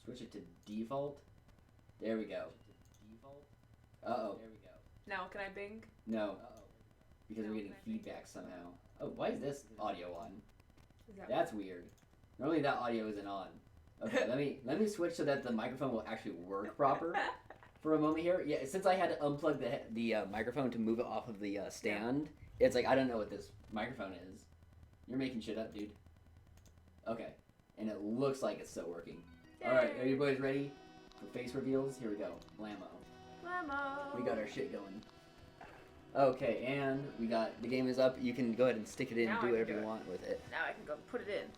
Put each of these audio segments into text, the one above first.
Switch it to default. There we go. Uh-oh. Now, can I Bing? No. Because we're getting feedback somehow. Oh, why is this audio on? That's weird. Normally that audio isn't on. Okay, let me switch so that the microphone will actually work proper for a moment here. Yeah, since I had to unplug the microphone to move it off of the stand, it's like I don't know what this microphone is. You're making shit up, dude. Okay, and it looks like it's still working. Yay. All right, are you boys ready for face reveals? Here we go. Blammo. Blammo. We got our shit going. Okay, and we got the game is up. You can go ahead and stick it in and do whatever you want with it. Now I can go put it in.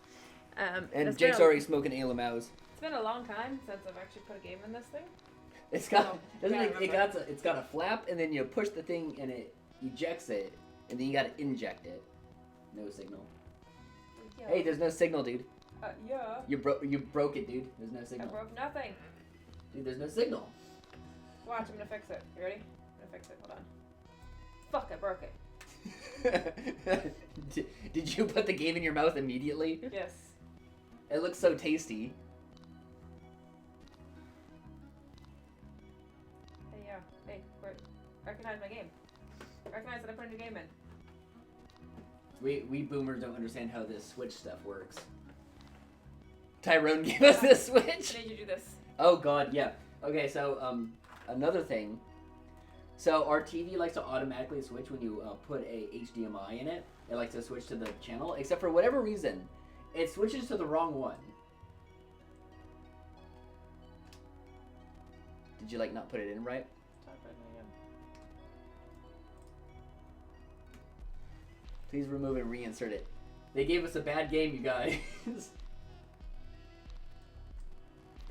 And Jake's already smoking Ale Mouse. It's been a long time since I've actually put a game in this thing. It's got it's got a flap, and then you push the thing and it ejects it, and then you gotta inject it. No signal. Yeah. Hey, there's no signal, dude. Yeah. You broke it, dude. There's no signal. I broke nothing. Dude, there's no signal. Watch, I'm gonna fix it. You ready? I'm gonna fix it. Hold on. Fuck, I broke it. Did you put the game in your mouth immediately? Yes. It looks so tasty. Hey, yeah. Hey, recognize my game. Recognize that I put a new game in. We boomers don't understand how this Switch stuff works. Tyrone gave us this Switch. I need you to do this. Oh god, yeah. Okay, so another thing. So our TV likes to automatically switch when you put a HDMI in it. It likes to switch to the channel, except for whatever reason, it switches to the wrong one. Did you not put it in right? Type it in again. Please remove and reinsert it. They gave us a bad game, you guys.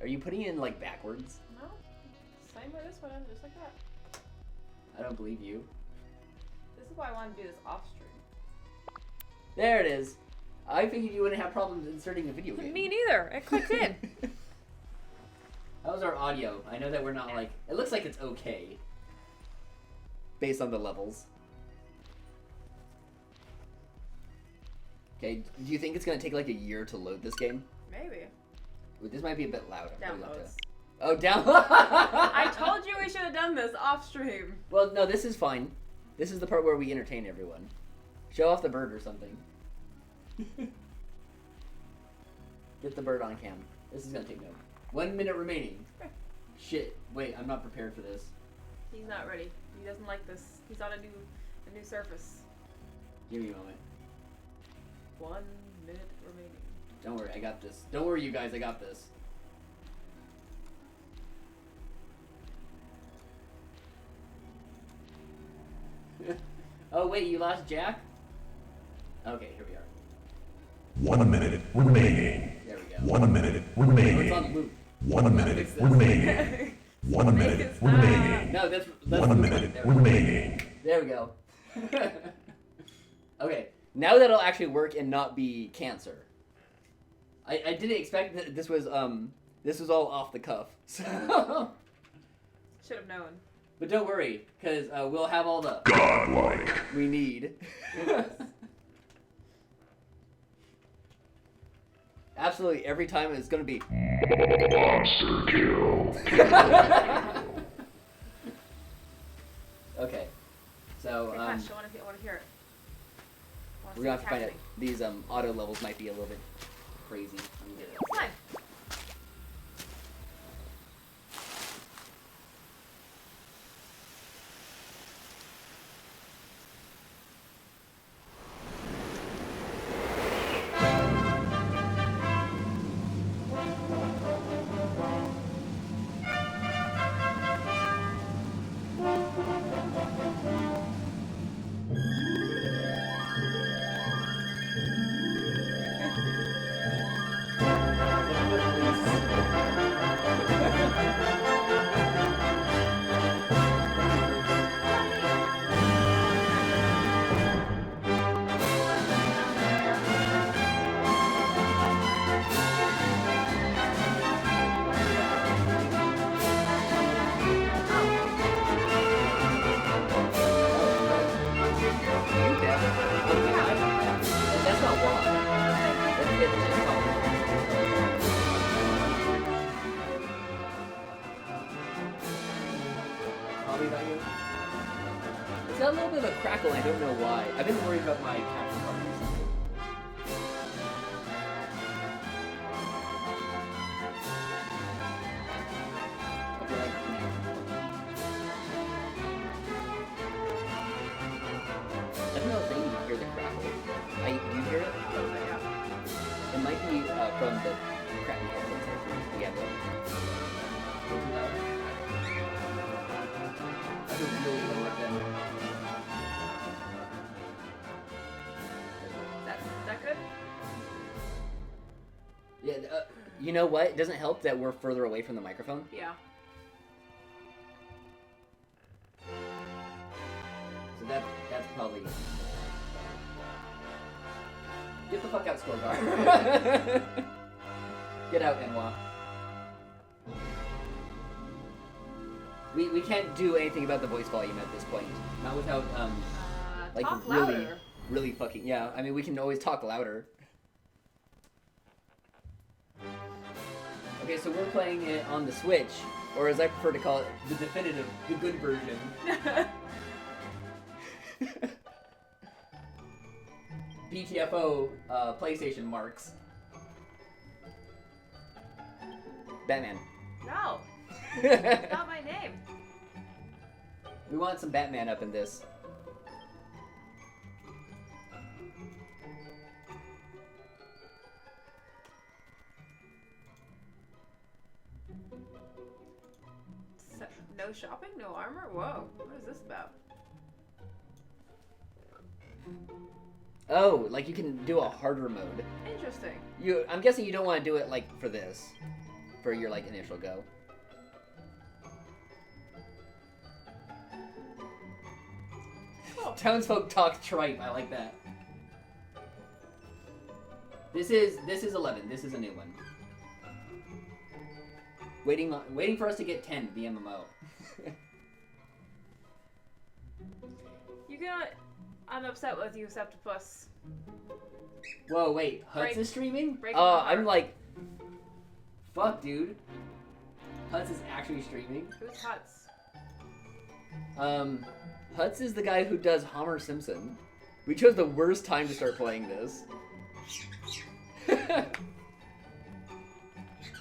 Are you putting it in backwards? No. Same way this one, just like that. I don't believe you. This is why I want to do this off stream. There it is. I figured you wouldn't have problems inserting a video game. Me neither. It clicked in. That was our audio. I know that we're not it looks like it's okay. Based on the levels. Okay, do you think it's going to take a year to load this game? Maybe. Ooh, this might be a bit loud. Downloads. Oh, I told you we should have done this off stream. Well, no, this is fine. This is the part where we entertain everyone. Show off the bird or something. Get the bird on cam. This is gonna take note. 1 minute remaining. Shit. Wait, I'm not prepared for this. He's not ready. He doesn't like this. He's on a new surface. Give me a moment. 1 minute remaining. Don't worry, I got this. Don't worry, you guys, I got this. Oh wait, you lost Jack? Okay, here we are. 1 minute remaining. There we go. 1 minute remaining. Oh, it's on loop. 1 minute remaining. 1 minute remaining. No, that's 1 minute remaining. There we go. Okay, now that'll actually work and not be cancer. I didn't expect that this was all off the cuff. So. Should have known. But don't worry, because we'll have all the godlike we need. Absolutely, every time it's going to be monster kill. Okay, so I want to hear it. We're gonna have to find out. These auto levels might be a little bit crazy. Let me get it. Fine. tell me about you? It's got a little bit of a crackle, and I don't know why. I've been worried about my capture card recently. I feel like, I don't know if they even hear the crackle. You hear it? Oh, yeah. It might be from the crappy headphones I think we have. I could really lower it then. That good? Yeah, you know what? It doesn't help that we're further away from the microphone. Yeah. So that's probably... Get the fuck out, scorecard. Get out, Enwa. We can't do anything about the voice volume at this point. Not without, like, talk really, louder. really fucking... Yeah, I mean, we can always talk louder. Okay, so we're playing it on the Switch, or as I prefer to call it, the definitive, the good version. BTFO, PlayStation marks. Batman. No. It's not my name. We want some Batman up in this. No shopping? No armor? Whoa. What is this about? Oh, like you can do a harder mode. Interesting. I'm guessing you don't want to do it like for this, for your like initial go. Cool. Townsfolk talk tripe. I like that. This is 11. This is a new one. Waiting for us to get 10. The MMO. You can. I'm upset with you, Septipus. Whoa, wait. Huts is streaming? Breaking my heart. I'm like... Fuck, dude. Huts is actually streaming. Who's Huts? Huts is the guy who does Homer Simpson. We chose the worst time to start playing this.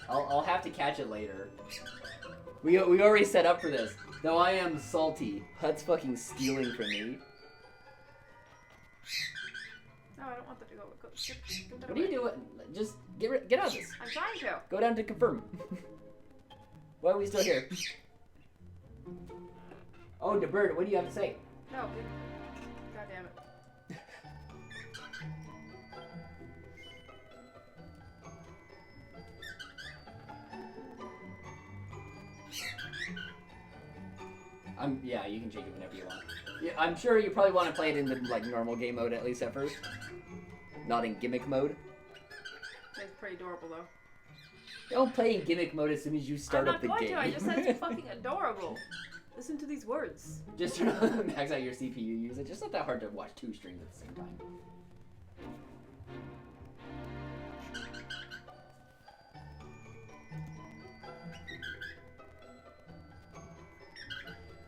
I'll have to catch it later. We already set up for this. Though I am salty. Huts fucking stealing from me. No, I don't want that to go. Get that What are you away. doing? Just get out of this. I'm trying to. Go down to confirm. Why are we still here? Oh, DeBird, what do you have to say? No. God damn it. Yeah, you can change it whenever you want. Yeah, I'm sure you probably want to play it in the like normal game mode at least at first, not in gimmick mode. It's pretty adorable though. Don't play in gimmick mode as soon as you start up the game. I'm not going to. I just said it's fucking adorable. Listen to these words. Just max out your CPU use. It's just not that hard to watch two streams at the same time.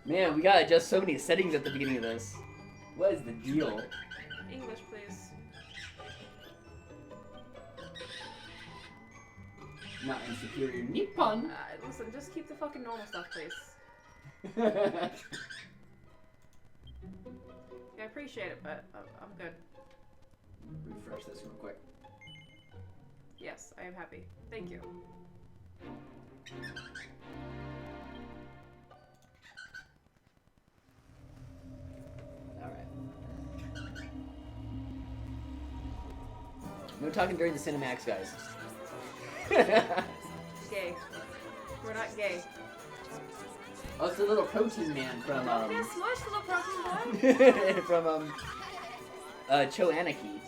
Man, we gotta adjust so many settings at the beginning of this. What is the deal? English, please. Not in superior Nippon. Listen, just keep the fucking normal stuff, please. Yeah, I appreciate it, but I'm good. refresh this real quick. Yes, I am happy. Thank you. Alright. No talking during the Cinemax, guys. Gay. We're not gay. Oh, it's the little protein man from, Don't be a smush, little protein boy. from, Cho Anarchy.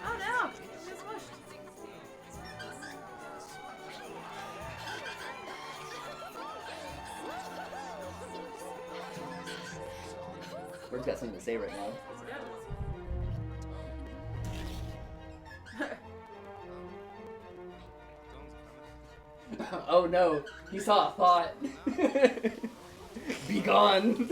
Oh no! Don't be a smush. Bird's got something to say right now. Oh no, he saw a thought. Be gone.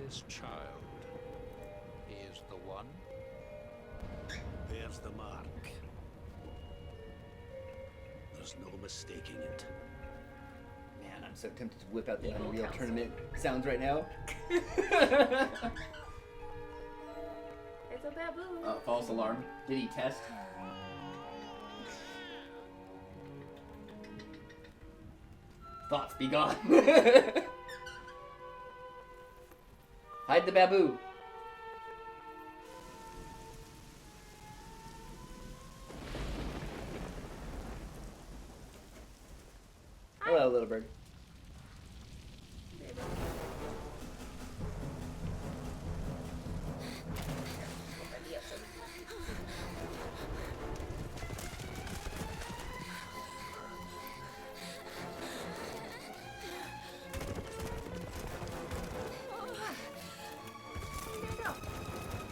This child is the one. There's the mark. There's no mistaking it. Man, I'm so tempted to whip out the Evil Unreal counsel. Tournament sounds right now. It's a baboon. Oh, false alarm. Did he test? Thoughts be gone. Hide the baboo. Hello, little bird.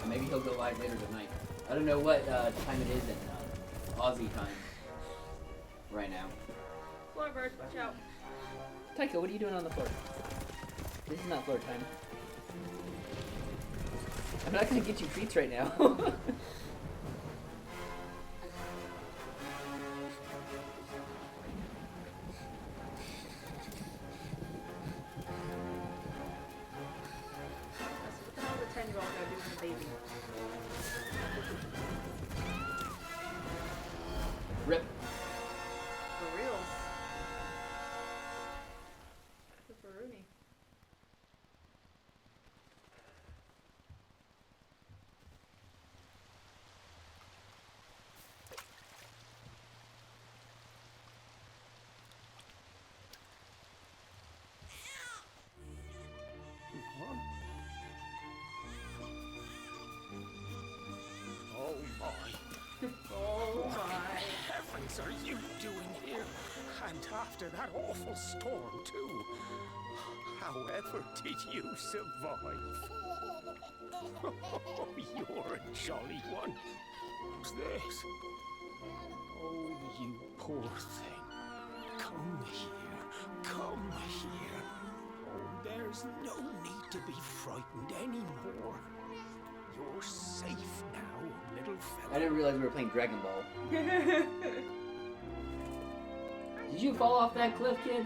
Maybe he'll go live later tonight. I don't know what time it is in Aussie time right now. Floor birds, watch out. Taika, what are you doing on the floor? This is not floor time. I'm not gonna get you treats right now. What the hell is a 10-year-old gonna do with a baby? Rip. For reals. For Rooney. Oh my. Oh What my. in heavens are you doing here? And after that awful storm, too. However did you survive? Oh, you're a jolly one. Who's this? Oh, you poor thing. Come here. Come here. Oh, there's no need to be frightened anymore. You're safe now, little fella. I didn't realize we were playing Dragon Ball. Did you fall off that cliff, kid?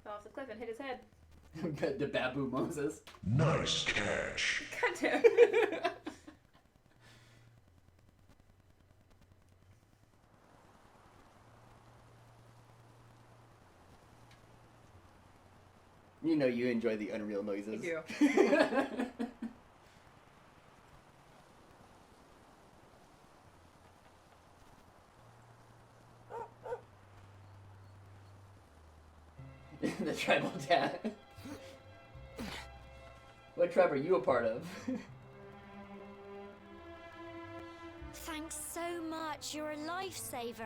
Fell off the cliff and hit his head. The Babu Moses. Nice catch. Goddamn. You know you enjoy the Unreal noises. I do. The tribal tat. What tribe are you a part of? Thanks so much. You're a lifesaver.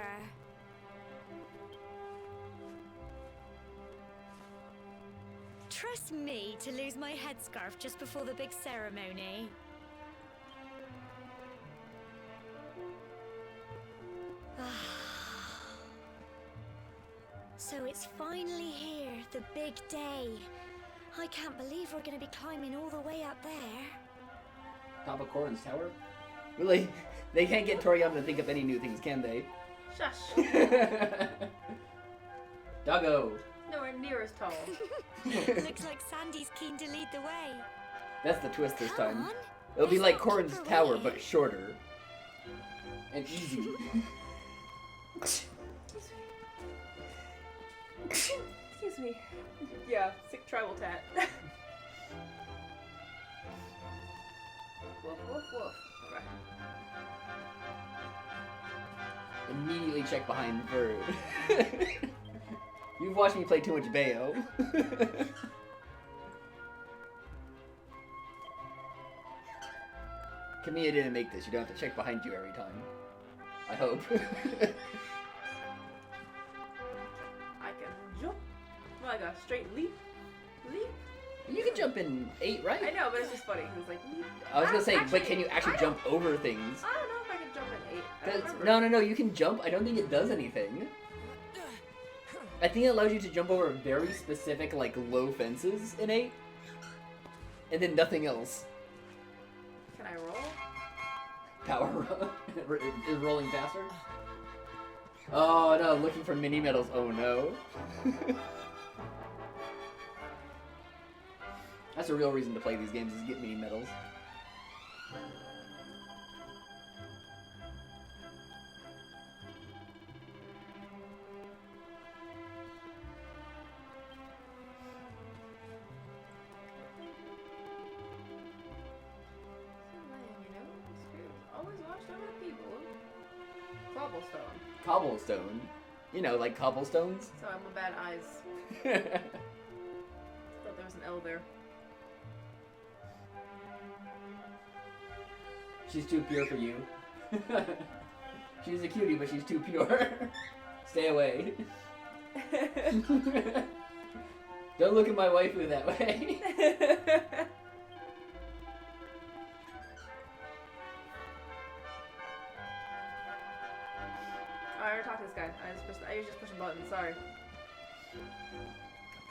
Trust me to lose my headscarf just before the big ceremony. So it's finally here, the big day. I can't believe we're going to be climbing all the way up there. Top of Corrin's tower? Really? They can't get Toriyama to think up any new things, can they? Shush. Doggo! Nowhere near as tall. Looks like Sandy's keen to lead the way. That's the twist this Come time. on. It'll be Let's like not keep Corrin's her tower, waiting. but shorter. And easy. Excuse me. Yeah, sick tribal tat. Woof, woof, woof. Alright. Immediately check behind Bird. watched me play too much Bayo. Camilla didn't make this. You don't have to check behind you every time. I hope. I can jump. Like a straight leap. Leap. You can jump in 8, right? I know, but it's just funny. It's like leap. I was gonna say, Actually, but can you actually I jump over things? I don't know if I can jump in 8. I don't remember. No, you can jump. I don't think it does anything. I think it allows you to jump over very specific, like, low fences in 8. And then nothing else. Can I roll? Power roll. Is rolling faster? Oh no, looking for mini medals. Oh no. That's a real reason to play these games, is get mini medals. Cobblestone. You know, like cobblestones. So I'm a bad eyes. Thought there was an L there. She's too pure for you. She's a cutie, but she's too pure. Stay away. Don't look at my waifu that way. I already talked to this guy. I was just pushing buttons. Sorry. Okay,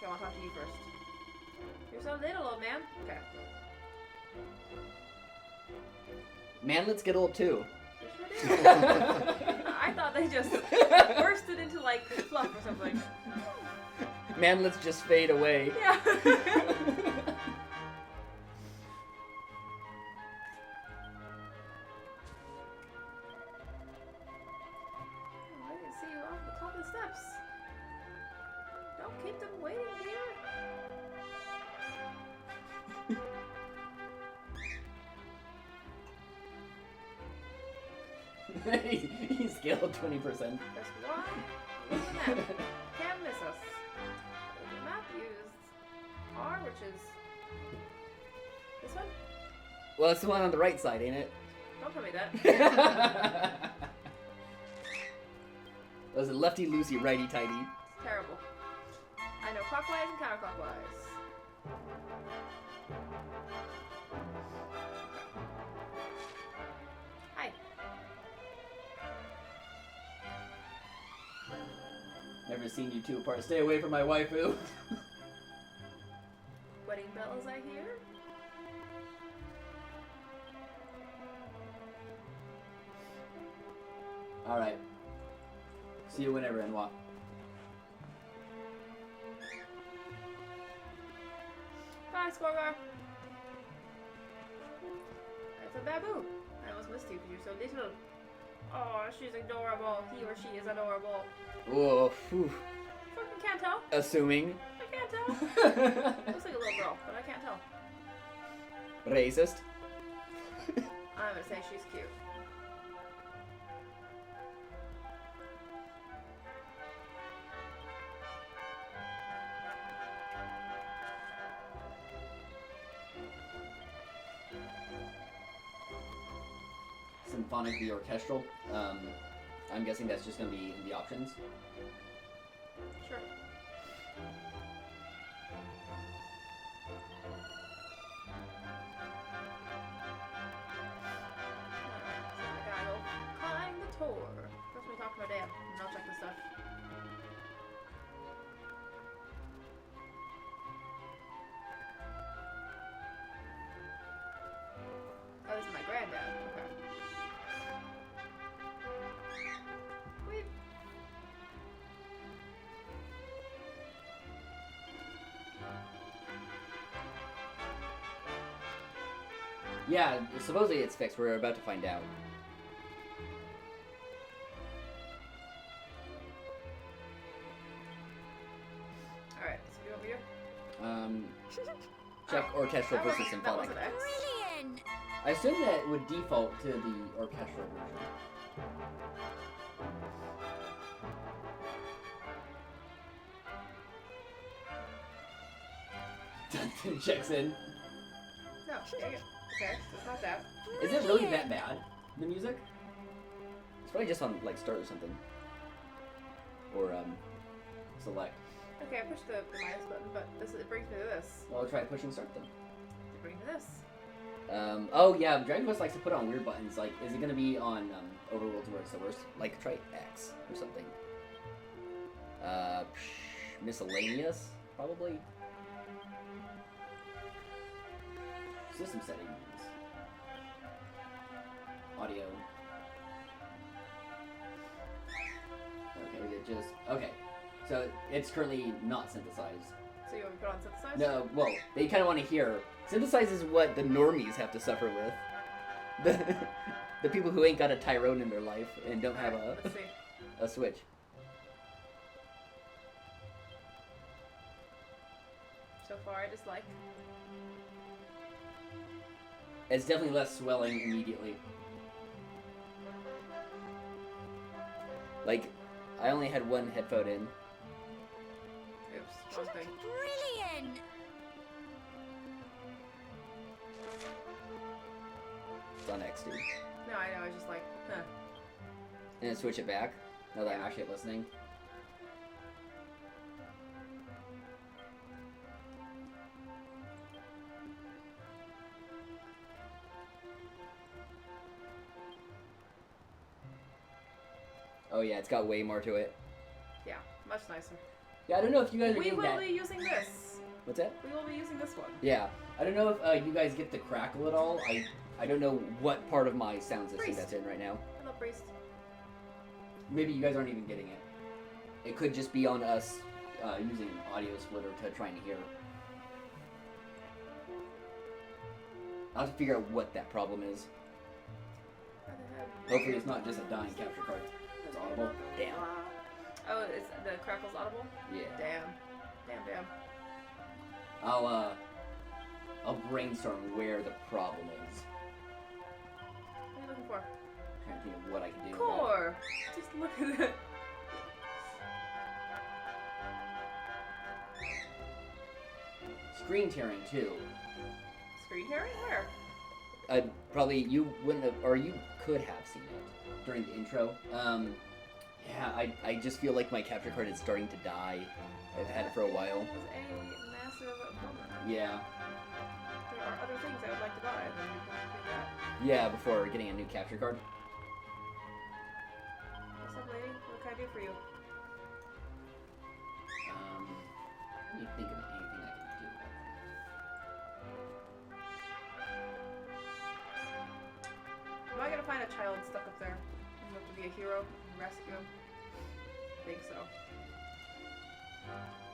I want to talk to you first. You're so little, old man. Okay. Manlets get old too. You sure do. I thought they just bursted into like fluff or something. Manlets just fade away. Yeah. I can see you off the top of the steps. Don't keep them waiting, dear. He's scaled 20%. Press Y. Use the map. Can't miss us. The map used R, which is this one. Well, it's the one on the right side, ain't it? Don't tell me that. Was it lefty loosey, righty tighty? It's terrible. I know clockwise and counterclockwise. Hi. Never seen you two apart. Stay away from my waifu. Wedding bells, I hear. Alright. See you whenever, Enwa. Bye, Squawker. It's a babu. I almost missed you because you're so little. Oh, she's adorable. He or she is adorable. Whoa, phew. Fucking can't tell. Assuming. I can't tell. Looks like a little girl, but I can't tell. Racist. I'm gonna say she's cute. Symphonically orchestral. I'm guessing that's just going to be in the options. Sure. I gotta go climb the tour. First we talk to my dad, and I'll check the stuff. Oh, this is my granddad. Okay. Wait. Yeah, supposedly it's fixed. We're about to find out. Alright, so do you over here? Check orchestral versus That symphonic. wasn't X. Brilliant! I assume that would default to the orchestral version. Checks in. No, dang it. Okay, so it's not that. Is it really that bad? The music? It's probably just on like start or something. Or select. Okay, I pushed the minus button, but it brings me to this. Well, try pushing start then. It brings me to this. Oh yeah, Dragon Quest likes to put on weird buttons. Like, is it gonna be on Overworld where it's the worst? Like, try X or something. Miscellaneous, probably. System settings. Audio. Okay, it just okay. So it's currently not synthesized. So you want me to put on synthesize? No, well, they kind of want to hear. Synthesize is what the normies have to suffer with. The people who ain't got a Tyrone in their life and don't have Let's see. a Switch. So far, I just like. It's definitely less swelling immediately. Like, I only had one headphone in. Oops, wrong thing. Brilliant! It's on X, dude. No, I know. I was just like, huh. And then switch it back. Now that I'm actually listening. Oh yeah, it's got way more to it. Yeah, much nicer. Yeah, I don't know if you guys are We getting will that. be using this. What's that? We will be using this one. Yeah, I don't know if you guys get the crackle at all. I don't know what part of my sound system Priest. that's in right now. Hello, priest. Maybe you guys aren't even getting it. It could just be on us using an audio splitter to trying to hear. I'll have to figure out what that problem is. Hopefully it's not just a dying capture card. It's audible. Damn. Oh, is the crackle's audible? Yeah. Damn. I'll brainstorm where the problem is. What are you looking for? Trying to think of what I can do. Core! Just look at that. Screen tearing too. Screen tearing? Where? Probably you wouldn't have, or you could have seen it during the intro. Yeah, I just feel like my capture card is starting to die. I've had it for a while. It was a massive bummer. Yeah. There are other things I would like to buy, and then we can do that. Yeah, before getting a new capture card. What's up, lady? What can I do for you? Let me think of anything I can do. Am I gonna find a child stuck up there? You have to be a hero and rescue him? I think so.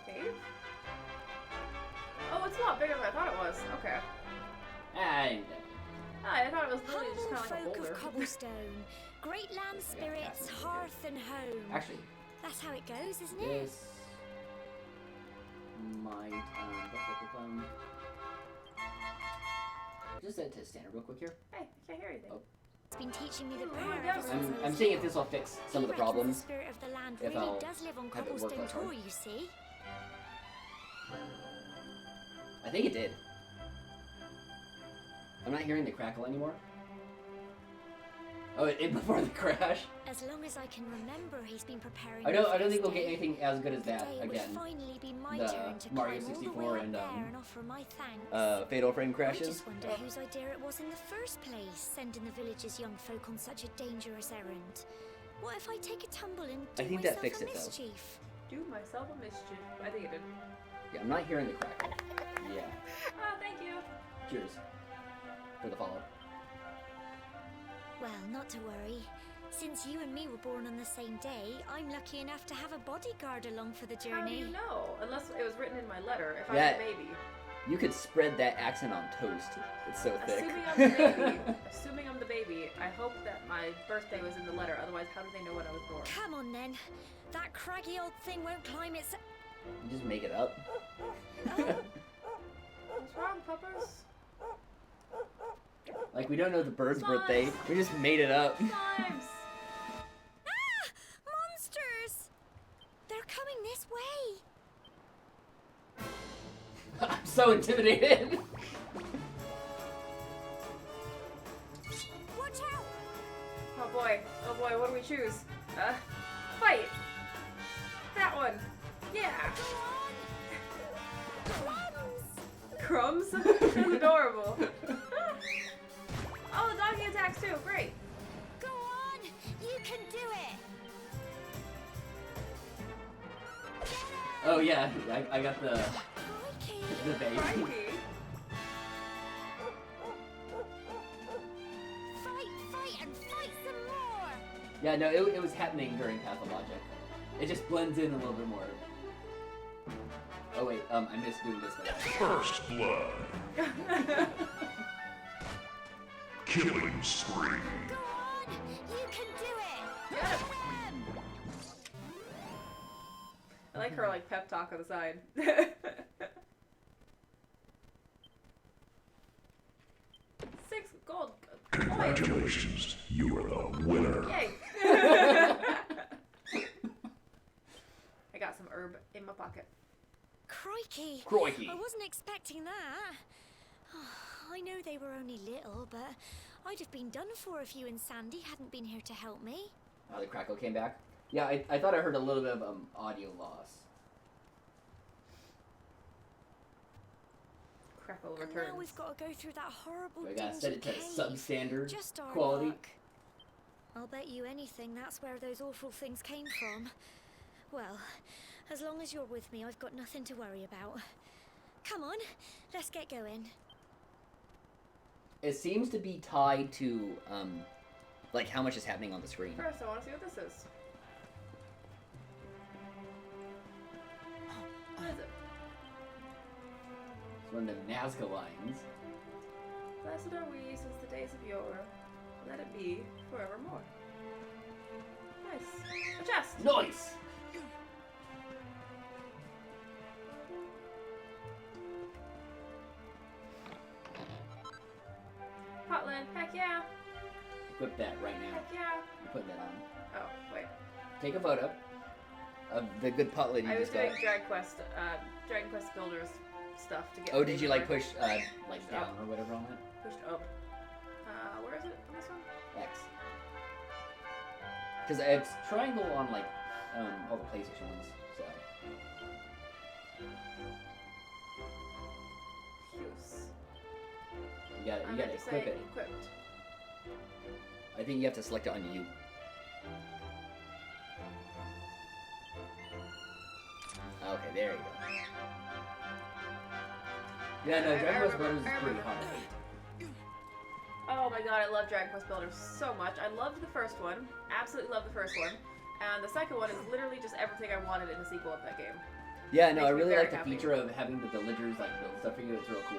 Cave? Oh, it's a lot bigger than I thought it was. Okay. I thought it was literally just Humble kind of like a folk boulder. of cobblestone, great land spirits, hearth and home. Actually, That's how it goes, isn't it? this might just set it to standard real quick here. Hey, I can't hear anything. Oh. It's been teaching me the Oh, prayer yeah. ever since I I'm was seeing little. if this will fix some He of the reckons problems. The spirit of the land if really I'll does live on have it work cobblestone less hard. Tor, you see. I think it did. I'm not hearing the crackle anymore. Oh, it before the crash. As long as I can remember, he's been preparing. I me don't for think this we'll get day. anything as good as that Today would again. finally be my The turn to Mario climb all the 64 way up and, there and offer my thanks. Fatal frame I crashes. just wonder whose idea it was in the first place, sending the village's young folk on such a dangerous errand. What if I take a tumble and do I think that myself fixed a it, though. mischief? Do myself a mischief. I think it did. Yeah, I'm not hearing the crackle. Yeah. Oh, thank you. Cheers for the follow. Well, not to worry. Since you and me were born on the same day, I'm lucky enough to have a bodyguard along for the How do journey. you know? Unless it was written in my letter. If Yeah. I'm a baby. You could spread that accent on toast. It's so thick. Assuming I'm the baby. Assuming I'm the baby. I hope that my birthday was in the letter. Otherwise, how do they know when I was born? Come on then. That craggy old thing won't climb its... You just make it up. What's wrong, puppers? Like, we don't know the bird's Slimes. birthday. We just made it up. Slimes! Ah! Monsters! They're coming this way. I'm so intimidated. Watch out! Oh boy, what do we choose? Fight! That one! Yeah! Crumbs? That's adorable. Oh, the doggy attacks too, great! Go on! You can do it! Oh yeah, I got the Crikey! base. Crikey! Fight and fight some more! Yeah, no, it was happening during Pathologic. It just blends in a little bit more. Oh wait, I missed doing this one. First blood. Killing spree. Go on! You can do it! Get him. I like her like pep talk on the side. 6 gold coins. Congratulations, you are the winner. Yay! I got some herb in my pocket. Crikey! Crikey. I wasn't expecting that. I know they were only little, but I'd have been done for if you and Sandy hadn't been here to help me. Oh, the crackle came back. Yeah, I thought I heard a little bit of audio loss. Crackle And returns. now we've got to go through that horrible So I gotta dingy set it to cave. substandard Just our quality. luck. I'll bet you anything that's where those awful things came from. Well, as long as you're with me, I've got nothing to worry about. Come on, let's get going. It seems to be tied to like how much is happening on the screen. First, I want to see what this is. What is it? It's one of the Nazca lines. Blessed are we since the days of yore. Let it be forevermore. Nice. A chest! Nice! Potland, heck yeah! Equip that right now. Heck yeah! I'm putting that on. Oh, wait. Take a photo of the good pot lady you I was just got. doing Dragon Quest Builders stuff to get. Oh, did you like paper. push like down or whatever on that? Pushed up. Where is it on this one? X. Because it's triangle on like all the PlayStation ones. So Use. you gotta equip it. Equipped. I think you have to select it on you. Okay, there you go. Yeah, no, Dragon Quest Builders is pretty hard. Oh my god, I love Dragon Quest Builders so much. I loved the first one. Absolutely loved the first one. And the second one is literally just everything I wanted in a sequel of that game. Yeah, no, I Makes me really very like the happy. feature of having the villagers like build stuff for you. It's real cool.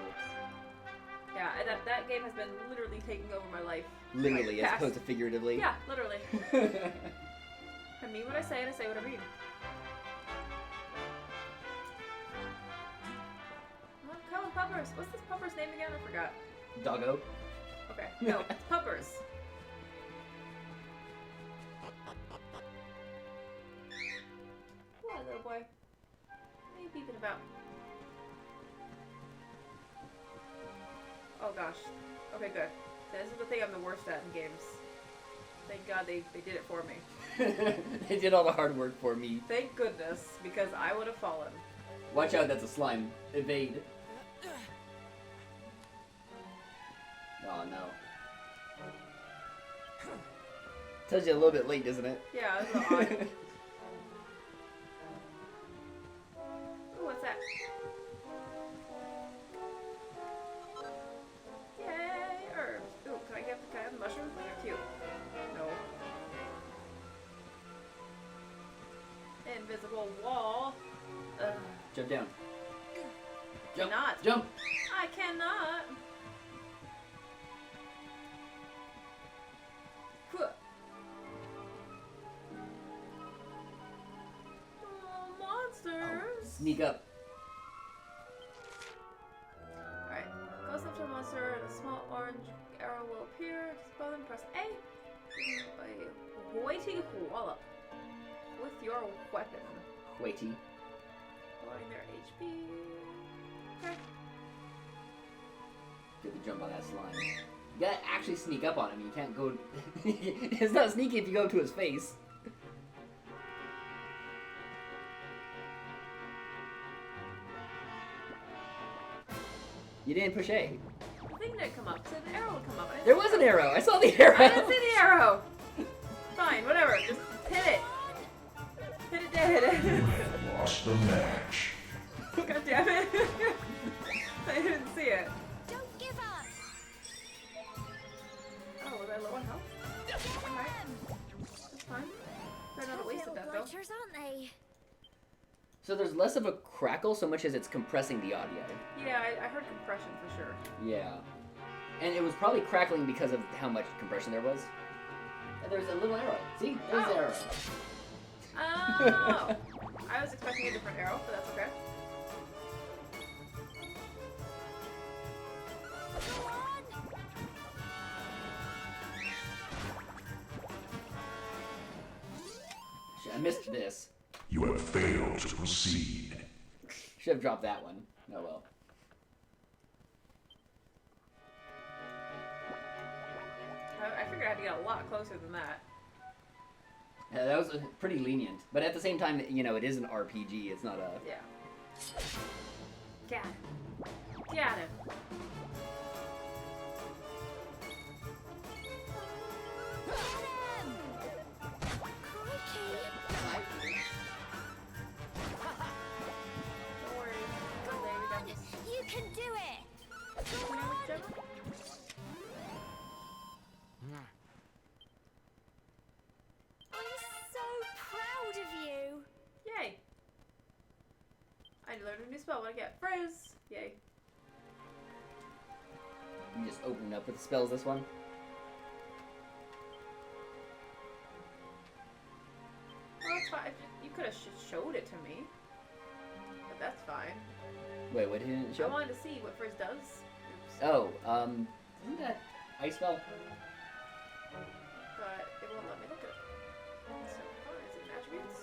Yeah, and that game has been literally taking over my life. Literally, Like, as opposed to figuratively. Yeah, literally. I mean what I say and I say what I mean. Come on, Puppers. What's this Pupper's name again? I forgot. Doggo. Okay. No, it's Puppers. What, little boy? What are you peeping about? Oh gosh. Okay, good. So this is the thing I'm the worst at in games. Thank God they did it for me. They did all the hard work for me. Thank goodness, because I would have fallen. Watch out, that's a slime. Evade. Oh no. Tells you a little bit late, doesn't it? Yeah, that's a little odd. Ooh, what's that? Yay, herbs. Ooh, can I have the mushrooms? They're cute. No. Invisible wall. Jump down. Jump. Cannot. Jump. I cannot. Huh. Oh, monsters. Sneak up. Alright. Go up to a monster and a small orange arrow will appear. Dispel them, press A. A weighty wallop with your weapon. Waity. lowering their HP. Okay. Get the jump on that slime. You gotta actually sneak up on him. You can't go. It's not sneaky if you go to his face. You didn't push A. The thing didn't come up, so the arrow would come up. There was an arrow. I saw the arrow. I didn't see the arrow. Fine, whatever. Just hit it. Hit it dead. You have lost the match. God damn it. I didn't see it. Don't give up. Oh, was I low on health? Alright. That's fine. They're not a waste of that though. Blighters, aren't they? So there's less of a crackle so much as it's compressing the audio. Yeah, I heard compression for sure. Yeah. And it was probably crackling because of how much compression there was. And there's a little arrow. See? There's the arrow. Oh! I was expecting a different arrow, but that's okay. Go on. Shit, I missed this. You have failed to proceed. Should have dropped that one. Oh well. I figured I had to get a lot closer than that. Yeah, that was pretty lenient. But at the same time, you know, it is an RPG. It's not a... Yeah. Got him. Got him. Don't worry. Go One day we got on. this. You can do it. Go You know on. whichever? I'm so proud of you. Yay. I learned a new spell. What do I get? Frizz. Yay. You just open up with the spells this one. Well, that's fine. You could have showed it to me. But that's fine. Wait, what didn't it I show? wanted to see what Frizz does. Oops. Oh, isn't that ice spell? But it won't let me look at it. So, oh, is it in attributes?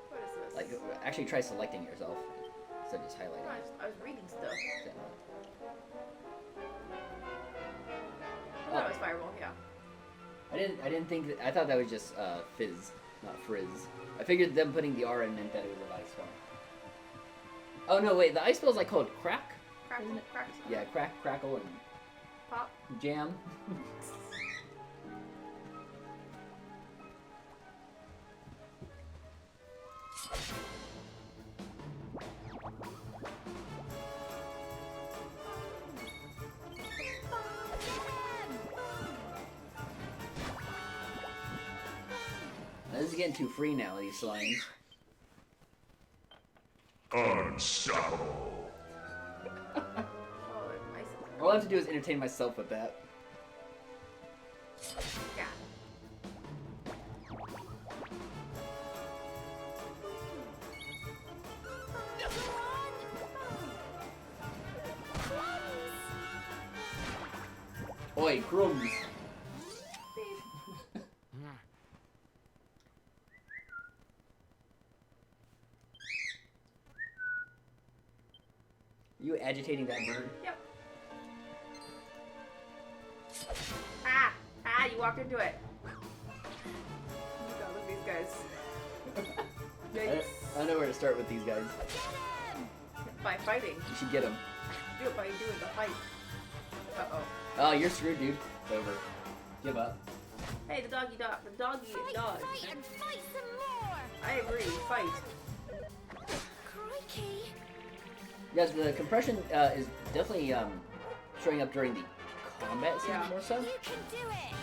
What is this? Like, actually try selecting yourself instead of just No, highlighting. I was reading stuff. it. Oh, that was Fireball, yeah. I didn't think that, I thought that was just fizz, not frizz. I figured them putting the R in meant that it was an ice spell. Oh no, wait, the ice spell is like called crack? Crackle, Isn't it? crack, Yeah, crack, crackle, and pop. jam. This is getting too free now, these slimes. Unstoppable. Oh, they're nice. All I have to do is entertain myself with that. Yeah. Oi, crumbs! You agitating that bird? Yep. Ah! Ah, you walked into it. Oh my god, look at these guys. Yikes. I know where to start with these guys. By fighting. You should get them. Do it by doing the fight. Uh-oh. Oh, you're screwed, dude. It's over. Give up. Hey, the doggy dog. The doggy dog. Fight and fight some more. I agree. Fight. Crikey. Yes, the compression is definitely showing up during the combat scene Yeah. more so. You can do it.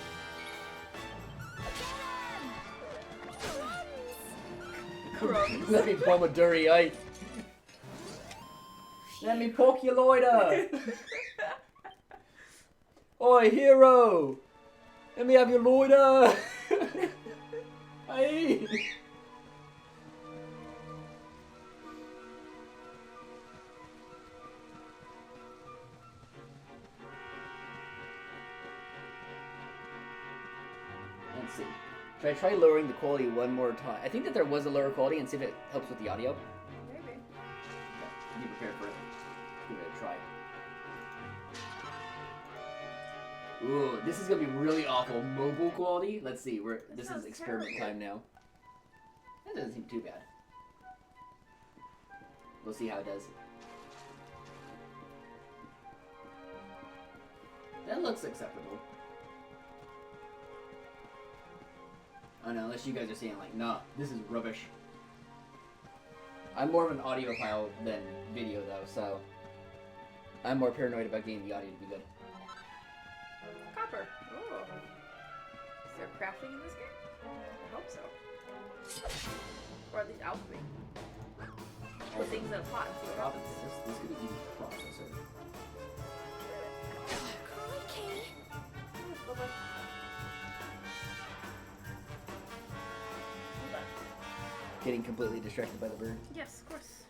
Crumbs. Let me bomb a dirty eye. Let me poke you loiter. Oi, hero! Let me have your loiter. Aye. Let's see. Should I try lowering the quality one more time? I think that there was a lower quality and see if it helps with the audio. Maybe. Okay, be prepared for it. Give it a try. Ooh, this is gonna be really awful. Mobile quality. Let's see. This is experiment time now. That doesn't seem too bad. We'll see how it does. That looks acceptable. I don't know, unless you guys are saying like, nah, this is rubbish. I'm more of an audiophile than video though, so I'm more paranoid about getting the audio to be good. Copper. Oh. Is there crafting in this game? I hope so. Or at least alchemy. Put things in a pot and see what happens. This could be easy processor. Crikey! Getting completely distracted by the bird. Yes, of course.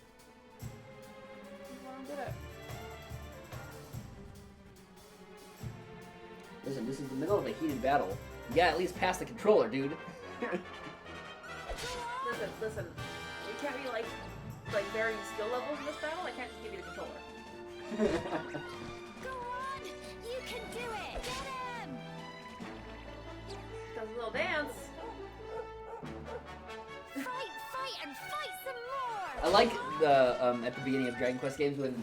Well, I'm good at. Listen, this is the middle of a heated battle. You gotta at least pass the controller, dude. Listen. You can't be like varying skill levels in this battle. I can't just give you the controller. Go on! You can do it! Get him! Does a little dance. Fight and fight some more! I like the at the beginning of Dragon Quest games when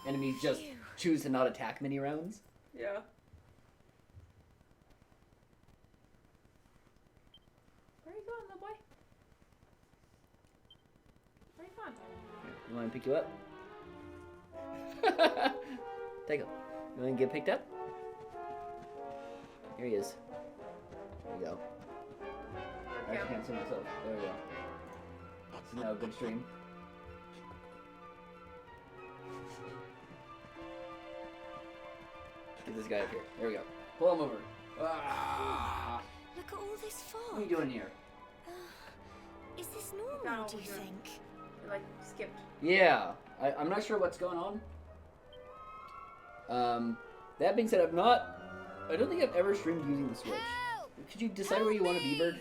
enemies just choose to not attack many rounds. Yeah. Where are you going, little boy? Where are you going? You want me to pick you up? Take him. You want to get picked up? Here he is. There you go. I Okay. actually can't see myself. There we go. It's now a good stream. Get this guy up here. There we go. Pull him over. Ah! Look at all this fog. What are you doing here? Is this Got normal, all do you your- think? You like skipped. Yeah, I'm not sure what's going on. That being said, I don't think I've ever streamed using the Switch. Help! Could you decide where you want to be, Bird?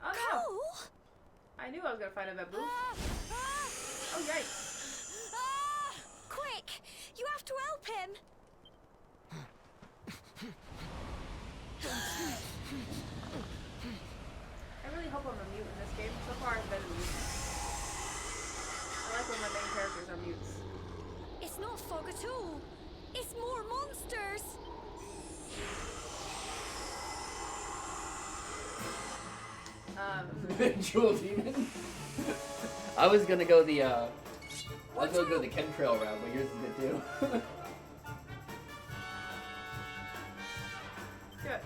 Oh no! Cole? I knew I was gonna find a bamboo. Oh yikes! Quick! You have to help him! I really hope I'm a mute in this game. So far I've been a mute. I like when my main characters are mutes. It's not fog at all. It's more monsters. Jewel Demon? I was gonna go the chemtrail route, but yours is good too. Good.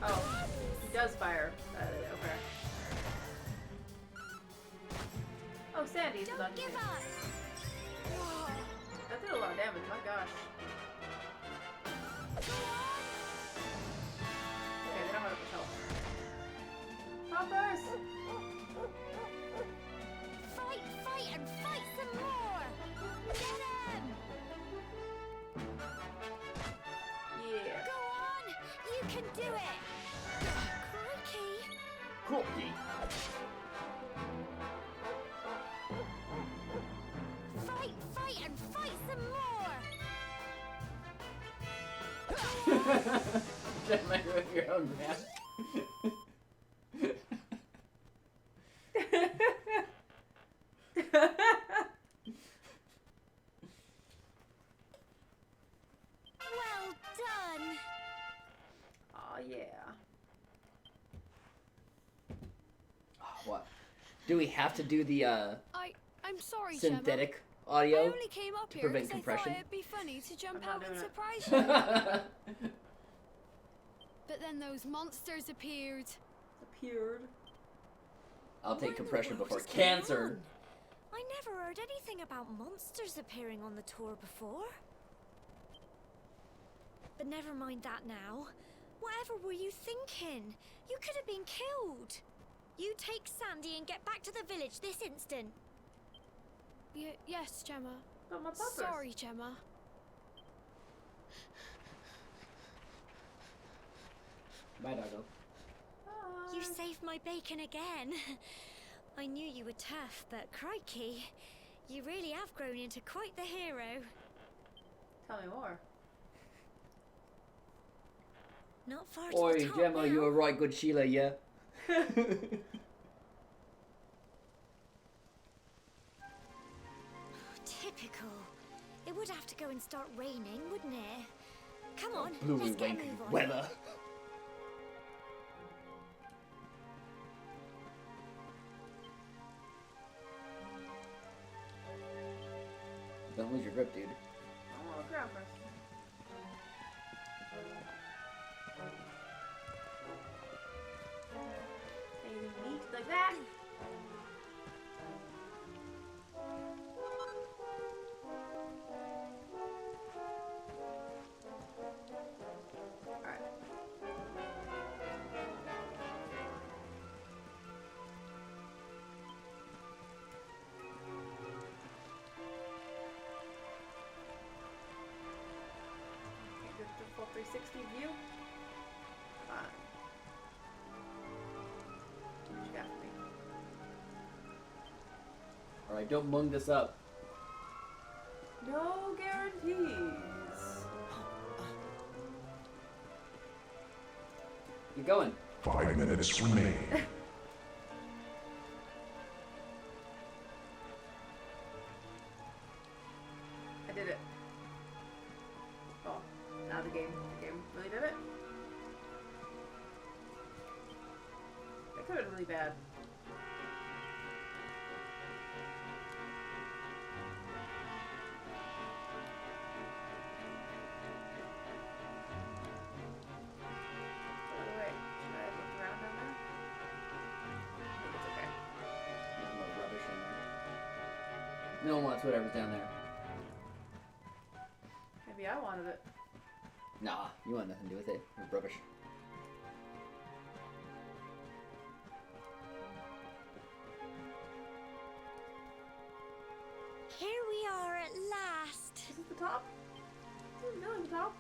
Oh, he does fire. Okay. Oh, Sandy's Don't lucky. give up. That did a lot of damage. My gosh. Okay, they don't have much health. Poppers! Fight and fight some more. Get him! Yeah. Go on! You can do it! Crikey! Cruelty. Fight and fight some more! Just like with your own math. Well done! Oh yeah. What? Do we have to do the I'm sorry, synthetic Gemma. I audio? only came up to here prevent because I compression? thought it'd be funny to jump I'm not out and doing it. surprise you. But then those monsters appeared. Appeared. I'll What take in the compression world before is going cancer. on? I never heard anything about monsters appearing on the tour before. But never mind that now. Whatever were you thinking? You could have been killed. You take Sandy and get back to the village this instant. Yes, Gemma. But my puppers. Sorry, Gemma. Bye, doggo. You saved my bacon again. I knew you were tough, but crikey, you really have grown into quite the hero. Tell me more. Not far to Oi, the top Gemma, now. you a right good Sheila, yeah? Typical. It would have to go and start raining, wouldn't it? Come on, Bluey let's get a wanky move on. weather. Don't lose your grip, dude. I want to look around first. Anything neat like that? Alright. Can't get the full 360 view. Fine. What you got for me? Alright, don't mung this up. No guarantees. Keep going. 5 minutes remaining. I did it. Oh, now the game really did it? That could have been really bad. By the way, should I have looked around down there? I think it's okay. There's more rubbish in there. No one wants whatever's down there. Maybe I wanted it. Nah, you want nothing to do with it. It's rubbish. Here we are at last. Is this the top? Is it really the top?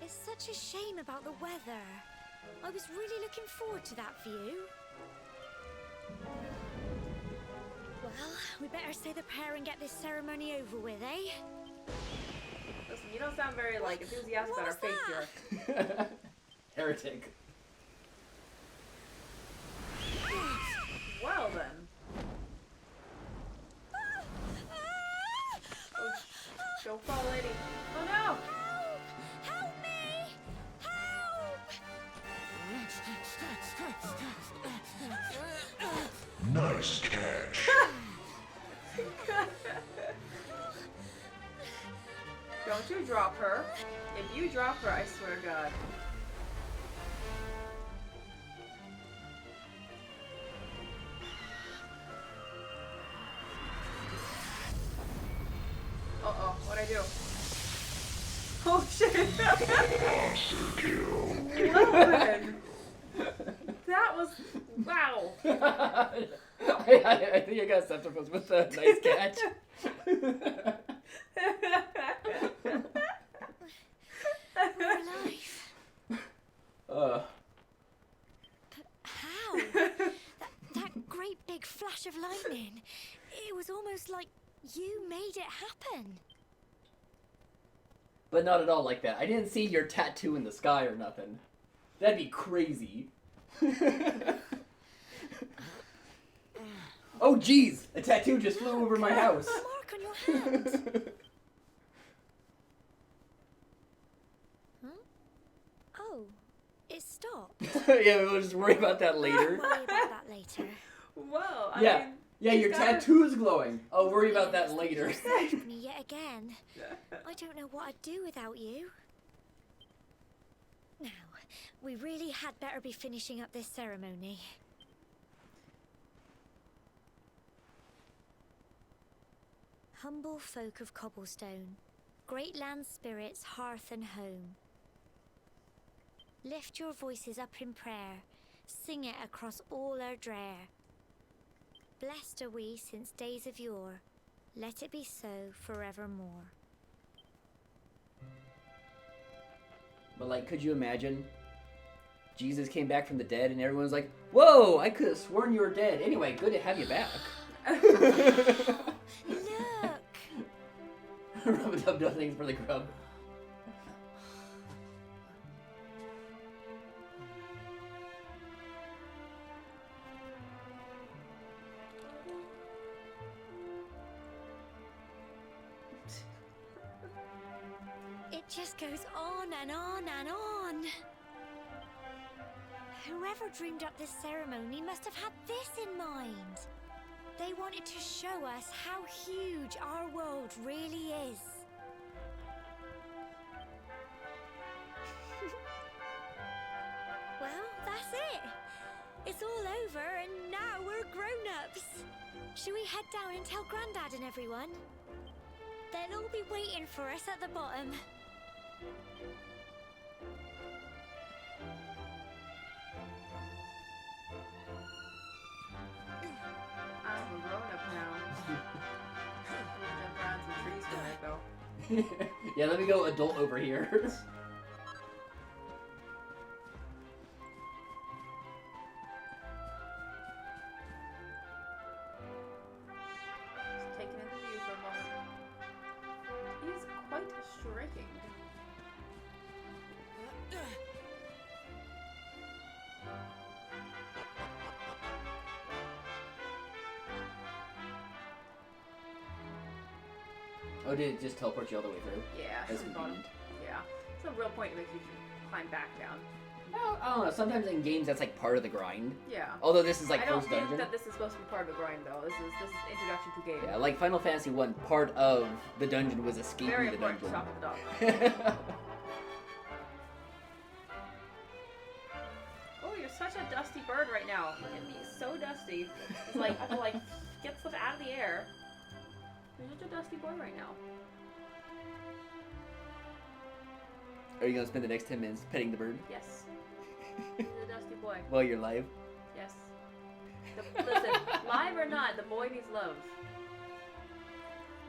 It's such a shame about the weather. I was really looking forward to that view. Well, we better say the prayer and get this ceremony over with, eh? Listen, you don't sound very, like, enthusiastic What about our was faith that? here. Heretic. Well then. Oh, don't fall, lady. Oh no! Help me! Help! Nice catch. Don't you drop her. If you drop her, I swear to God. Uh-oh, what'd I do? Oh shit! Monster kill. Well then. That was... wow. I think I got septicals with the nice catch. We're alive. But how? That great big flash of lightning. It was almost like you made it happen. But not at all like that. I didn't see your tattoo in the sky or nothing. That'd be crazy. Oh jeez! A tattoo just flew over my house. A mark on your hand. Huh? Oh, it stopped. Yeah, we'll just worry about that We'll later. worry about that later. Well, I Yeah. mean... Yeah, your it's gotta- tattoo's glowing. I'll worry about that later. You saved me yet again. I don't know what I'd do without you. Now, we really had better be finishing up this ceremony. Humble folk of cobblestone, great land spirits, hearth and home. Lift your voices up in prayer sing it across all our drear. Blessed are we since days of yore, let it be so forevermore. But like, could you imagine? Jesus came back from the dead and everyone's like, whoa, I could have sworn you were dead. Anyway, good to have you back. Look! Rub-a-dub does things for the grub. It just goes on and on and on. Whoever dreamed up this ceremony must have had this in mind. They wanted to show us how huge our world really is. Well, that's it. It's all over and now we're grown-ups. Shall we head down and tell Grandad and everyone? They'll all be waiting for us at the bottom. I'm a grown-up now. I'm gonna jump around some trees when I go. Yeah, let me go adult over here. Just taking in the view for a moment. He's quite striking. Oh, did it just teleport you all the way through? Yeah, That's some fun. convenient. Yeah. It's a real point to make you climb back down. Oh, I don't know. Sometimes in games that's like part of the grind. Yeah. Although this is like I don't first think dungeon. that this is supposed to be part of the grind though. This is introduction to game. Yeah, like Final Fantasy 1, part of the dungeon was escaping Very the important to dungeon. stop at the dog. Oh, you're such a dusty bird right now. Look at me, so dusty. It's like I have to like get stuff out of the air. You're such a dusty boy right now. Are you gonna spend the next 10 minutes petting the bird Yes. He's a dusty boy. while you're live? Yes. Listen, live or not, the boy needs love.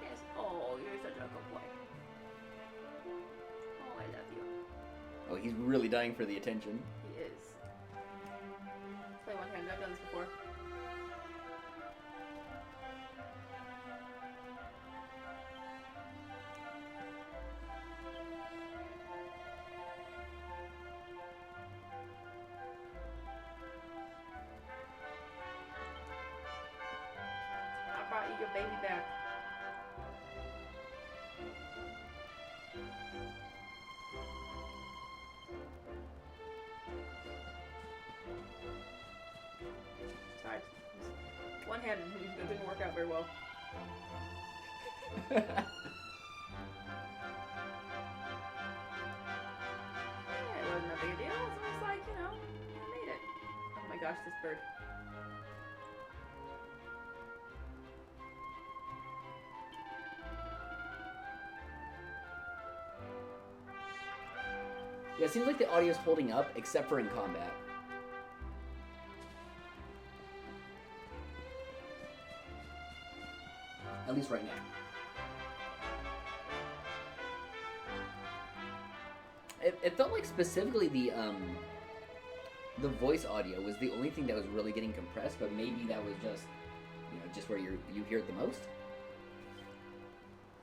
Yes. Oh, you're such a good boy. Oh, I love you. Oh, he's really dying for the attention. He is. Let's play one hand. I've done this before. I brought you your baby back. Sorry. One-handed. That didn't work out very well. Yeah, it wasn't a big deal. It's just like, you know, I made it. Oh my gosh, this bird. Yeah, it seems like the audio's holding up, except for in combat. At least right now. It felt like specifically the voice audio was the only thing that was really getting compressed, but maybe that was just, you know, just where you hear it the most.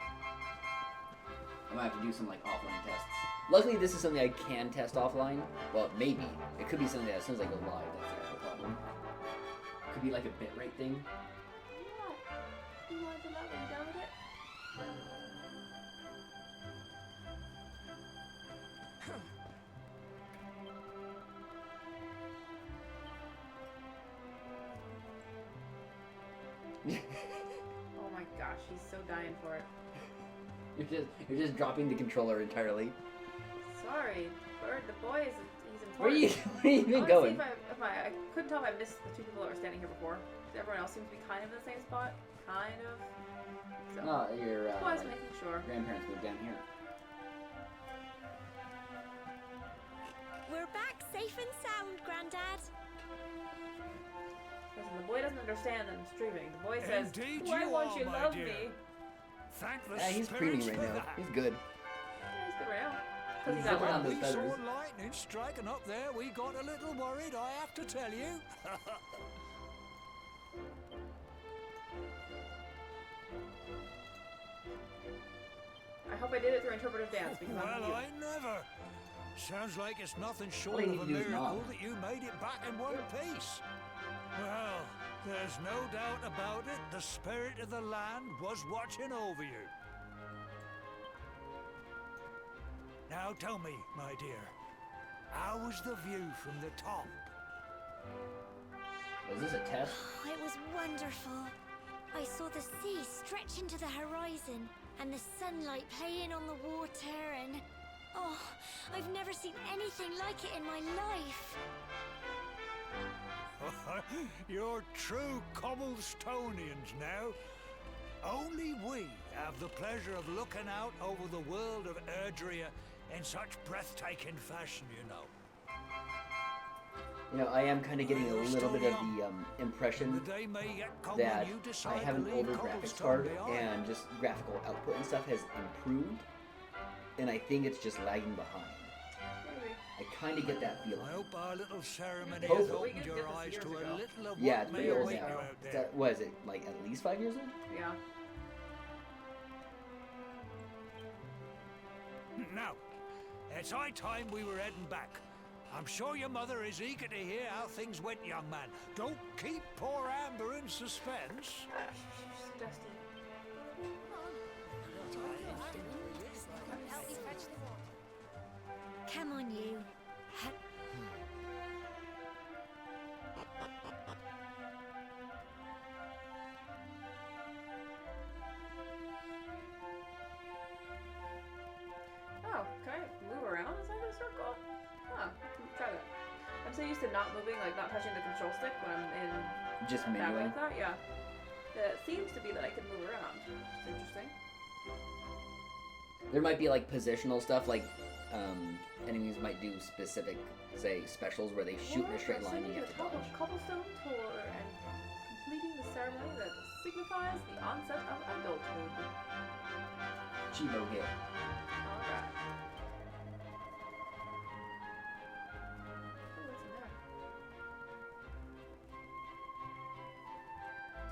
I might have to do some like offline tests. Luckily, this is something I can test offline. Well, maybe. It could be something that as soon as I go live, that's the actual problem. Could be like a bitrate thing. You wanted to love it. You done with it? Oh my gosh, he's so dying for it. You're just dropping the controller entirely. Sorry, bird. The boy is he's Where are important. you even I wanna going? See if I couldn't tell if I missed the two people that were standing here before. Everyone else seems to be kind of in the same spot. Kind of. So, No, your was like, making sure. grandparents moved down here. We're back safe and sound, Grandad. Listen, the boy doesn't understand that I'm streaming. The boy says, Indeed "Why you won't are, you my love dear. me?" Thank the Yeah, he's spirits preening right for now. that. He's good. Yeah, he's good right now. Because He's he got zipping on love. those We saw feathers. lightning striking up there. We got a little worried, I have to tell you. I hope I did it through interpretive dance because I'm Well, mute. I never. Sounds like it's nothing short All you of need a to do is miracle nod. that you made it back in one piece. Well, there's no doubt about it. The spirit of the land was watching over you. Now tell me, my dear, how was the view from the top? Was this a test? It was wonderful. I saw the sea stretch into the horizon and the sunlight playing on the water and... Oh, I've never seen anything like it in my life. You're true Cobblestonians now. Only we have the pleasure of looking out over the world of Erdrea in such breathtaking fashion, you know. You know, I am kind of getting a little bit of the impression The day may yet come that when you I decide have to an leave older graphics Cobblestone card behind. and just graphical output and stuff has improved, and I think it's just lagging behind. Maybe. I kind of get that feeling. I hope our little ceremony Hope- has We opened did your get this eyes years to a ago. little of Yeah, what it's may pretty old await now. you out Is there. that, what is it, like at least 5 years old? Yeah. Now, it's high time we were heading back. I'm sure your mother is eager to hear how things went, young man. Don't keep poor Amber in suspense. Dusty. Help me fetch the water. Come on, you. Oh, can I move around inside the circle? Huh. Try that. I'm so used to not moving, like not touching the control stick when I'm in Just battle menuing. like that. Yeah. It seems to be that I can move around. It's interesting. There might be like positional stuff, like enemies might do specific, say, specials where they shoot in a straight line and you have to Proceeding dodge. the cobblestone tour and completing the ceremony that signifies the onset of adulthood. Chivo hit. Alright. Oh, what's in there?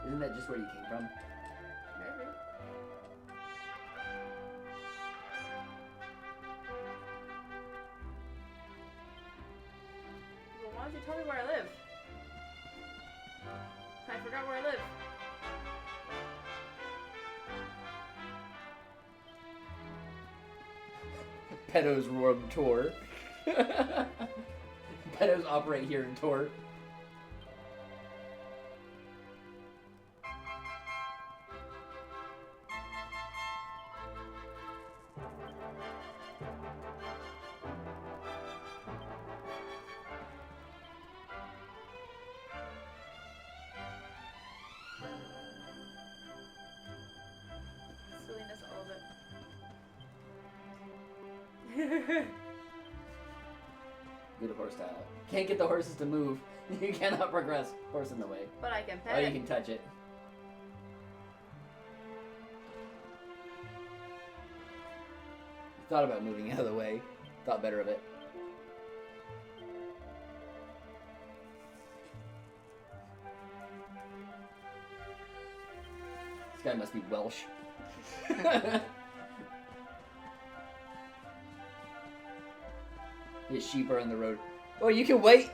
Isn't that just where you came from? Maybe. Well, why don't you tell me where I live? I forgot where I live. Pedos World Tour. Pedos operate here in Tor. Silliness, all of it. Good horse style. Can't get the horses to move. You cannot progress. Horse in the way. But I can Oh, pet you it. can touch it. Thought about moving out of the way. Thought better of it. This guy must be Welsh. His sheep are on the road. Oh, you can wait!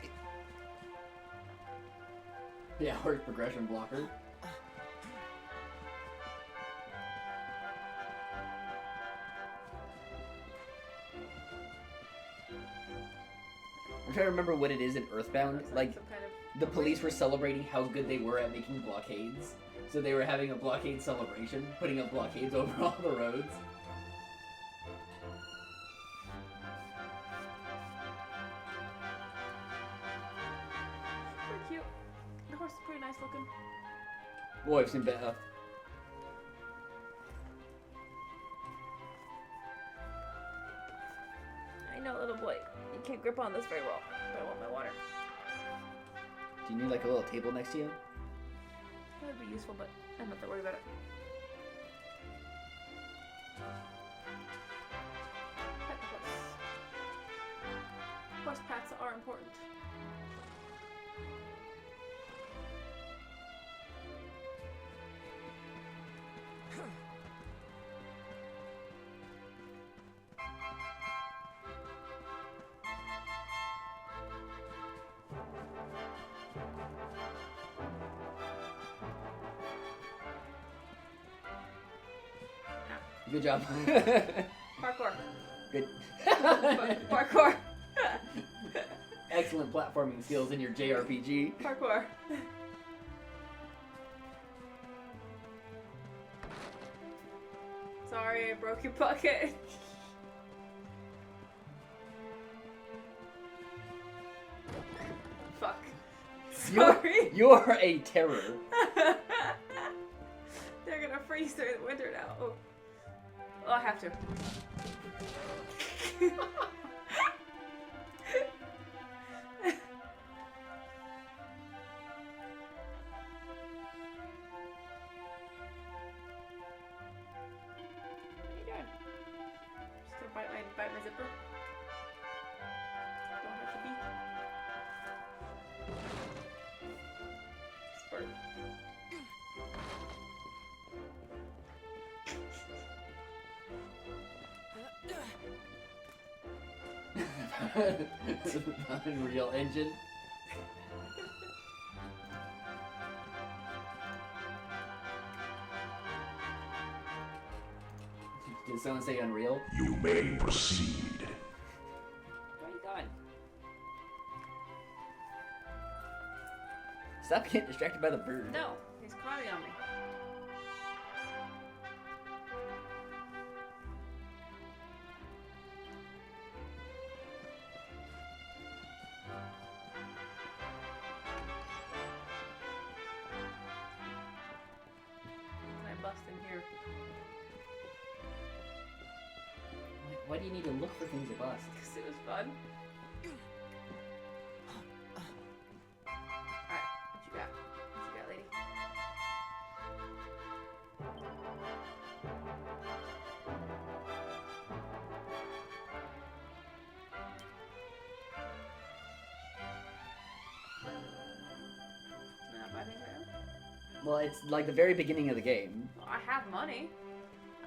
Yeah, horse progression blocker. I'm trying to remember what it is in Earthbound. Looks Like, some kind of the police were celebrating how good they were at making blockades. So they were having a blockade celebration, putting up blockades over all the roads. pretty cute. The horse is pretty nice looking. Boy, I've seen better. I know, little boy. You can't grip on this very well. But I want my water. Do you need like a little table next to you? That would be useful, but I'm not that worried about it. Pet plus. Of course, pets are important. Good job. Parkour. Good. Parkour. Excellent platforming skills in your JRPG. Parkour. Sorry, I broke your bucket. Fuck. Sorry. You're a terror. They're gonna freeze through the winter now. Oh, I have to. Bite my zipper. Don't hurt your beak. Spurt. Unreal Engine. Did someone say Unreal? You may proceed. Where are you going? Stop getting distracted by the bird. No, he's climbing on me. Can I bust in here? Why do you need to look for things to bust? Because it was fun. Alright, what you got? What you got, lady? Can I buy things right now? Well, it's like the very beginning of the game. Well, I have money.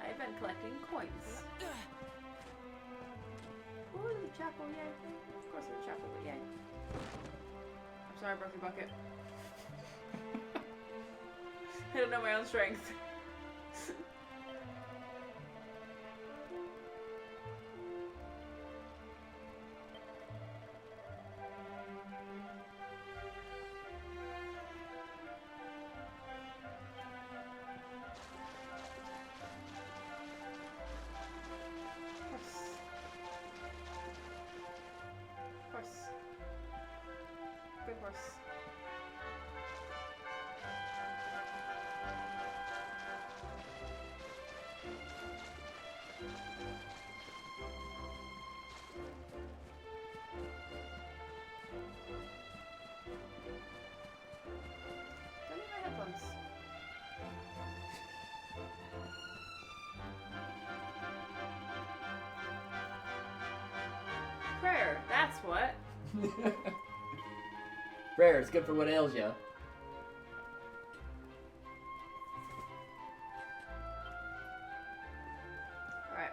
I've been collecting coins. Oh, there's a chapel, yay. Of course there's a chapel, but yay. I'm sorry I broke your bucket. I don't know my own strength. Horse. Good horse. Don't need my headphones. Prayer, that's what. Prayer, it's good for what ails you. Alright.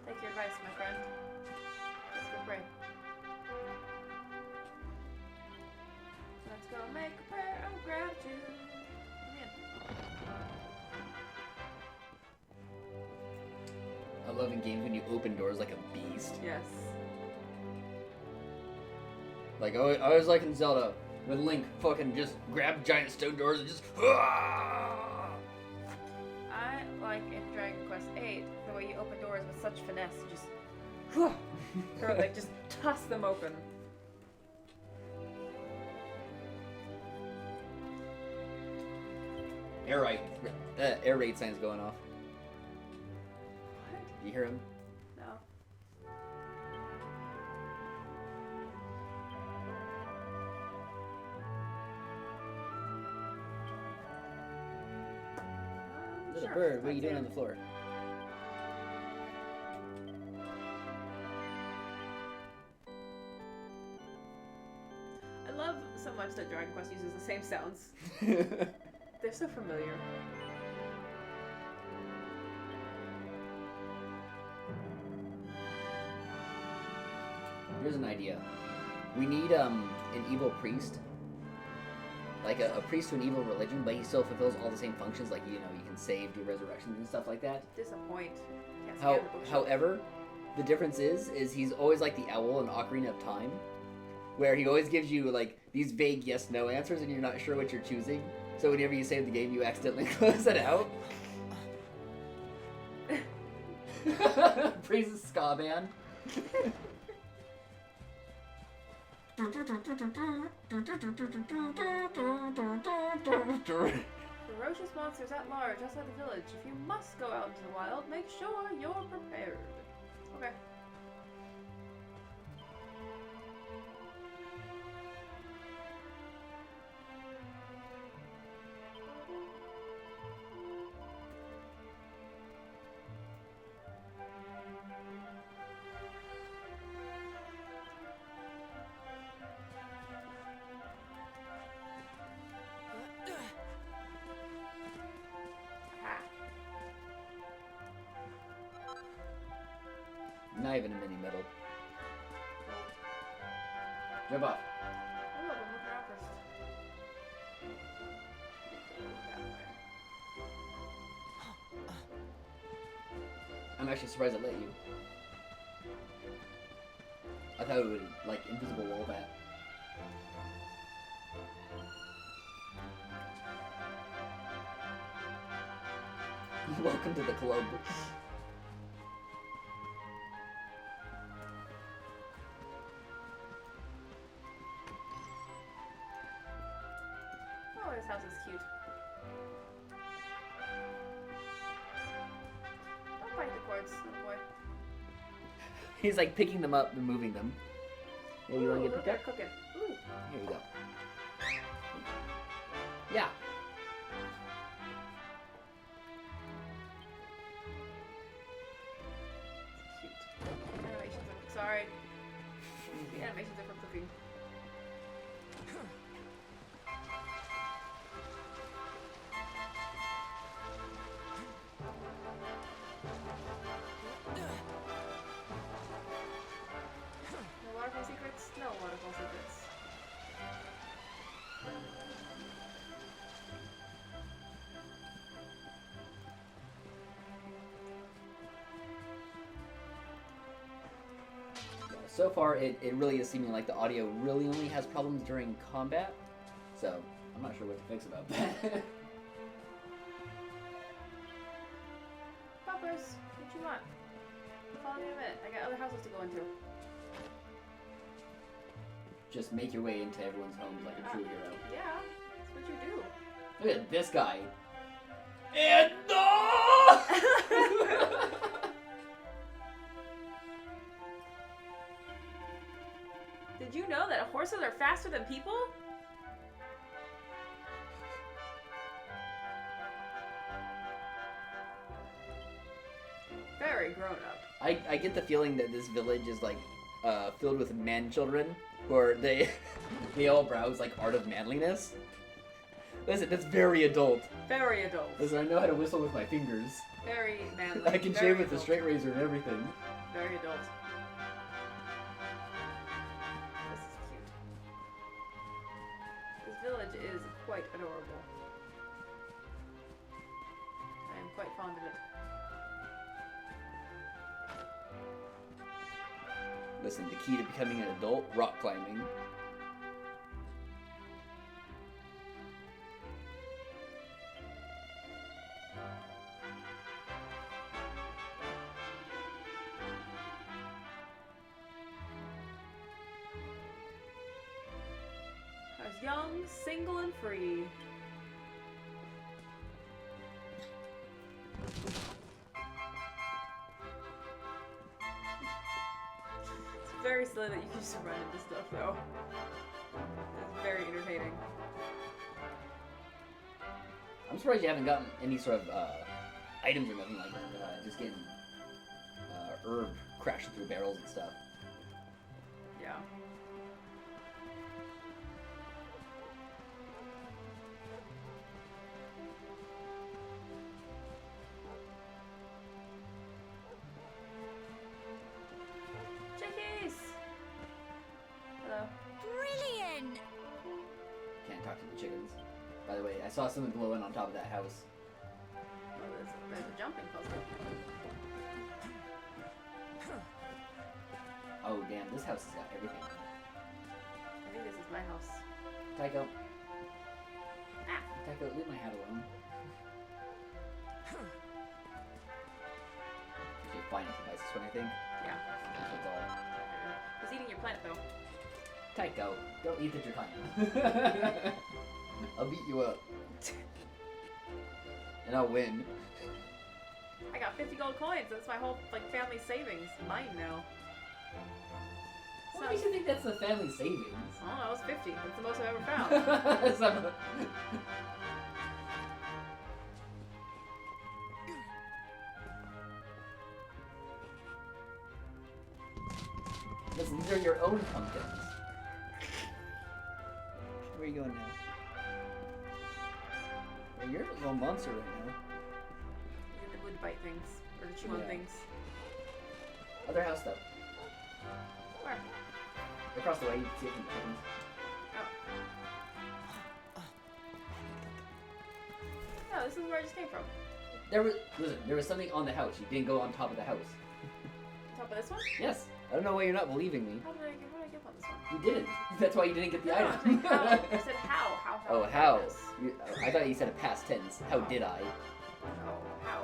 Take your advice, my friend. Let's go pray. Let's go make a prayer of gratitude. Come in. I love in games when you open doors like a beast. Yes. Like, I always like in Zelda, when Link fucking just grabbed giant stone doors and just... I like in Dragon Quest VIII, the way you open doors with such finesse. You just... or like, just toss them open. Air raid sign's going off. What? You hear him? No. Little Sure, bird, what are you that's doing it. on the floor? I love so much that Dragon Quest uses the same sounds. They're so familiar. Here's an idea. We need an evil priest. Like a priest to an evil religion, but he still fulfills all the same functions, like, you know, you can save, do resurrections and stuff like that. Disappoint. Can't stand the bookshelf. However, the difference is he's always like the owl in Ocarina of Time, where he always gives you like these vague yes/no answers, and you're not sure what you're choosing. So whenever you save the game, you accidentally close it out. Praises ska band. Ferocious monsters at large outside the village. If you must go out into the wild, make sure you're prepared. Okay. Ah. Not even a mini medal. Jump off. Oh, look, I'm looking around first. That way. I'm actually surprised it let you. I thought it would like invisible wall that. Welcome to the club. Oh, this house is cute. Don't bite the cords, little boy. He's like picking them up and moving them. Yeah, you want to Ooh, get look picked at up? cooking. Ooh. Here you go. Yeah. Cute. Animations are sorry. The animations are from cooking. No waterfall secrets? No waterfall secrets. So far, it really is seeming like the audio really only has problems during combat. So, I'm not sure what to fix about that. Poppers, what you want? Follow me a minute. I got other houses to go into. Just make your way into everyone's homes like a true hero. Yeah, that's what you do. Look at this guy. And no! Did you know that horses are faster than people? Very grown up. I get the feeling that this village is like filled with man children, where they all browse like art of manliness. Listen, that's very adult. Very adult. Listen, I know how to whistle with my fingers. Very manly. I can very shave with a adult. straight razor and everything. Very adult. This is cute. This village is quite adorable. I am quite fond of it. Listen, the key to becoming an adult, rock climbing. I was young, single, and free. It's very silly that you can just run into stuff, though. It's very entertaining. I'm surprised you haven't gotten any sort of items or nothing like that. Just getting herb crashing through barrels and stuff. Yeah. Chickies! Hello. Brilliant! Can't talk to the chickens. By the way, I saw something glowing on top of that house. Oh, there's a jumping puzzle. Oh damn, this house has got everything. I think this is my house. Tycho. Ah. Tycho, leave my hat alone. Usually finance device, this one I think. Yeah. That's all. He's eating your plant though. Tycho, don't eat the draconium. I'll beat you up. And I'll win. I got 50 gold coins. That's my whole family savings. Mine now. What makes you think that's the family savings? I don't know. It was 50. That's the most I've ever found. Listen, these are your own pumpkins. Where are you going now? Well, you're a little monster right now. The wood bite things. Or the chew on Yeah. things. Other house though. Where? Across the way, you can see it from the chickens. No, this is where I just came from. There was something on the house. You didn't go on top of the house. On top of this one? Yes. I don't know why you're not believing me. How did I get on this one? You didn't. That's why you didn't get the No, I item. said how. I said how. How? Oh, did I how? get this? I thought you said a past tense. How did I? Oh, how?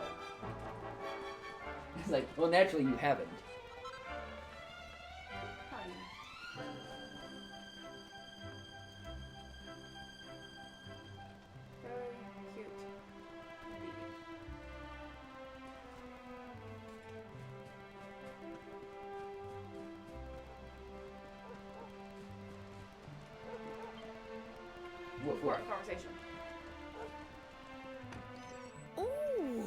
It's like, well, naturally you haven't. Fine. Very cute. Indeed. What More for? conversation. Ooh,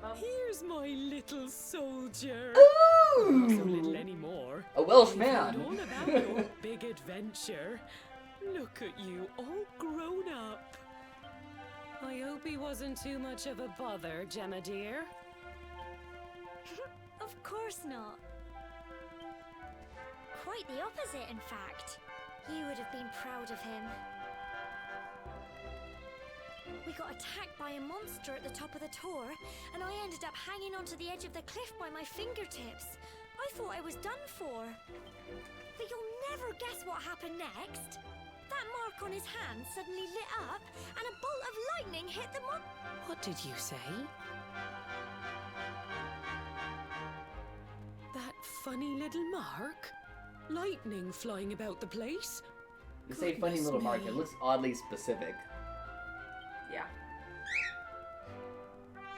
Mum, here's my little soldier. Ooh! Not so little anymore. A Welsh We've heard man. all about your big adventure. Look at you, all grown up. I hope he wasn't too much of a bother, Gemma dear. Of course not. Quite the opposite, in fact. You would have been proud of him. We got attacked by a monster at the top of the tour, and I ended up hanging onto the edge of the cliff by my fingertips. I thought I was done for. But you'll never guess what happened next. That mark on his hand suddenly lit up, and a bolt of lightning hit the What did you say? That funny little mark? Lightning flying about the place? You say funny Goodness little mark. me. It looks oddly specific. yeah.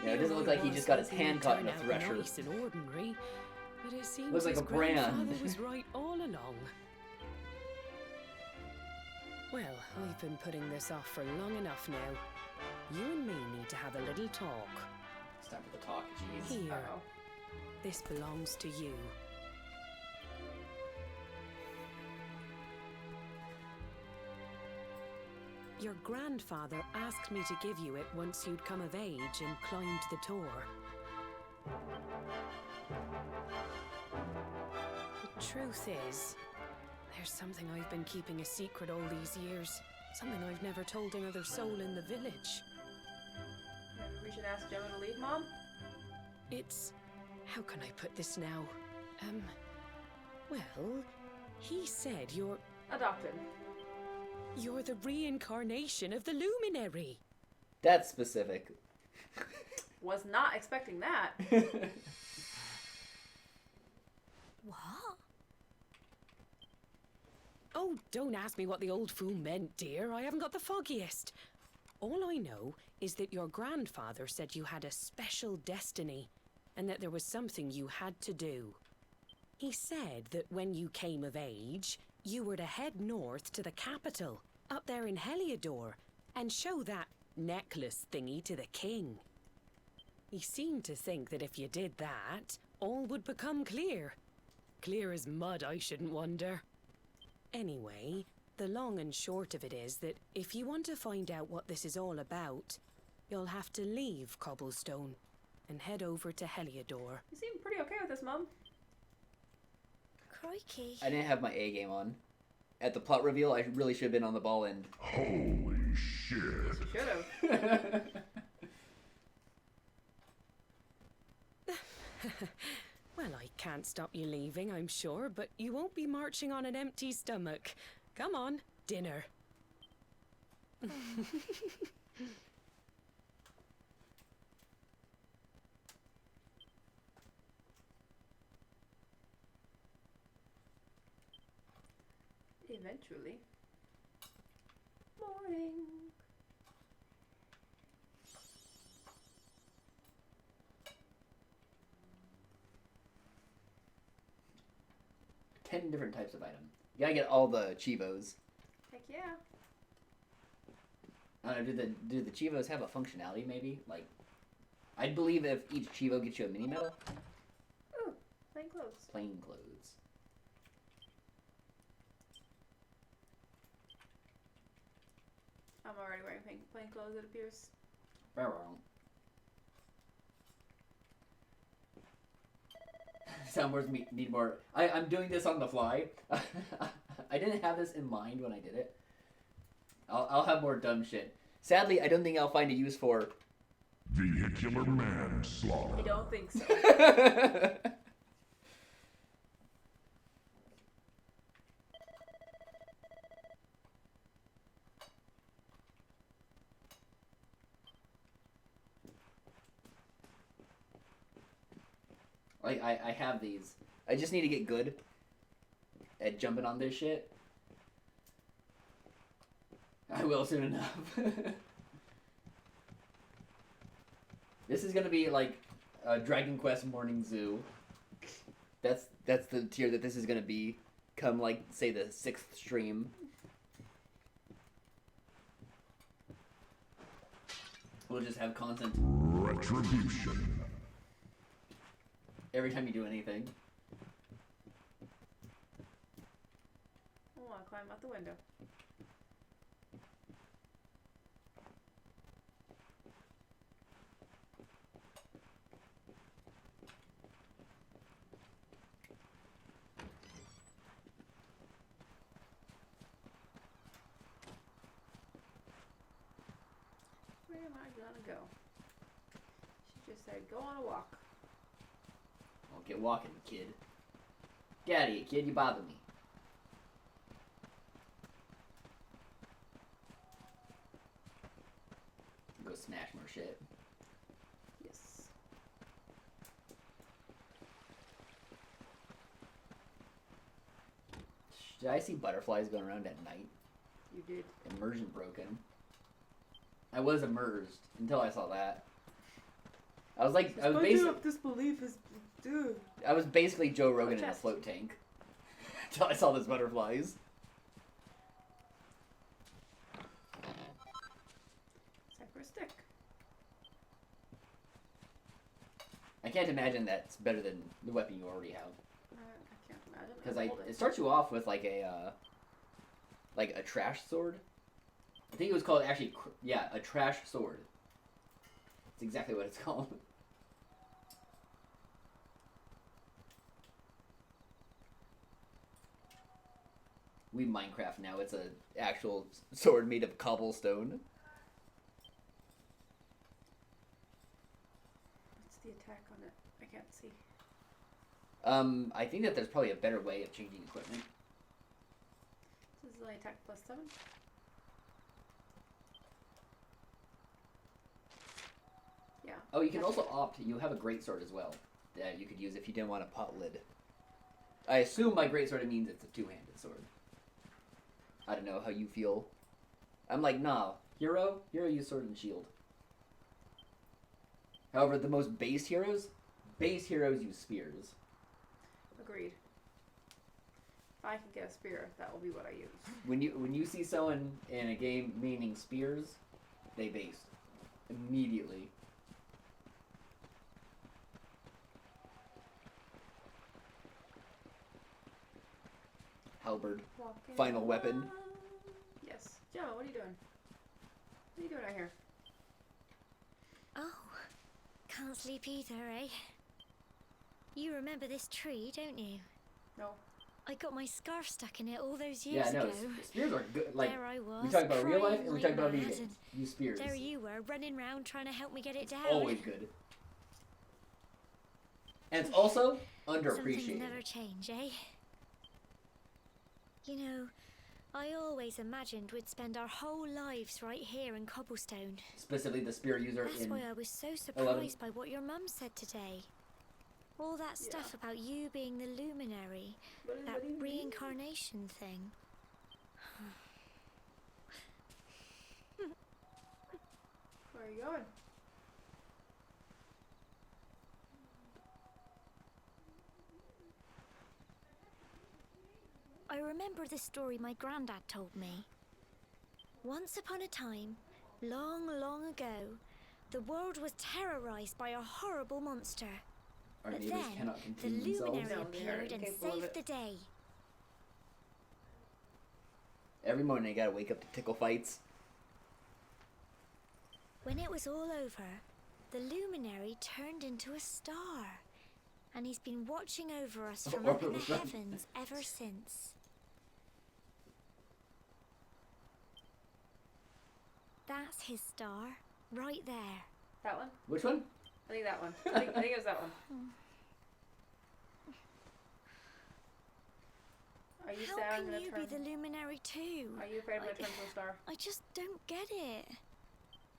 Yeah, it doesn't look like he just got his hand caught in a thresher. Nice and ordinary, but it seems Looks like his a brand. grandfather was right all along. Well, I've been putting this off for long enough now. You and me need to have a little talk. It's time for the talk, jeez. Here, Uh-oh. this belongs to you. Your grandfather asked me to give you it once you'd come of age and climbed the tour. The truth is, there's something I've been keeping a secret all these years. Something I've never told another soul in the village. Maybe we should ask Gemma to leave, Mom? It's... how can I put this now? Well, he said you're Adopted. the reincarnation of the luminary. That's specific. Was not expecting that. What? Oh, don't ask me what the old fool meant, dear. I haven't got the foggiest. All I know is that your grandfather said you had a special destiny and that there was something you had to do. He said that when you came of age, you were to head north to the capital, up there in Heliodor, and show that necklace thingy to the king. He seemed to think that if you did that, all would become clear. Clear as mud, I shouldn't wonder. Anyway, the long and short of it is that if you want to find out what this is all about, you'll have to leave Cobblestone and head over to Heliodor. You seem pretty okay with this, Mum. Crikey. I didn't have my A game on. At the plot reveal, I really should have been on the ball and... Holy shit. Yes, you should have. Well, I can't stop you leaving, I'm sure, but you won't be marching on an empty stomach. Come on, dinner. Eventually. Morning. Ten different types of item. You gotta get all the Chivos. Heck yeah. I don't know, do the Chivos have a functionality maybe? Like, I'd believe if each Chivo gets you a mini medal. Ooh, plain clothes. Plain clothes. I'm already wearing plain clothes, it appears. Soundboards need more. I'm doing this on the fly. I didn't have this in mind when I did it. I'll have more dumb shit. Sadly, I don't think I'll find a use for... Vehicular manslaughter. I don't think so. Like, I have these. I just need to get good at jumping on this shit. I will soon enough. This is gonna be like Dragon Quest Morning Zoo. That's the tier that this is gonna be. Come like say the 6th stream. We'll just have content Retribution. every time you do anything. I want to climb out the window. Where am I gonna go? She just said, go on a walk. Well, get walking, kid. Get out of here, kid. You bother me. Go smash more shit. Yes. Did I see butterflies going around at night? You did. Immersion broken. I was immersed until I saw that. I was like, I was basically, disbelief is, dude. I was basically Joe Rogan in a chest. float tank until I saw those butterflies. Time for a stick. I can't imagine that's better than the weapon you already have. I can't imagine. Because it starts you off with like a trash sword. I think it was called actually, yeah, a trash sword. That's exactly what it's called. We Minecraft now. It's a actual sword made of cobblestone. What's the attack on it? I can't see. I think that there's probably a better way of changing equipment. This is only attack +7. Yeah. Oh, you can also opt. You have a greatsword as well that you could use if you didn't want a pot lid. I assume by greatsword it means it's a two-handed sword. I don't know how you feel. I'm like, nah, hero use sword and shield. However, the most base heroes use spears. Agreed. If I can get a spear, that will be what I use. When you see someone in a game meaning spears, they base immediately. halberd. Walking Final weapon. along. Yes. Joe, what are you doing? What are you doing out here? Oh, can't sleep either, eh? You remember this tree, don't you? No. I got my scarf stuck in it all those Yeah, years no, ago. spears are good. Like, There I was, we talk about real life crying and we like talk about video mad, games. Use spears. There you were, running round trying to help me get it down. Always good. And it's also Some things underappreciated. never change, eh? You know, I always imagined we'd spend our whole lives right here in Cobblestone. Specifically the spear user That's in why I was so 11. surprised by what your mum said today. All that stuff about you being the luminary, that reincarnation thing. Where are you going? I remember the story my granddad told me. Once upon a time, long, long ago, the world was terrorized by a horrible monster. Our But neighbors then, cannot the contain themselves. luminary No, they're appeared and incapable of saved it. the day. Every morning I gotta wake up to tickle fights. When it was all over, the luminary turned into a star. And he's been watching over us from up in the heavens ever since. That's his star, right there. That one? Which one? I think that one. I think it was that one. Are you How sad I'm can gonna you turn? be the luminary too? Are you afraid I'm gonna turn to a star? I just don't get it.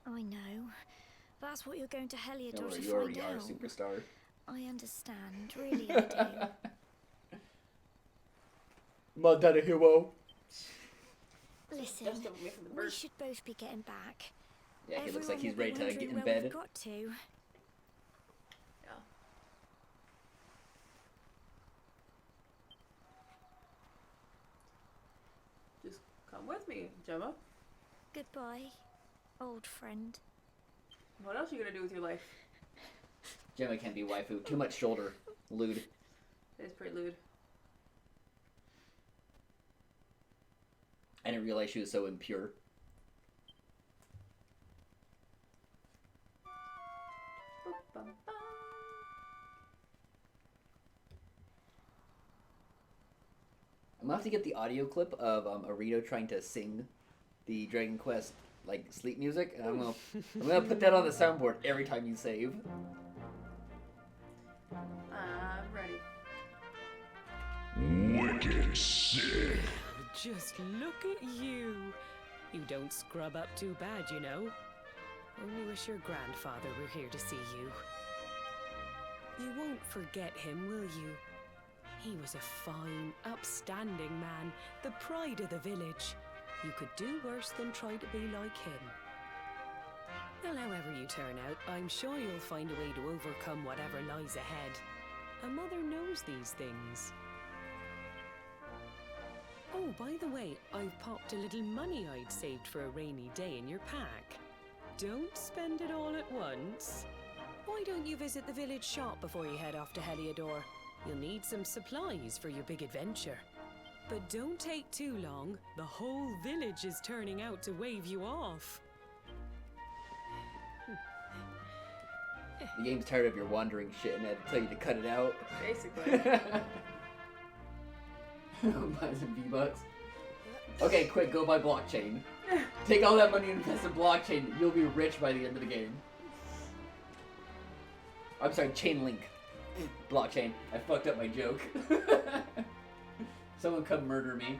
I know. That's what you're going to Don't Heliodor worry, to you find already are a out. superstar. I understand, really I do. My daddy hero. Listen, Just away from the we bird. should both be getting back. Yeah, he looks Everyone like he's will be ready to wondering get in where bed. we've got to. Yeah. Just come with me, Gemma. Goodbye, old friend. What else are you gonna do with your life? Gemma can't be waifu. Too much shoulder. Lewd. It's pretty lewd. I didn't realize she was so impure. Boop, bum, bum. I'm gonna have to get the audio clip of Arito trying to sing the Dragon Quest like sleep music, and I'm gonna put that on the soundboard every time you save. I'm ready. Wicked sick. Just look at you. You don't scrub up too bad, you know. Only wish your grandfather were here to see you. You won't forget him, will you? He was a fine, upstanding man, the pride of the village. You could do worse than try to be like him. Well, however you turn out, I'm sure you'll find a way to overcome whatever lies ahead. A mother knows these things. Oh, by the way, I've popped a little money I'd saved for a rainy day in your pack. Don't spend it all at once. Why don't you visit the village shop before you head off to Heliodor? You'll need some supplies for your big adventure. But don't take too long. The whole village is turning out to wave you off. The game's tired of your wandering shit and I had to tell you to cut it out. Basically. Buy some V-Bucks. Okay, quick, go buy blockchain. Take all that money and invest in blockchain. You'll be rich by the end of the game. I'm sorry, chain link. Blockchain. I fucked up my joke. Someone come murder me.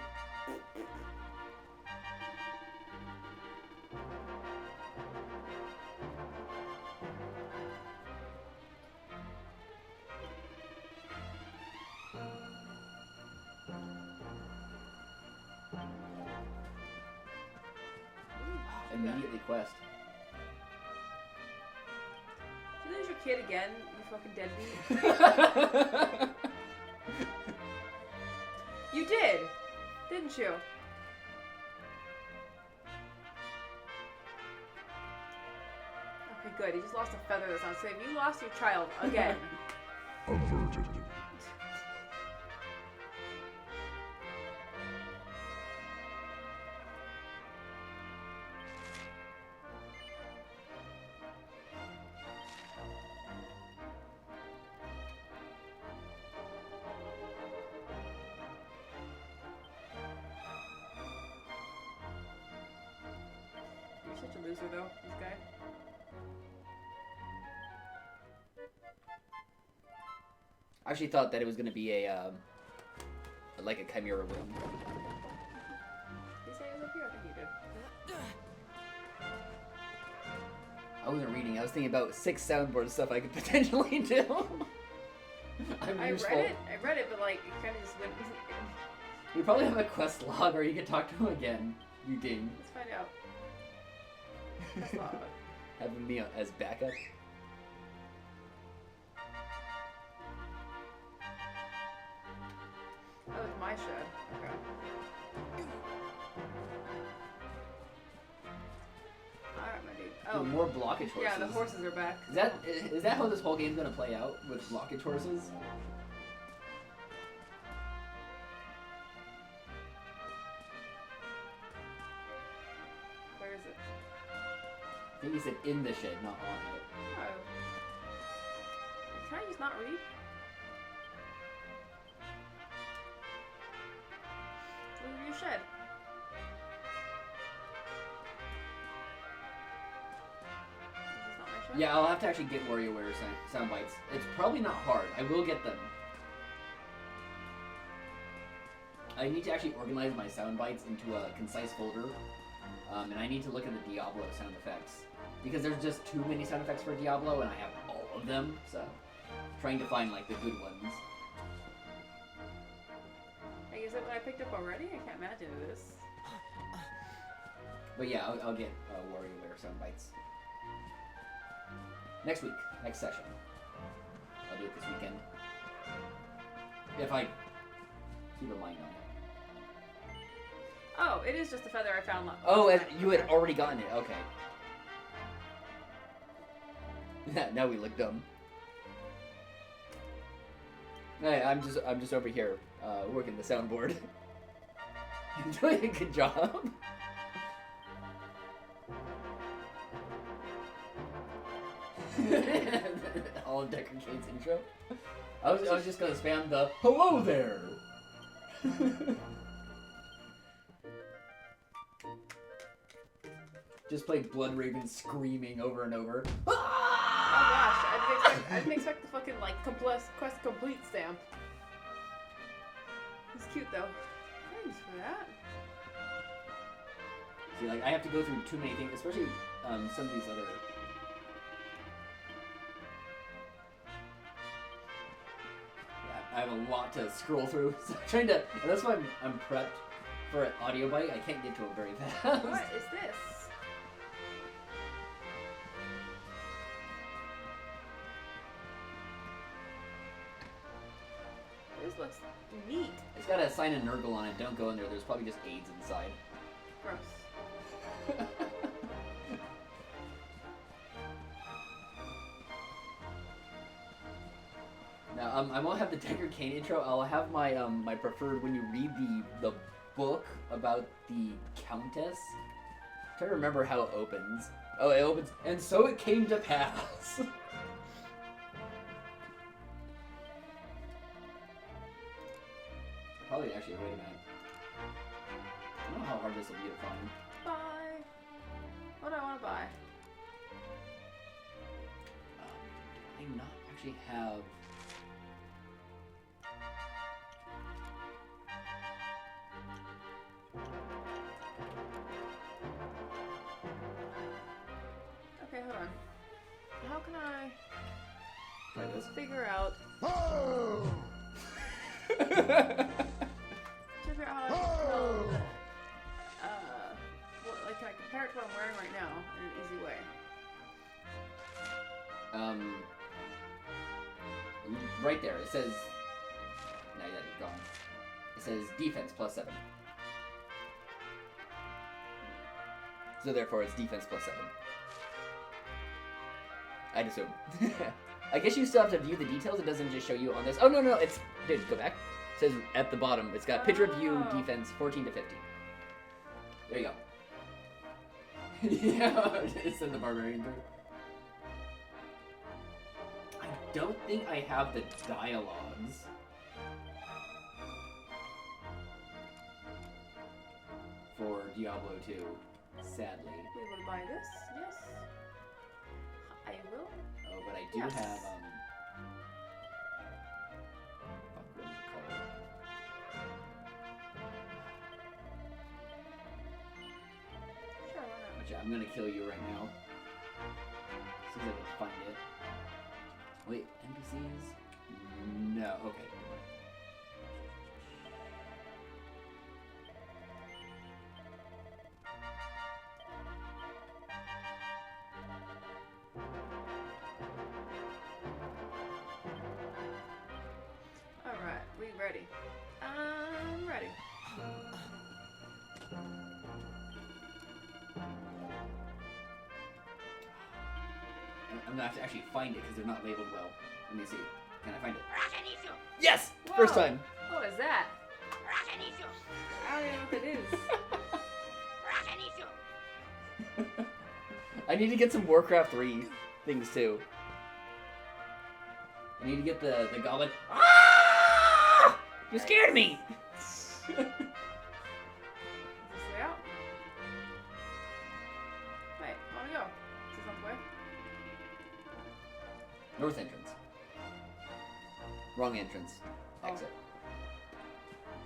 Immediately quest. Did you lose your kid again, you fucking deadbeat? You did, didn't you? Okay, good. He just lost a feather that's not safe. You lost your child again. Averted. loser though, this guy. I actually thought that it was gonna be a like a chimera room. Did you say he was up here? I think you did. I wasn't reading. I was thinking about 6 soundboard stuff I could potentially do. I read it, but like it kind of just went. You probably have a quest log, or you can talk to him again. You ding. Let's find out. Quest log. Having me as backup. Oh, it's my shed. Okay. Alright, my dude. Oh, More blockage horses. yeah, the horses are back. Is that how this whole game's gonna play out with blockage horses? Where is it? I think he said in the shed, not on it. Oh. Can I just not read? Look at your shed. Is this not my shed? Yeah, I'll have to actually get WarioWare sound bites. It's probably not hard. I will get them. I need to actually organize my sound bites into a concise folder. And I need to look at the Diablo sound effects. Because there's just too many sound effects for Diablo, and I have all of them, so... Trying to find, like, the good ones. Hey, is it what I picked up already? I can't imagine it is. But yeah, I'll get WarioWare sound bites. Next week. Next session. I'll do it this weekend. If I keep a mind on it. Oh, it is just a feather I found. Oh, you had already gotten it. Okay. Now we look dumb. Hey, I'm just over here working the soundboard. You're doing a good job. All of Decker Kane's intro. I was just gonna spam the hello there. Just play Blood Raven screaming over and over. Oh gosh, I didn't expect the fucking like quest complete stamp. He's cute though. Thanks for that. See, like I have to go through too many things, especially some of these other. Yeah, I have a lot to scroll through. So I'm trying to. And that's why I'm prepped for an audio bite. I can't get to it very fast. What is this? This looks neat. It's got a sign of Nurgle on it. Don't go in there. There's probably just AIDS inside. Gross. Now, I won't have the Decker Kane intro. I'll have my my preferred when you read the book about the Countess. I'm trying to remember how it opens. Oh, it opens, and so it came to pass. Probably actually, wait a minute. I don't know how hard this will be to find. Buy. What do I want to buy? I not actually have. Okay, hold on. How can I Try this. figure out? Figure out how I can tell like can I compare it to what I'm wearing right now in an easy way? Right there. It says. No, yeah, you're gone. It says defense +7. So therefore, it's defense +7. I'd assume. I guess you still have to view the details. It doesn't just show you on this. Oh, no, it's... Dude, go back. It says at the bottom, it's got picture of you, defense, 14 to 50. There you go. Yeah, it's in the Barbarian thing. I don't think I have the dialogues. For Diablo 2. Sadly. We will buy this. Yes. I will. Oh, but I do Yes. have, fuck, what is it called? Sure, why not? Which I'm gonna kill you right now. See if I can find it. Wait, NPCs? No, okay. Alright, we ready. I'm ready. I'm gonna have to actually find it because they're not labeled well. Let me see. Can I find it? Ratanito. Yes! Whoa. First time! What is that? Ratanito. I don't even know what it is. Ratanito. I need to get some Warcraft 3 things too. I need to get the goblin. Ah! You scared me! Is this the way out? Wait, I wanna go. Is this not the way? North entrance. Wrong entrance. Oh. Exit.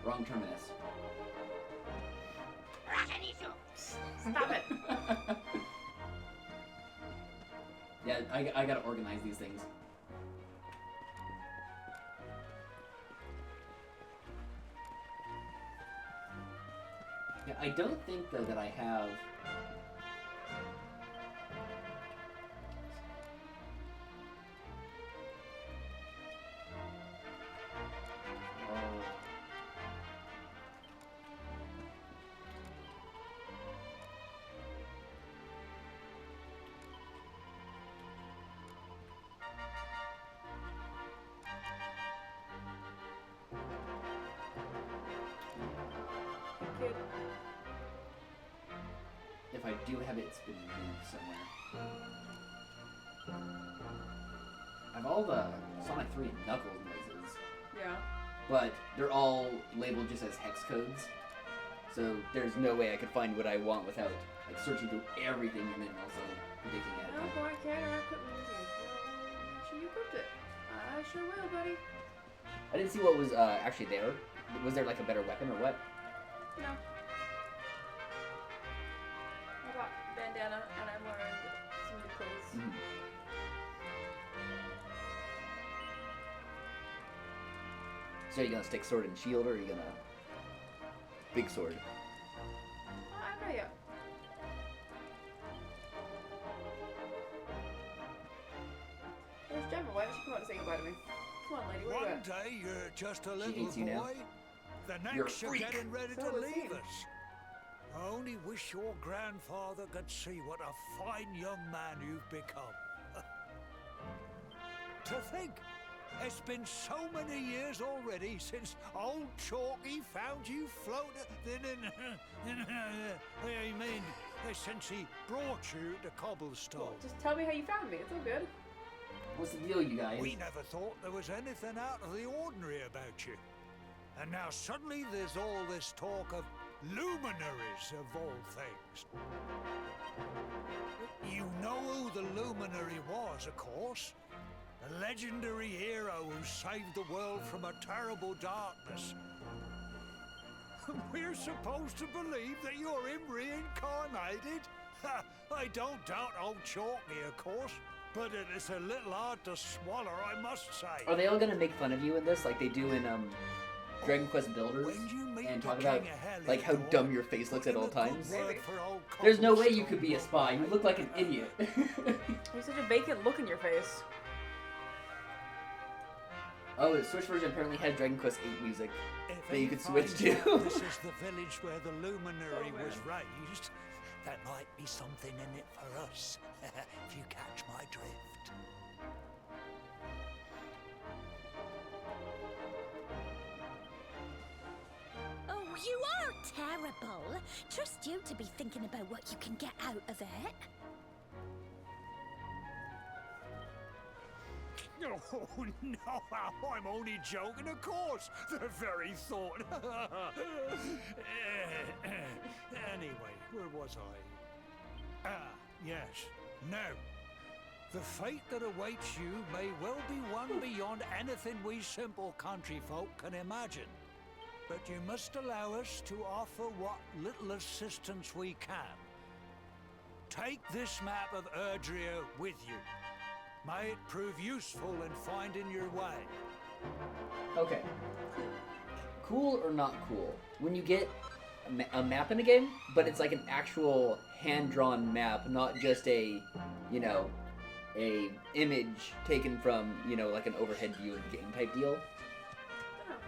Wrong terminus. Ratanito. Stop it. Yeah, I gotta organize these things. Yeah, I don't think though that I have. Oh. Kid. If I do have it, it's been moved somewhere. I have all the Sonic 3 and Knuckles noises, Yeah. but they're all labeled just as hex codes. So there's no way I could find what I want without like searching through everything and then also predicting it. No, boy, can't I put music? Make sure you equipped it. I sure will, buddy. I didn't see what was actually there. Was there like a better weapon or what? No. I got bandana and I'm wearing some new clothes. Mhm. So are you gonna stick sword and shield, or are you gonna big sword? Oh, I know you. There's Gemma. Why don't you come out and say goodbye to me? Come on, lady. Where you One at? day you're just a little hates you now. boy. The You're a next you're freak. getting ready So to is leave he. us. I only wish your grandfather could see what a fine young man you've become. To think, it's been so many years already since old Chalky found you floating. I mean, since he brought you to Cobblestone. Well, just tell me how you found me. It's all good. What's the deal, you guys? We never thought there was anything out of the ordinary about you. And now suddenly there's all this talk of luminaries of all things. You know who the luminary was, of course. A legendary hero who saved the world from a terrible darkness. We're supposed to believe that you're him reincarnated? Ha, I don't doubt old Chalky, of course, but it is a little hard to swallow, I must say. Are they all gonna make fun of you in this, like they do in Dragon Quest Builders, When you meet and the talk about King of like how Heliodor, dumb your face looks put at in all a good times? word Maybe. for old There's no way you Cobblestone. could be a spy. You look like an idiot. You have such a vacant look in your face. Oh, the Switch version apparently had Dragon Quest 8 music. If that you he could switch finds to. out this is the village where the luminary Oh, was man. raised, that might be something in it for us, if you catch my drift. Oh, you are terrible. Trust you to be thinking about what you can get out of it. Oh, no, I'm only joking, of course. The very thought. Anyway, where was I? Ah, yes. Now, the fate that awaits you may well be one beyond anything we simple country folk can imagine. But you must allow us to offer what little assistance we can. Take this map of Erdrea with you. May it prove useful in finding your way. Okay. Cool or not cool? When you get a map in a game, but it's like an actual hand-drawn map, not just a, you know, a image taken from, you know, like an overhead view of the game type deal. Oh.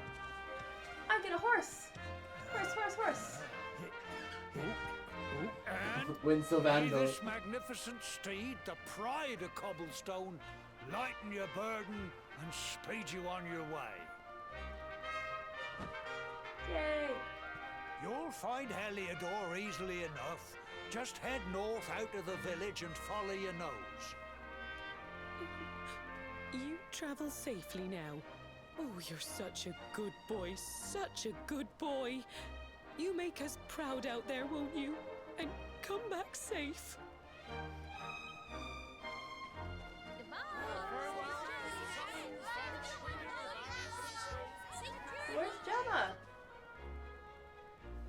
I get a horse. Horse. And When may Sylvando... this magnificent steed, the pride of Cobblestone, lighten your burden and speed you on your way. Yay. You'll find Heliodor easily enough. Just head north out of the village and follow your nose. You travel safely now. Oh, you're such a good boy, such a good boy. You make us proud out there, won't you? And come back safe. Where's Gemma?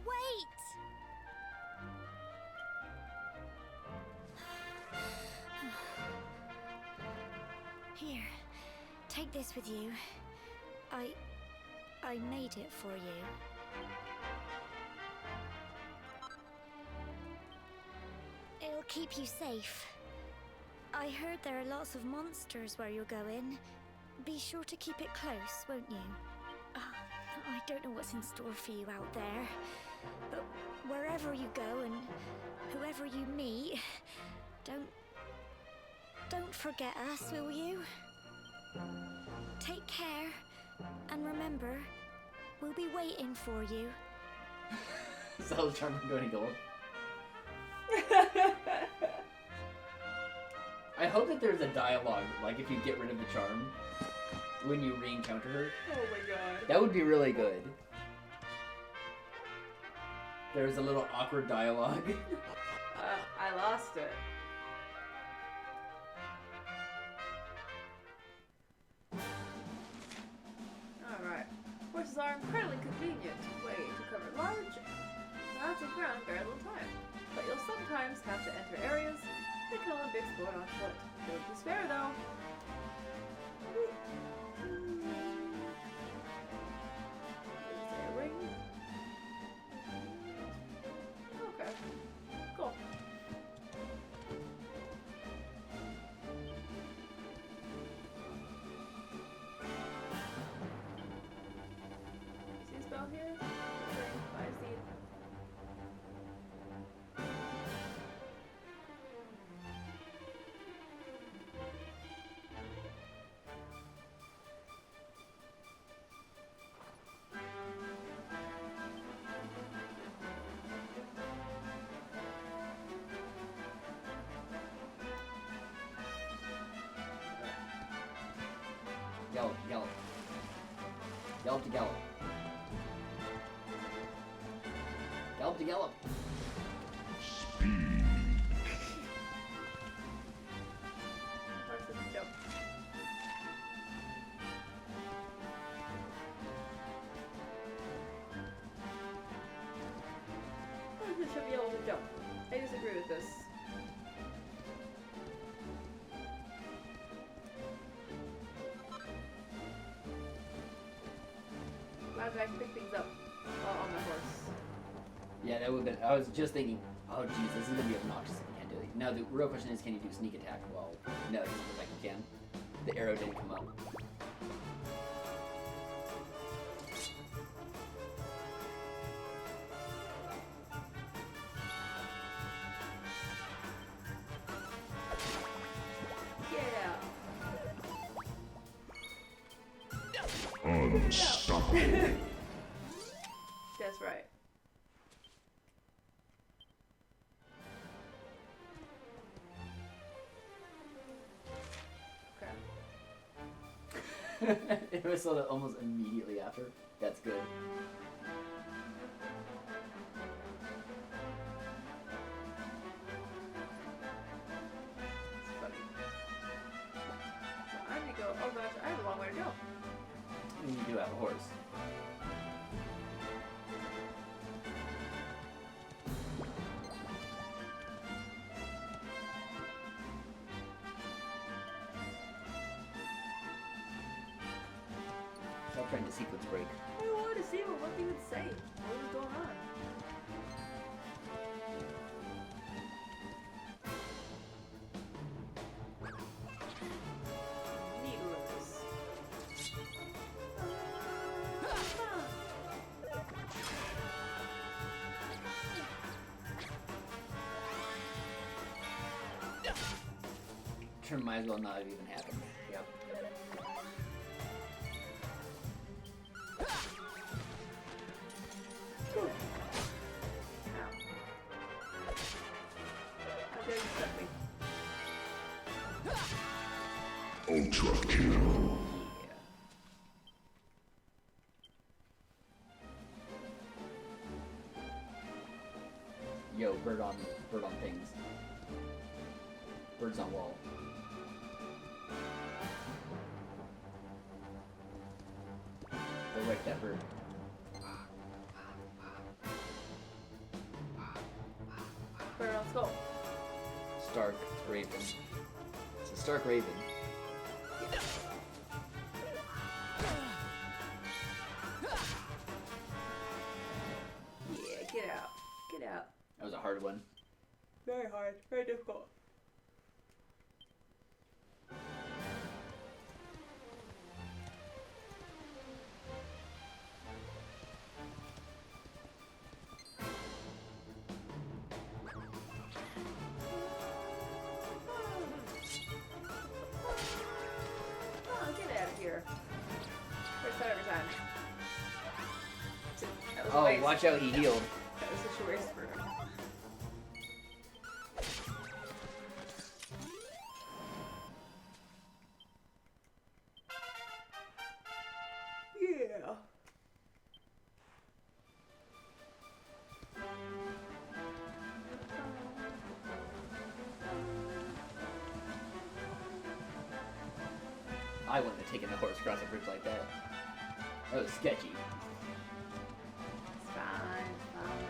Wait! Here, take this with you. I made it for you. It'll keep you safe. I heard there are lots of monsters where you're going. Be sure to keep it close, won't you? I don't know what's in store for you out there, but wherever you go and whoever you meet, don't forget us, will you? Take care, and remember, we'll be waiting for you. So charm from going to gold. I hope that there's a dialogue, like if you get rid of the charm, when you re-encounter her. Oh my god. That would be really good. There's a little awkward dialogue. I lost it. Alright. Horses are an incredibly convenient way to cover large amounts of ground in very little time. But you'll sometimes have to enter areas that can only be explored on foot. Don't despair though. Is there a ring? Okay. Cool. See a spell here? Okay, I see. Gallop, gallop. Gallop to gallop. Gallop to gallop. Speed. Horses jump. Horses should be able to jump. I disagree with this. Glad that I can pick things up on my horse. Yeah, that would have been. I was just thinking, oh geez, this is gonna be obnoxious if you can't do it. Now the real question is, can you do sneak attack? Well, no, it doesn't look like you can. The arrow didn't come up. Yeah. Unstoppable. That's right. Okay. It was sold almost immediately after. That's good. have a horse. Stop trying to sequence break. I wanted to see what they would say. What was going on? Needless. Turn might as well not have even happened. Yep. How dare you set me? Ultra kill. Yo, bird on things. Birds on wall. Go wake that bird. Bird on skull. Stark Raven. It's a Stark Raven. Yeah, get out. Get out. That was a hard one. Very hard. Very difficult. Oh, get out of here. First time every time. That was a Oh, waste. watch out, he healed. That was such a waste for him. Yeah. I wouldn't have taken the horse across a bridge like that. That was sketchy. It's fine, fine.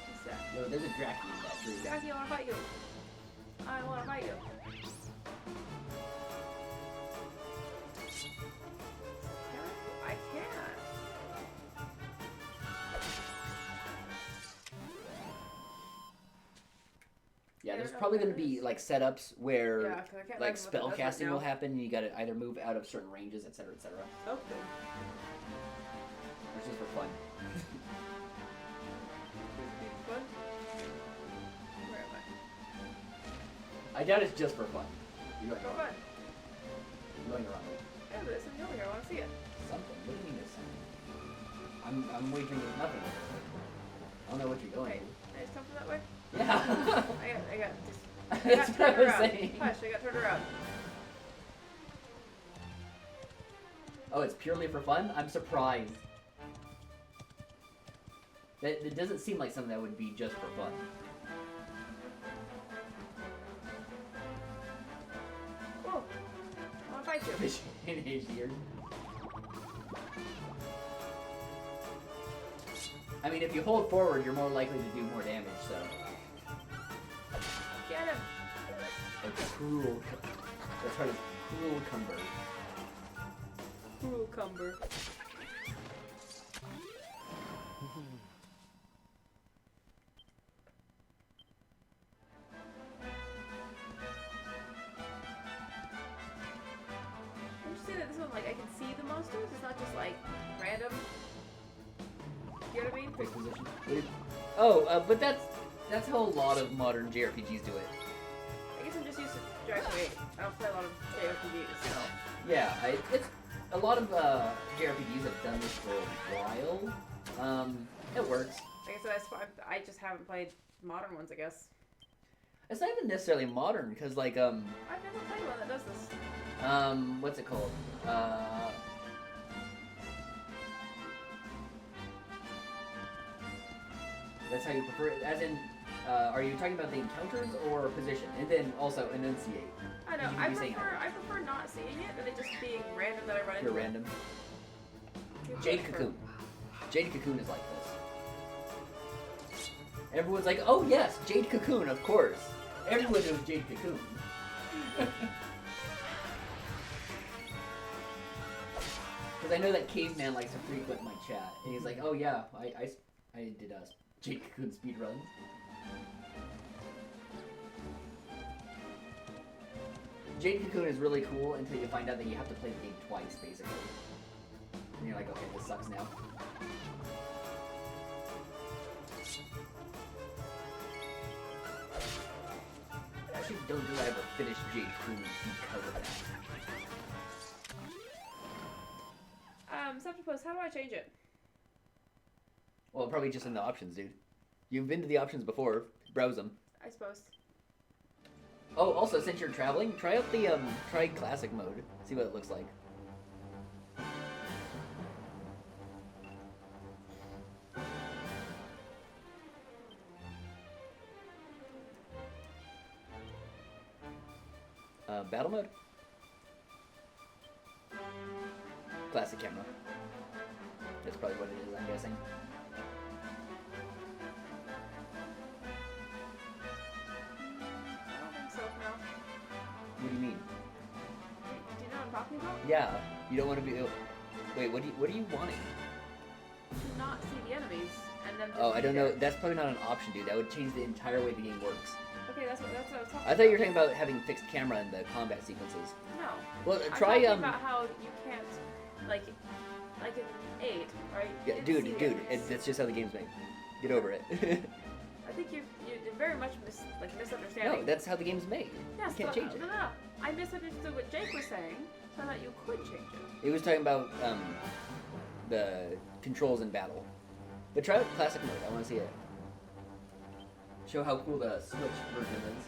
What's that? Yo, there's a Draki in that tree. Jackie, I wanna fight you. I wanna fight you. I can't. Yeah, there's probably going to be like setups where Yeah, 'cause I can't like imagine what spell that does casting right will now. happen, and you got to either move out of certain ranges, etc., etc. Something. Which is for fun. What? Where am I? I doubt it's just for fun. You're going Go the wrong fun. way. You're going the wrong way. Yeah, but there's something over here. I wanna see it. Something. What do you mean there's something? I'm wagering there's nothing. I don't know what you're going. Wait, can I just come from that way? Yeah. I got just. I That's got what I turned was around. saying. Hush, I got turned around. Oh, it's purely for fun? I'm surprised. That it doesn't seem like something that would be just for fun. Cool. I wanna fight you. Fish in his ears. I mean, if you hold forward, you're more likely to do more damage, so. Get him. It's cruel. That's right, it's cruel cumber. Cruel cumber. Interesting that this one, like, I can see the monsters. It's not just like random. You know what I mean? Fixed position. But that's how a lot of modern JRPGs do it. I guess I'm just used to Dragon 8. I don't play a lot of JRPGs, so. Yeah, it's a lot of JRPGs have done this for a while. It works. Like I said, I just haven't played modern ones, I guess. It's not even necessarily modern, because like I've never played one that does this. what's it called? That's how you prefer it. As in, Are you talking about the encounters or position? And then also enunciate. I know. You can I be saying prefer not seeing it than it just being random that I run into. Pure random. You're Jade good Cocoon. Jade Cocoon is like this. Everyone's like, oh yes, Jade Cocoon, of course. Everyone knows Jade Cocoon. Because I know that Caveman likes to frequent my chat. And he's like, oh yeah, I did Jade Cocoon speedruns. Jade Cocoon is really cool until you find out that you have to play the game twice, basically. And you're like, okay, this sucks now. I actually don't think I ever finished Jade Cocoon because of that. Septipus, how do I change it? Well, probably just in the options, dude. You've been to the options before. Browse them. I suppose. Oh, also, since you're traveling, try out the, try classic mode. See what it looks like. Battle mode? Classic camera. That's probably what it is, I'm guessing. I don't think so, no. What do you mean? Do you know what I'm talking about? Yeah, you don't want to be... Wait, what are you wanting? To not see the enemies, and then Oh, I don't know. That's probably not an option, dude. That would change the entire way the game works. Okay, that's what I was talking about. I thought you were talking about having fixed camera in the combat sequences. No. Well, I'm try, talking about how you can't, like in 8, right? Yeah, You dude, didn't see the enemies. that's just how the game's made. Get over it. I think you're very much misunderstanding. No, that's how the game's made. Yes, You can't change it. No. I misunderstood what Jake was saying, so that you could change it. He was talking about the controls in battle. But try out classic mode. I want to see it. Show how cool the Switch version is.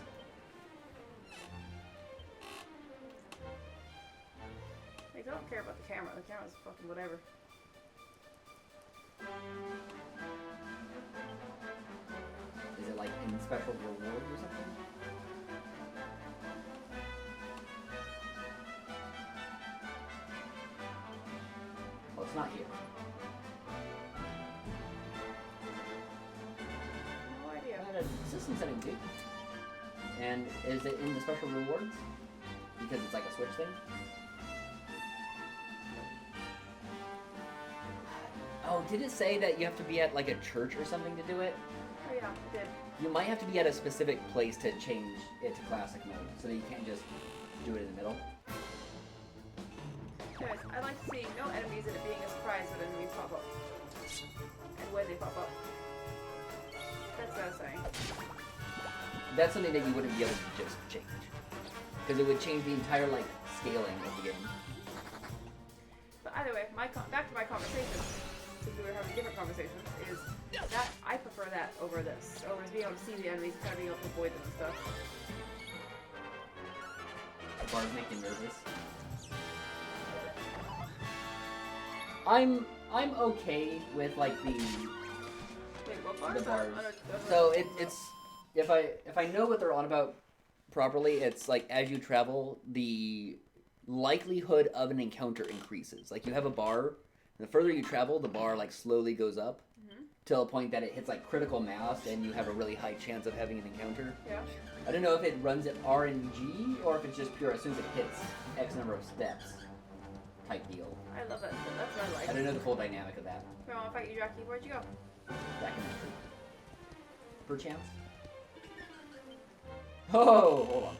Like, I don't care about the camera. The camera's fucking whatever. Is it like in special rewards or something? Well, it's not here. No idea. System setting too. And is it in the special rewards? Because it's like a Switch thing? Oh, did it say that you have to be at like a church or something to do it? Oh yeah, it did. You might have to be at a specific place to change it to classic mode, so that you can't just do it in the middle. Anyways, I like seeing no enemies and it being a surprise when enemies pop up. And when they pop up. That's what I was saying. That's something that you wouldn't be able to just change. Because it would change the entire, like, scaling of the game. But either way, back to my conversation, since we were having different conversations, is that I prefer that over this. Over being able to see the enemies and kind of being able to avoid them and stuff. The bars make you nervous. I'm okay with, like, the... Wait, what bars? The bars. I don't So it's if I know what they're on about properly, it's like as you travel, the likelihood of an encounter increases. Like you have a bar, and the further you travel, the bar like slowly goes up till a point that it hits like critical mass, and you have a really high chance of having an encounter. Yeah. I don't know if it runs at RNG or if it's just pure as soon as it hits X number of steps type deal. I love that. That's what I like. I don't know the full dynamic of that. If I want to fight you, Jackie, where'd you go? Back in the street. Perchance. Oh, hold on.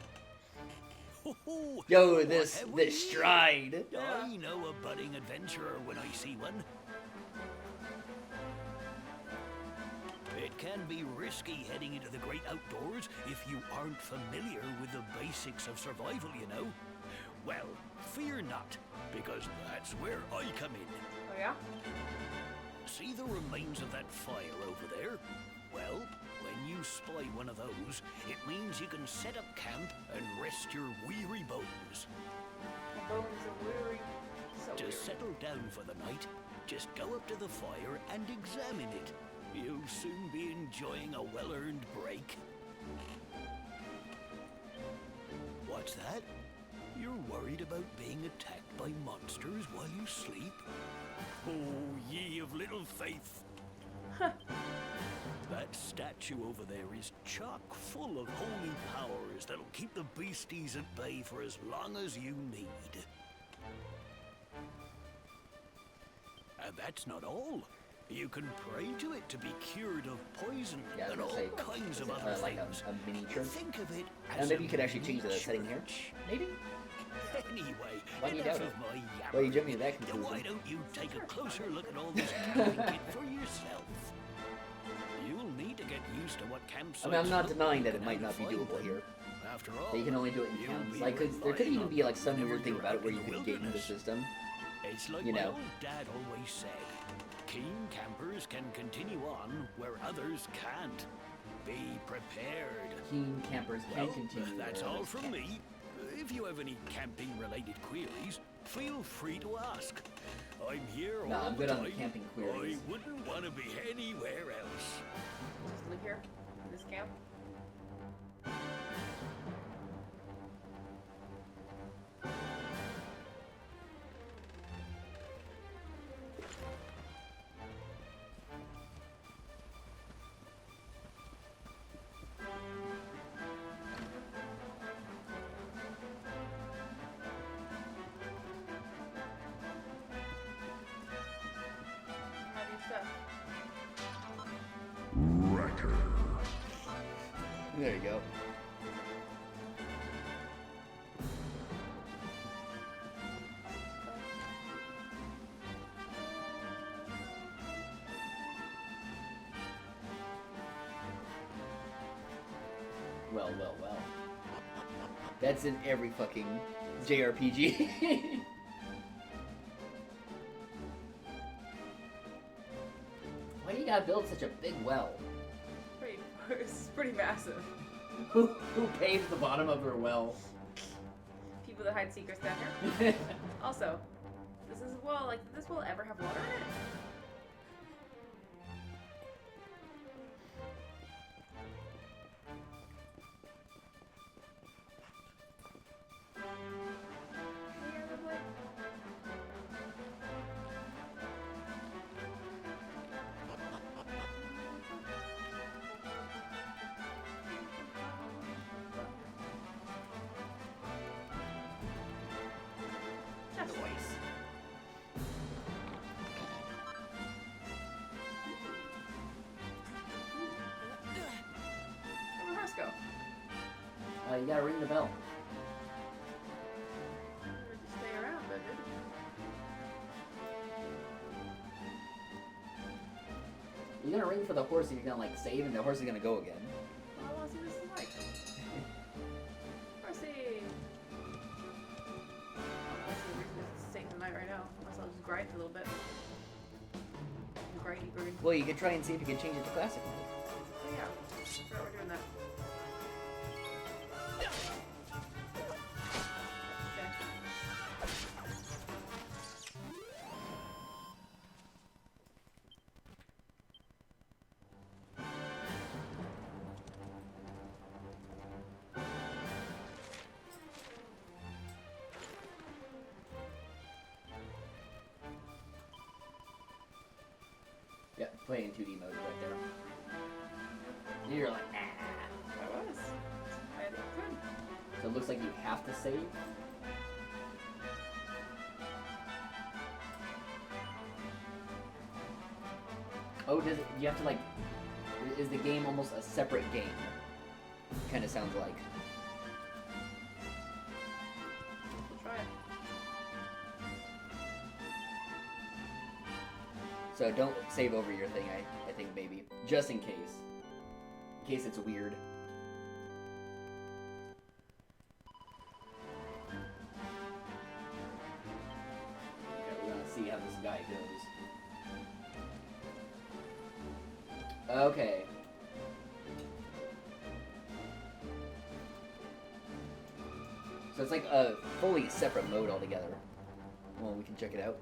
Oh, Yo, this stride. I know a budding adventurer when I see one. It can be risky heading into the great outdoors if you aren't familiar with the basics of survival, you know. Well, fear not, because that's where I come in. Oh yeah? See the remains of that fire over there? Well, when you spy one of those, it means you can set up camp and rest your weary bones. My bones are weary. So To weary. settle down for the night, just go up to the fire and examine it. You'll soon be enjoying a well-earned break. What's that? You're worried about being attacked by monsters while you sleep? Oh, ye of little faith. That statue over there is chock full of holy powers that'll keep the beasties at bay for as long as you need. And that's not all. You can pray to it to be cured of poison and all kinds of other like things. a mini church. Think of it And as maybe a you could actually change the mini setting here. church. Maybe. Anyway, Why do you enough doubt it? of my yammering. Well, you jumped me to that Now, conclusion. why don't you take a closer look at all this camping kit for yourself? You'll need to get used to what campsites I mean, I'm not look denying like that it and might how not be to find doable them. here. After all, That you can only do it in you'll towns. be Like, 'cause there could relying even on be like some whenever weird thing you're about it out where in you the could game the wilderness. system. It's like You my know. old dad always said, keen campers can continue on where others can't. Be prepared. Keen campers can Well, continue. that's where all others from can't. me. If you have any camping-related queries, feel free to ask. I'm here No, all I'm the good on the time. camping queries. I wouldn't want to be anywhere else. Just live here in this camp. How do you stuff? Wrecker. There you go. Well, well, well. That's in every fucking JRPG. Why do you gotta build such a big well? It's pretty massive. Who paves the bottom of her well? People that hide secrets down here. Also, this is well, like, did this well ever have water in it? Any other way? Just Noise. where'd the horse go? You gotta ring the bell. Just stay around, but dude. You're gonna ring for the horse and you're gonna like save and the horse is gonna go again. I want to see what this is like. Horsey! I see a reason to stay the night right now. Unless I'll just grind for a little bit. Grindy bird. Well, you could try and see if you can change it to classic mode. So yeah, sure, we're doing that. Okay. Yeah, play in 2D mode right there. You're like, ah. I was. I think good. So it looks like you have to save. Oh, does it? You have to like? Is the game almost a separate game? Kind of sounds like. We'll try it. So don't save over your thing. I think maybe just in case. In case it's weird. Okay, we're gonna see how this guy goes. Okay. So it's like a fully separate mode altogether. Well, we can check it out.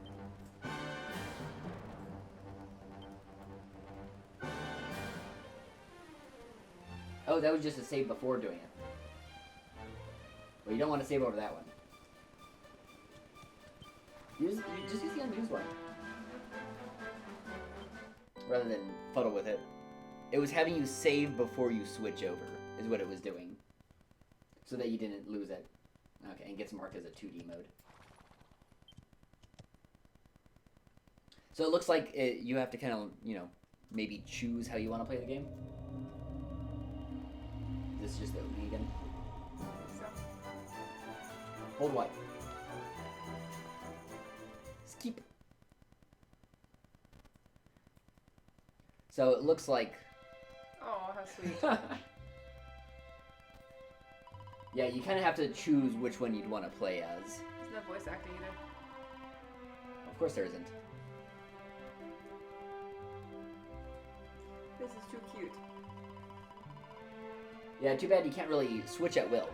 Oh, that was just a save before doing it. Well, you don't want to save over that one. Just use the unused one. Rather than fuddle with it. It was having you save before you switch over, is what it was doing. So that you didn't lose it. Okay, and gets marked as a 2D mode. So it looks like you have to kind of, you know, maybe choose how you want to play the game. This is just the opening again. So, Hold white. Skip. So it looks like... oh, how sweet. Yeah, you kind of have to choose which one you'd want to play as. There's no voice acting either. Of course there isn't. This is too cute. Yeah, too bad you can't really switch at will.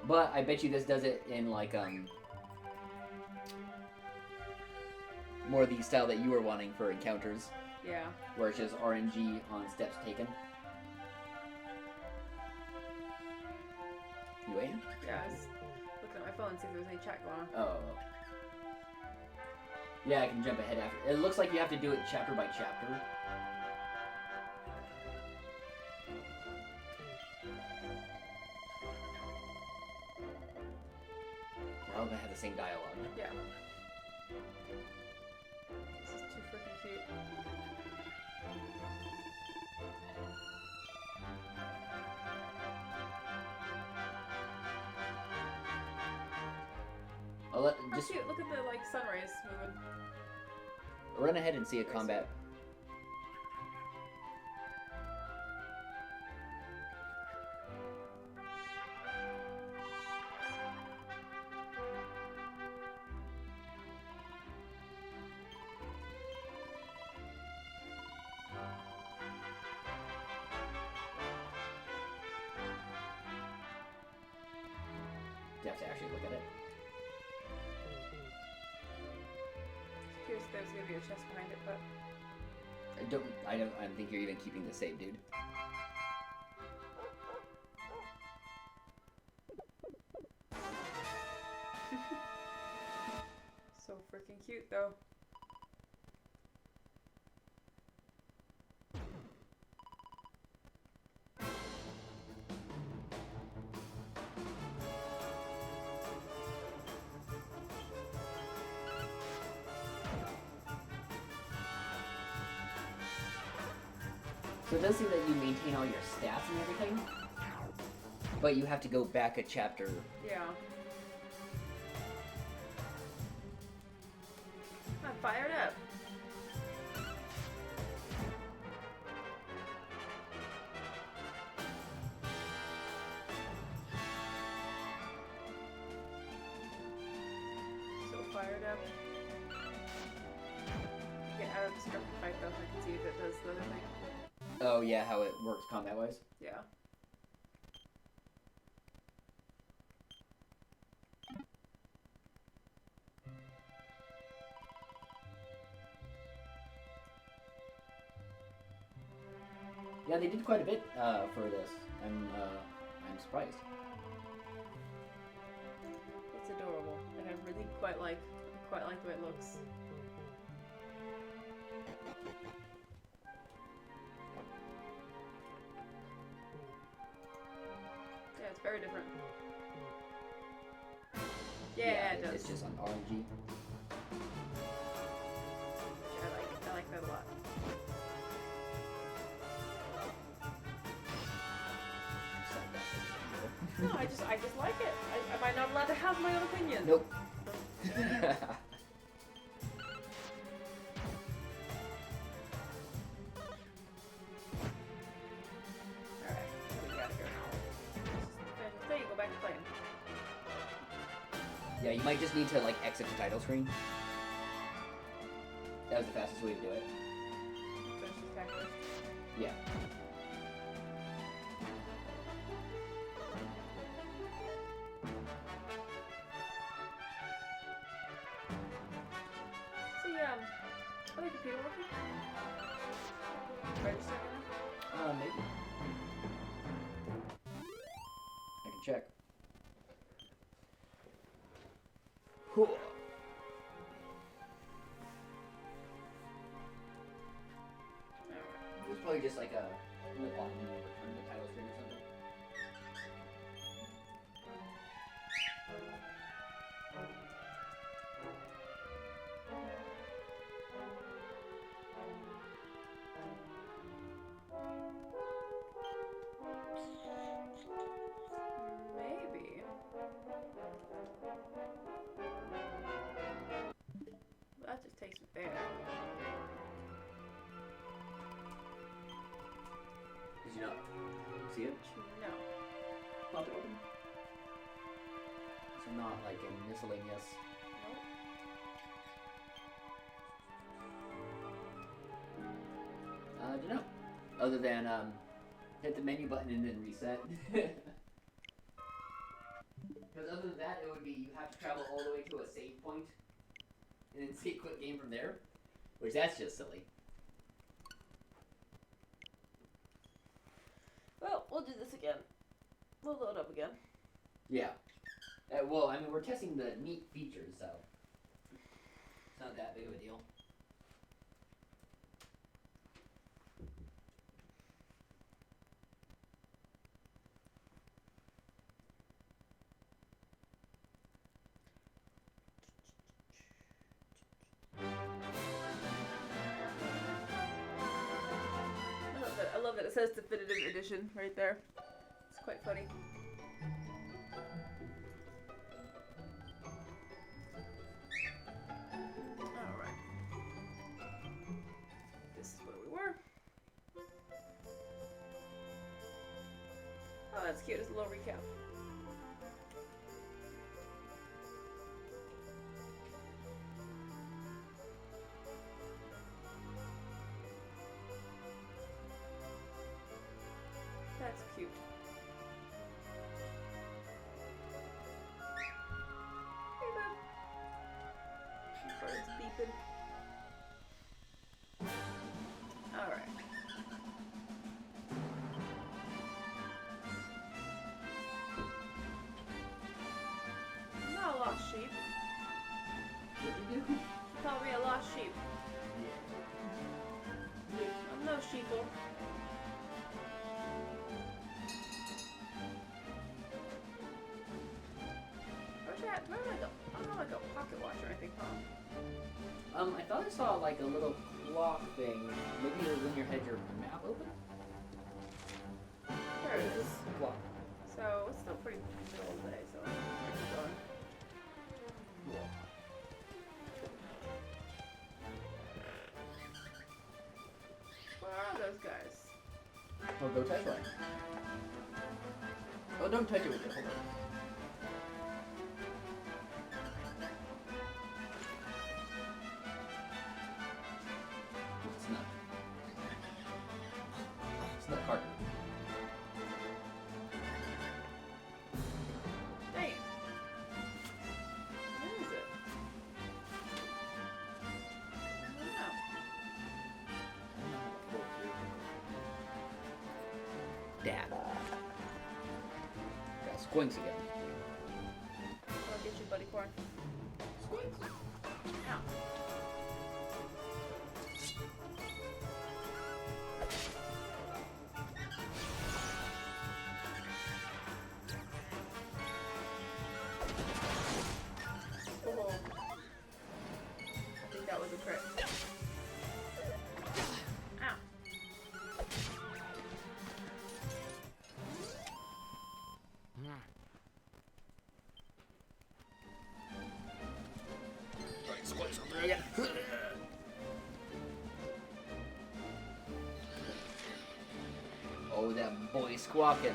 But I bet you this does it in like more the style that you were wanting for encounters, Yeah. where it's just RNG on steps taken. You waiting? Yeah, I was looking at my phone to see if there was any chat going on. Oh. Yeah, I can jump ahead after. It looks like you have to do it chapter by chapter. They're all gonna have the same dialogue. Yeah. This is too freaking cute. How Just cute. Look at the like sun rays moving. run ahead and see a combat. You have to actually look at it. Here's there's gonna be a chest behind it, but I don't think you're even keeping the save, dude. so freaking cute though. So it does seem that you maintain all your stats and everything, but you have to go back a chapter. Yeah. I'm fired up. So fired up. Get out of the script fight though, I can see if it does the other thing. Oh yeah, how it works combat-wise. Yeah. Yeah, they did quite a bit for this. I'm surprised. It's adorable, and I really quite like the way it looks. Yeah, it's very different. Yeah, it does. It's just on RNG. Which I like that a lot. No, I just like it. Am I not allowed to have my own opinion? Nope. Alright, we gotta go. There you go back to playing. Yeah, you might just need to like exit the title screen. That was the fastest way to do it. Finish this pack first. Yeah. See, the computer working? Register now? Maybe. I can check. Whew. It's probably just like a flip on and return the title screen or something. Maybe. That just takes me there. Did you not see it? No. Pop it open. So not like a miscellaneous. Nope. I don't know. Other than hit the menu button and then reset. Because other than that, it would be you have to travel all the way to a save point and then say quit game from there, which that's just silly. Well, we'll do this again. We'll load up again. Yeah. Well, I mean, we're testing the neat features, so it's not that big of a deal. I love that it says definitive edition right there. It's quite funny. Alright. This is where we were. Oh, that's cute. It's a little recap. That's cute. Hey, bud. Birds beeping. Alright. I'm not a lost sheep. What'd you do? You called me a lost sheep. I'm no sheeple. I don't know, like a pocket watch or anything, huh? I thought I saw like a little clock thing. Maybe it was when you had your map open? There it is. Clock. So it's still pretty middle of the day, so we're keep going. Yeah. Where are those guys? Oh, go touch one. Oh, don't touch it with it. Hold on. It's not. It's not carton. Dang it. Where is it? I don't know. Dad. Got squinks again. I'll get you, buddy corn. Squinks. Ow. Oh. I think that was a crit. Ow. Oh, that boy squawking.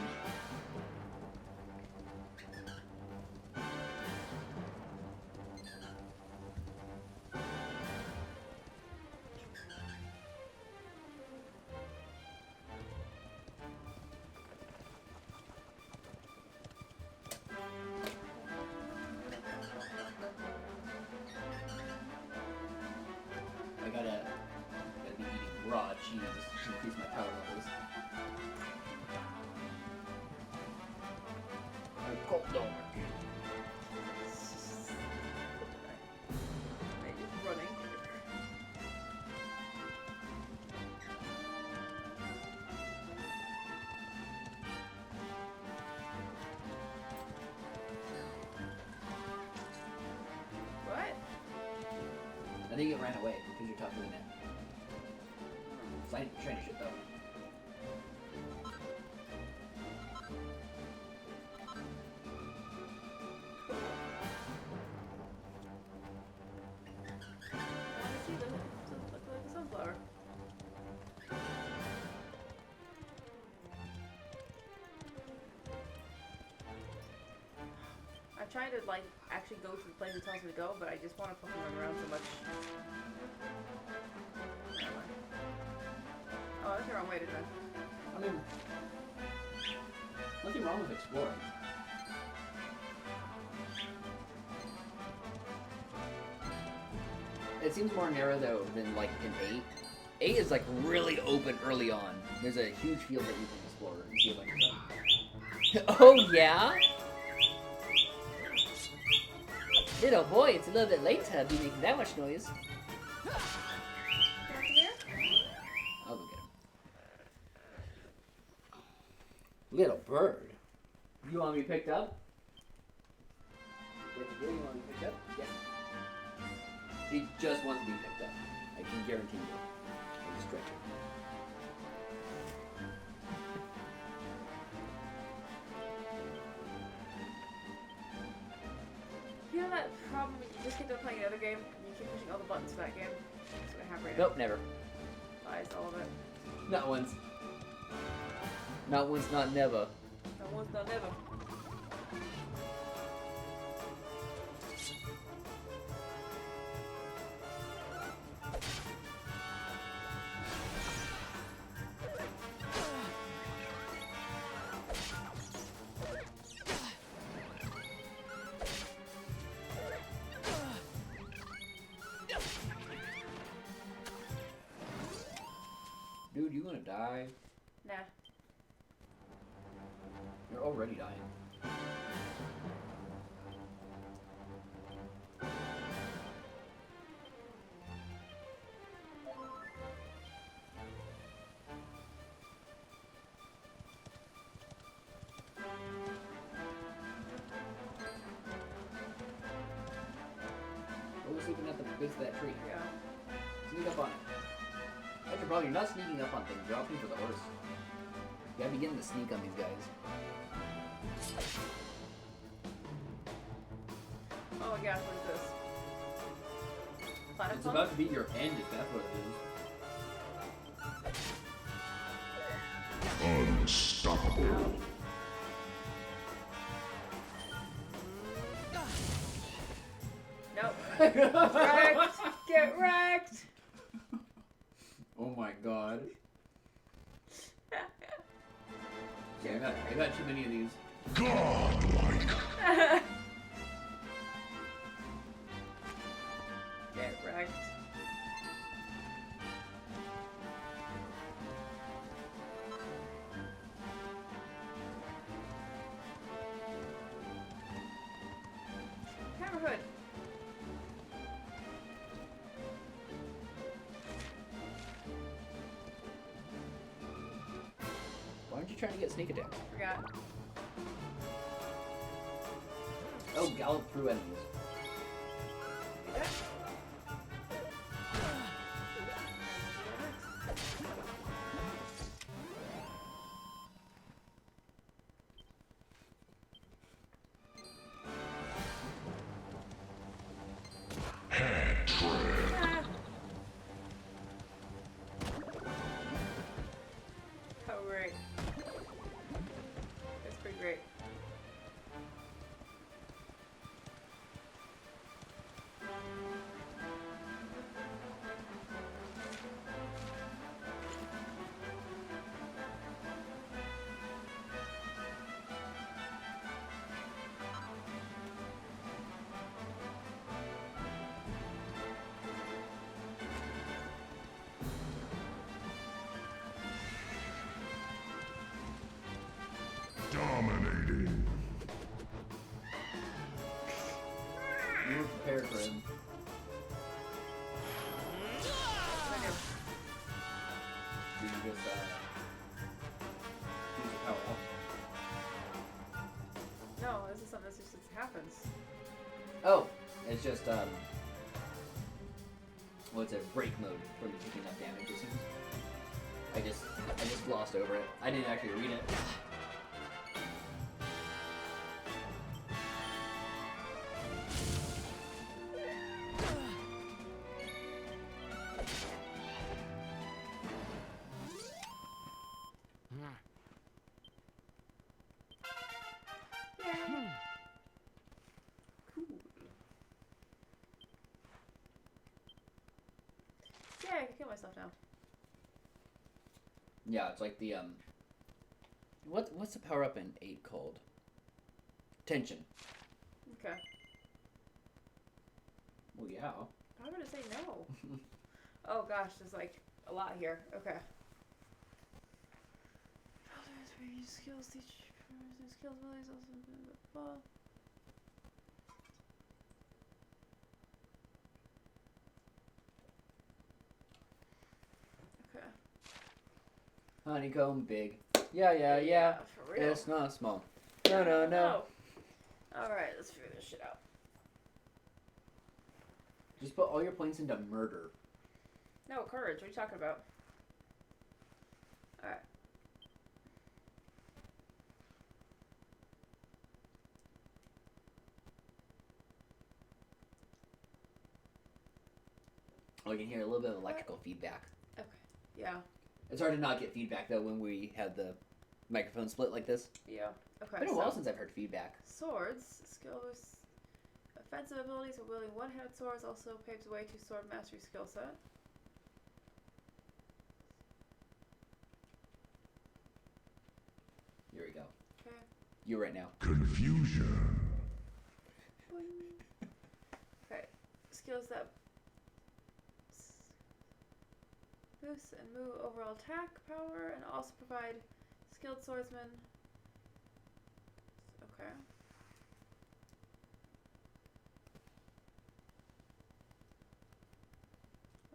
I gotta increase my power levels. Cold dog. Wait, he's running. What? I think it ran away because you're talking to the net. Shiny shit though. Why does he look like a sunflower? I'm trying to like actually go to the place it tells me to go, but I just want to fucking run around so much. Never mind. Oh, that's the wrong way to run. I mean, nothing wrong with exploring. It seems more narrow though than like in 8. 8 is like really open early on. There's a huge field that you can explore and see a bunch of stuff. Oh yeah? Little boy, it's a little bit late to be making that much noise. Can I come here? I'll go get him. Little bird. You want me picked up? Yes, you do. You want me picked up? Yes. He just wants to be picked up. I can guarantee you. I just stretch him. You know that problem when you just get done playing another game and you keep pushing all the buttons for that game? That's what I have right now. Nope, never. Lies, all of it. Not once. Not once, not never. Not once, not never. Dude, you gonna die? Nah. You're already dying. Go sleeping at the base of that tree. Yeah. Sneak up on it. That's your problem. You're not sneaking up on things. You're opting for the horse. You gotta be getting the sneak on these guys. Oh my gosh, what is this? Planet It's Pump? about to be your end if that's what it is. Unstoppable. Nope. Wrecked! Get wrecked! Oh my god. Yeah, I got too many of these. Godlike. Get wrecked. Hammer Hood. Why aren't you trying to get sneak attack? Forgot. Oh, gallop through enemies. Do that. Oh, great. That's pretty great. You were prepared for him. You just, use your power up. No, this is something that just happens. Oh, it's just, well, it's a break mode from taking enough damage, it seems. I just glossed over it. I didn't actually read it. Yeah, I can kill myself now. Yeah, it's like the, what's the power up in 8 called? Tension. Okay. Well, yeah. Why would it say no? Oh gosh, there's like a lot here. Okay. Skills, teach skills, abilities, also. Okay. Honeycomb big. Yeah. For real. It's not small. No. Alright, let's figure this shit out. Just put all your points into murder. No, courage. What are you talking about? Alright. Oh, you can hear a little bit of electrical feedback. Okay. Yeah. It's hard to not get feedback, though, when we had the microphone split like this. Yeah. Okay. It's been a while since I've heard feedback. Swords. Skills. Offensive abilities of wielding one-handed swords also paves the way to sword mastery skill set. Here we go. Okay. You right now. Confusion. Okay. Skills that boost and move overall attack power and also provide skilled swordsman. Okay.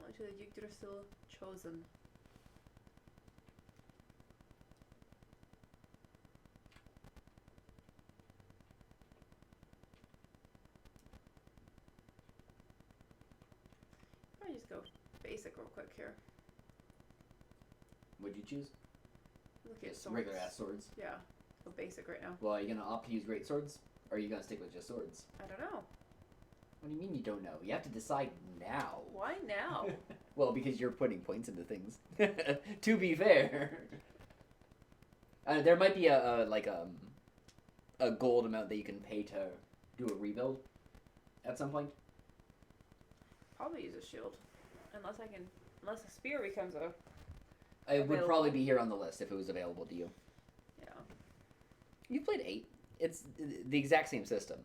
Only to the Yggdrasil still chosen. Probably just go basic real quick here. What'd you choose? Look at Just swords. regular ass swords. Yeah. Go basic right now. Well, are you gonna opt to use great swords? Or are you gonna stick with just swords? I don't know. What do you mean you don't know? You have to decide now. Why now? Well, because you're putting points into things. To be fair. There might be a gold amount that you can pay to do a rebuild at some point. Probably use a shield. Unless a spear becomes a... It would Available. probably be here on the list if it was available to you. Yeah. You played 8. It's the exact same system.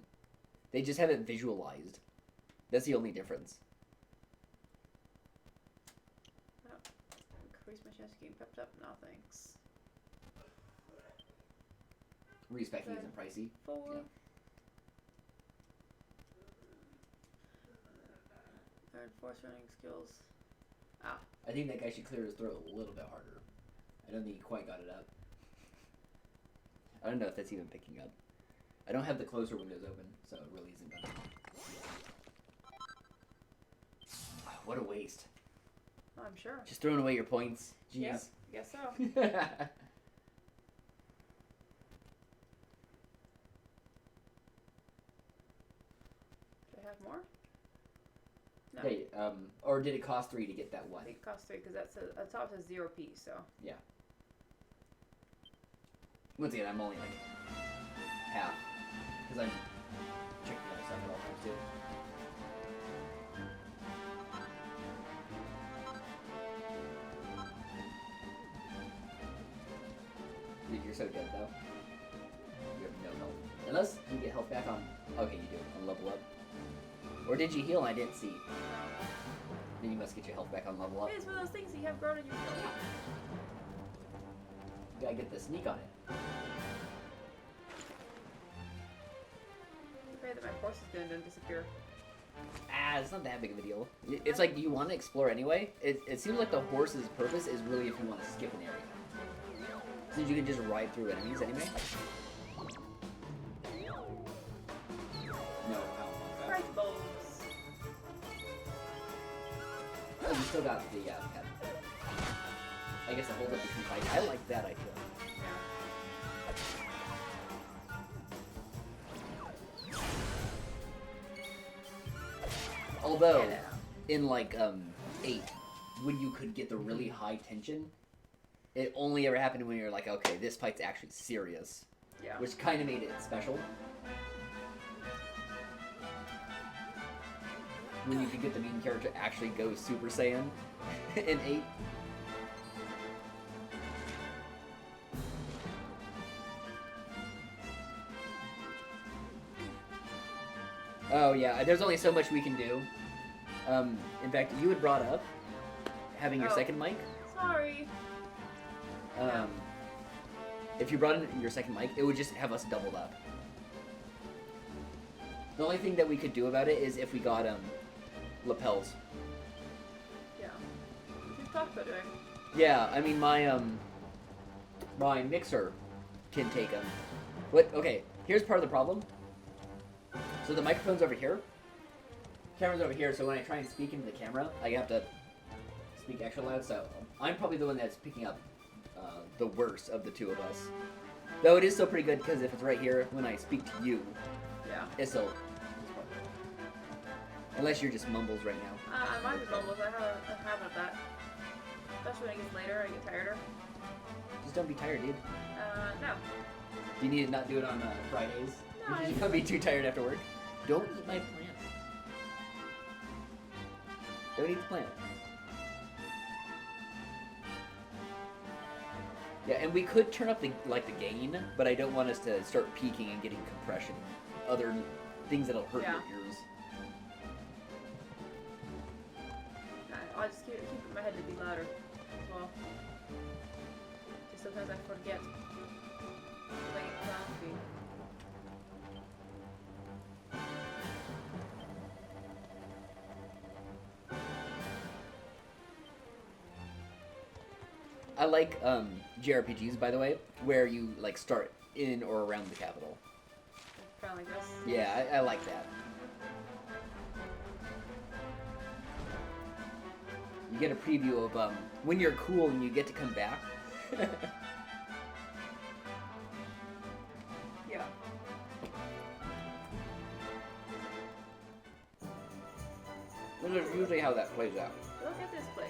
They just have it visualized. That's the only difference. Oh. Increase my chance of getting pepped up? No, thanks. Respecting isn't pricey. 4. Yeah. Learn force running skills. Ah. I think that guy should clear his throat a little bit harder. I don't think he quite got it up. I don't know if that's even picking up. I don't have the closer windows open, so it really isn't gonna. Oh, what a waste. Oh, I'm sure. Just throwing away your points. Jeez. Yep, guess so. Hey, Do I have more? No. Or did it cost 3 to get that I one? think it costs 3 because that's at the top says 0p, so. Yeah. Once again, I'm only like half. Because I'm checking other stuff at all times too. Dude, you're so dead though. You have no health. Unless you get health back on... Okay, you do. On level up. Or did you heal and I didn't see? Then you must get your health back on level up. Hey, it's one of those things you have grown in your ability. You gotta get the sneak on it. I'm afraid that my horse is gonna disappear. It's not that big of a deal. It's like you want to explore anyway. It seems like the horse's purpose is really if you want to skip an area. Since you can just ride through enemies anyway. No, I don't want that. Right bulbs. Oh, you still got the pet. I guess it holds up between fights. I like that idea. Although, in like 8, when you could get the really high tension, it only ever happened when you're like, okay, this fight's actually serious. Yeah. Which kind of made it special. When you could get the main character actually go Super Saiyan in 8. Oh yeah, there's only so much we can do. In fact, you had brought up having your second mic. Sorry. If you brought in your second mic, it would just have us doubled up. The only thing that we could do about it is if we got lapels. Yeah. We've talked about doing. Yeah, I mean my mixer can take them. But okay, here's part of the problem. So the microphone's over here. Camera's over here, so when I try and speak into the camera, I have to speak extra loud, so I'm probably the one that's picking up the worst of the two of us. Though it is still pretty good, because if it's right here, when I speak to you, Yeah. it's still... Unless you're just mumbles right now. Mine's mumbles. I have a habit of that. Especially when it gets later, I get tireder. Just don't be tired, dude. No. Do you need to not do it on Fridays? No, You're gonna be too tired after work? Don't eat my plant. Don't eat the plant. Yeah, and we could turn up the gain, but I don't want us to start peaking and getting compression. Other things that'll hurt your ears. I'll just keep it in my head to be louder as well. Just sometimes I forget. Like it sounds to be. I like JRPGs, by the way, where you like start in or around the capital. Kind of like this. Yeah, I like that. You get a preview of when you're cool and you get to come back. Yeah. This is usually how that plays out. Look at this place.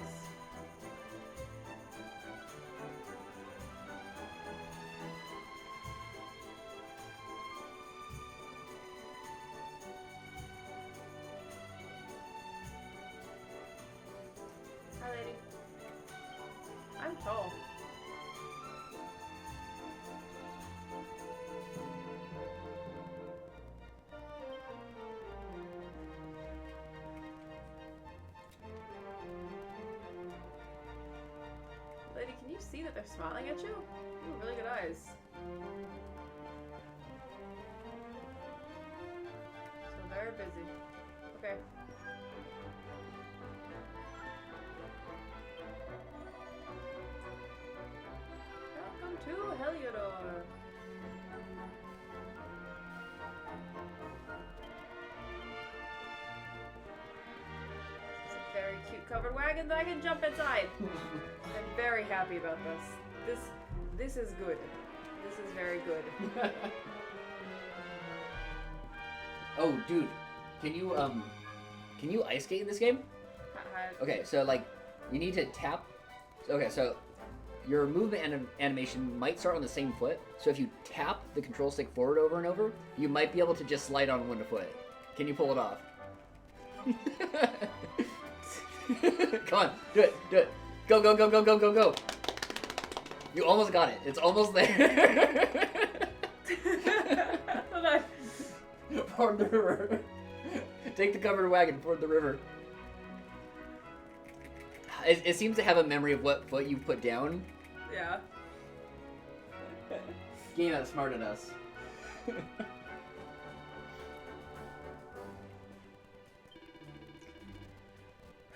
Hi, lady. I'm tall. Lady, can you see that they're smiling at you? You have really good eyes. So they're busy. Okay. Welcome to Heliodor. It's a very cute covered wagon that I can jump inside. I'm very happy about this. This is good. This is very good. Oh, dude, can you ice skate in this game? Okay, so like, you need to tap. Okay, so your movement animation might start on the same foot. So if you tap the control stick forward over and over, you might be able to just slide on one foot. Can you pull it off? Come on, do it, do it. Go, go, go, go, go, go, go. You almost got it. It's almost there. Hold on. Ford the river. Take the covered wagon, ford the river. It seems to have a memory of what foot you put down. Yeah. Game outsmarted us.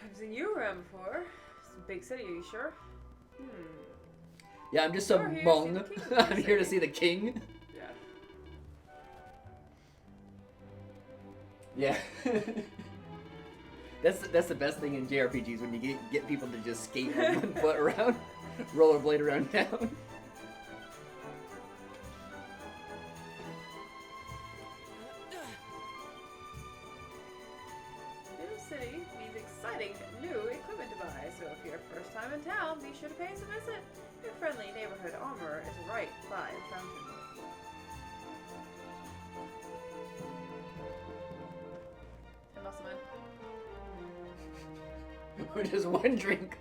I've seen you around before. It's a big city, are you sure? Yeah, I'm just You're some here to see Hmong. the king of the I'm here to city. see the king. Yeah. Yeah. That's the best thing in JRPGs when you get people to just skate on one foot around, rollerblade around town. New city means exciting new equipment to buy, so if you're first time in town, be sure to pay us a visit. Your friendly neighborhood armor is right by the fountain. And muscle man. Or just one drink.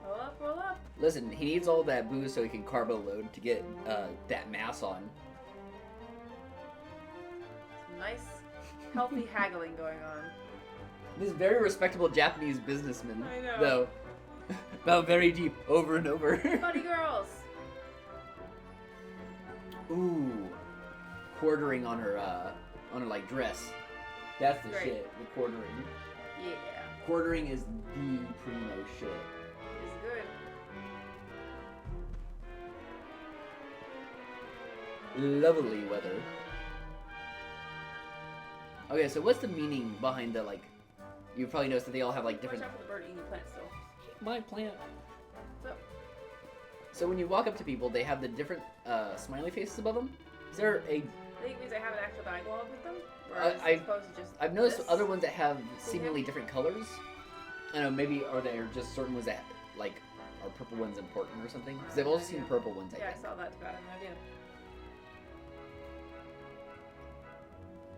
Roll up, roll up. Listen, he needs all that booze so he can carbo load to get that mass on. Some nice, healthy haggling going on. This very respectable Japanese businessman, I know. though. Bow very deep, over and over. Buddy girls. Ooh, quartering on her like dress. That's the Great. shit. The quartering. Yeah, Quartering is the primo shit. it's good. Lovely weather. Okay, so what's the meaning behind the like? You probably noticed that they all have like different. Watch out for the bird eating the plant still. My plant. So, So when you walk up to people, they have the different smiley faces above them. Is there a? I think it means I have an actual dialogue with them. Or I- is it supposed to just I've noticed this? other ones that have seemingly different colors. I don't know, maybe are there just certain ones that like are purple ones important or something? Because I've also seen purple ones. I Yeah, I think. saw that too. I have no idea.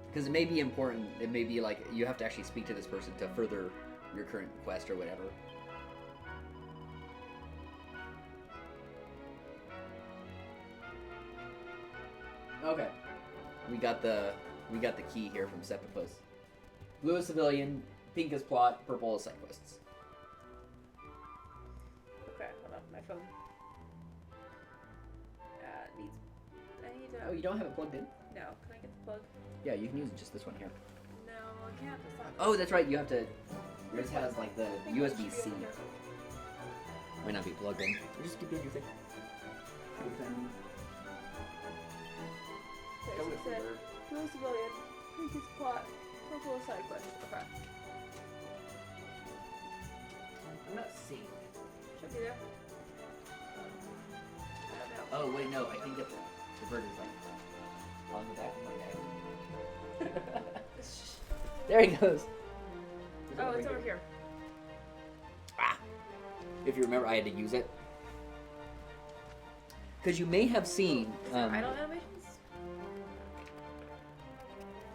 Because it may be important. It may be like you have to actually speak to this person to further your current quest or whatever. Okay. We got the key here from Sepipus. Blue is civilian, pink is plot, purple is side quests. Okay, hold on, my phone. I need to. Oh, you don't have it plugged in? No, can I get the plug? Yeah, you can use just this one here. No, I can't. It's not. Oh, that's right. You have to. Yours has like the USB-C. Might not be plugged in. You just keep doing your thing. Okay, so it said blue civilian, pink is plot, purple is side quest. Okay, I'm not seeing it. should be there. I don't know. Oh wait, no. I think that the bird is like on the back of my head. There he goes. Oh, it's over here. Ah! If you remember, I had to use it. Because you may have seen. Is there idle animations?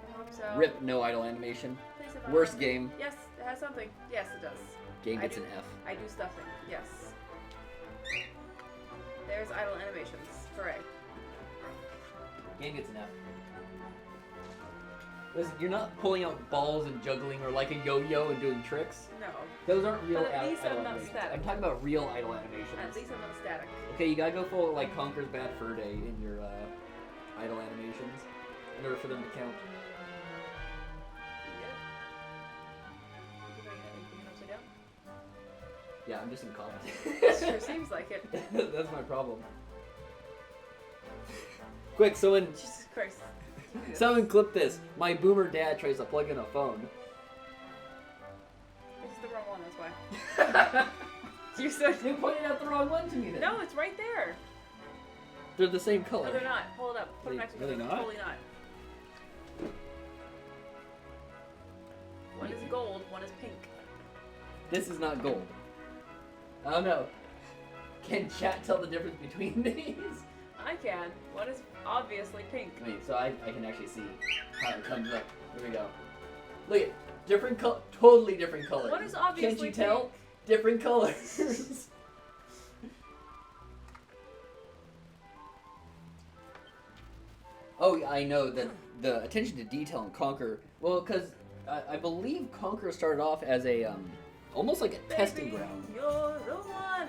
I hope so. Rip, no idle animation. Please have Worst idle- game. Yes, it has something. Yes, it does. Game I gets do- an F. I do stuffing. Yes. There's idle animations. Hooray. Game gets an F. Listen, you're not pulling out balls and juggling or like a yo-yo and doing tricks. No. Those aren't real But at least idle I'm not animations. static. I'm talking about real idle animations. At least I'm not static. Okay, you gotta go full like Conker's Bad Fur Day in your idle animations in order for them to count. Yep. Did I get anything upside down? Yeah, I'm just incompetent. Sure seems like it. That's my problem. Quick, someone Jesus Christ. someone clip this. My boomer dad tries to plug in a phone. This is the wrong one, that's why. You said. You pointed out the wrong one to me then. No, it's right there. They're the same color. No, they're not. Hold it up. Put them next to each Really other. not? Totally not. One is gold, one is pink. This is not gold. I don't know. Can chat tell the difference between these? I can. One is obviously pink. Wait, so I can actually see how it comes up. Here we go. Look at different totally different colors. One is obviously Can't you tell? pink. Different colors. Oh, I know that the attention to detail in Conquer. Well, because I believe Conquer started off as a almost like a testing Baby, ground. You're the one.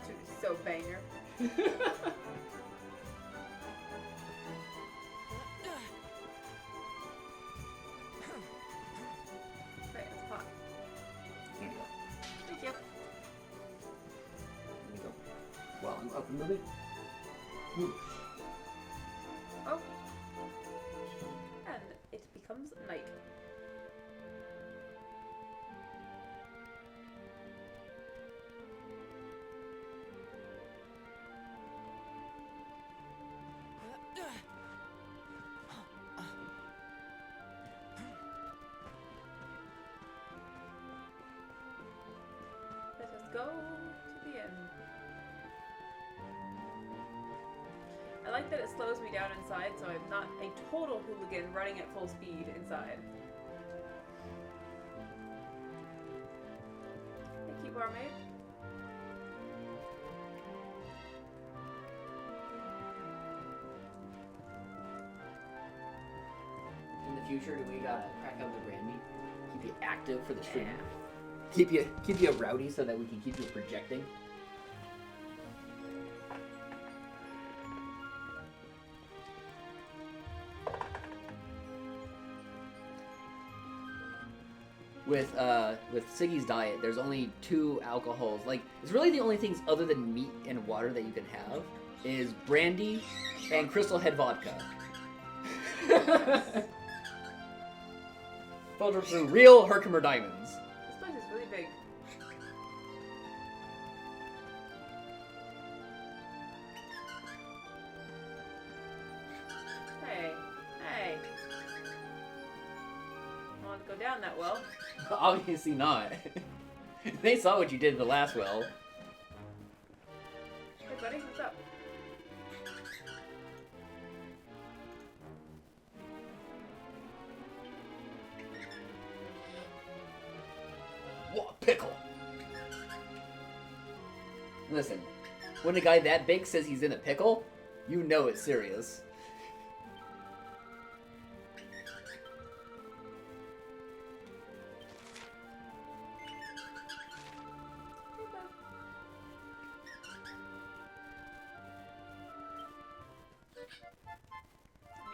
This dude is so banger. movie. Whoosh. Oh. And it becomes night. Let us go to the end. I like that it slows me down inside, so I'm not a total hooligan running at full speed inside. Thank you, barmaid. In the future, do we gotta crack out the brandy? Keep you active for the stream. Yeah. Keep you rowdy so that we can keep you projecting. With Siggy's diet, there's only 2 alcohols. Like, it's really the only things other than meat and water that you can have is brandy and Crystal Head vodka. Filtered through real Herkimer diamonds. This place is really big. Hey. Hey. I want to go down that well. Obviously not. They saw what you did in the last well. Hey buddy, what's up? What pickle? Listen, when a guy that big says he's in a pickle, you know it's serious.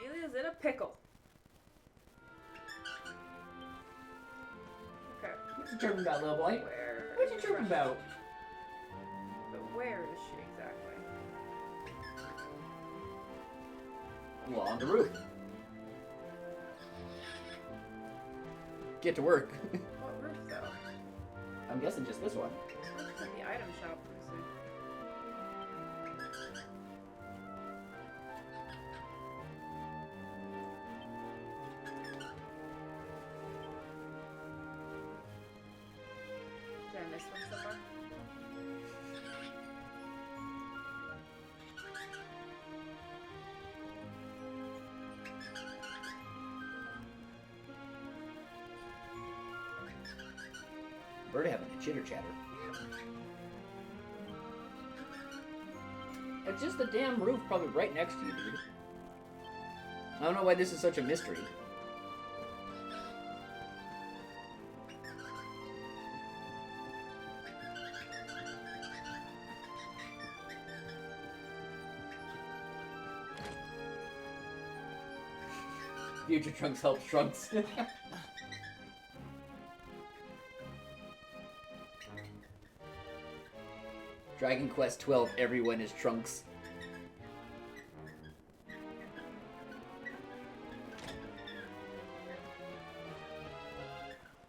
Amelia's in a pickle. Okay. What you chirping about, little boy? Where? What you chirping about? But where is she exactly? Well, on the roof. Get to work. What roof though? I'm guessing just this one. What's in the item shop? Let me see. Did I miss one somewhere? Bird having a chitter chatter. It's just the damn roof probably right next to you, dude. I don't know why this is such a mystery. Future Trunks helps Trunks. Dragon Quest 12, everyone is Trunks.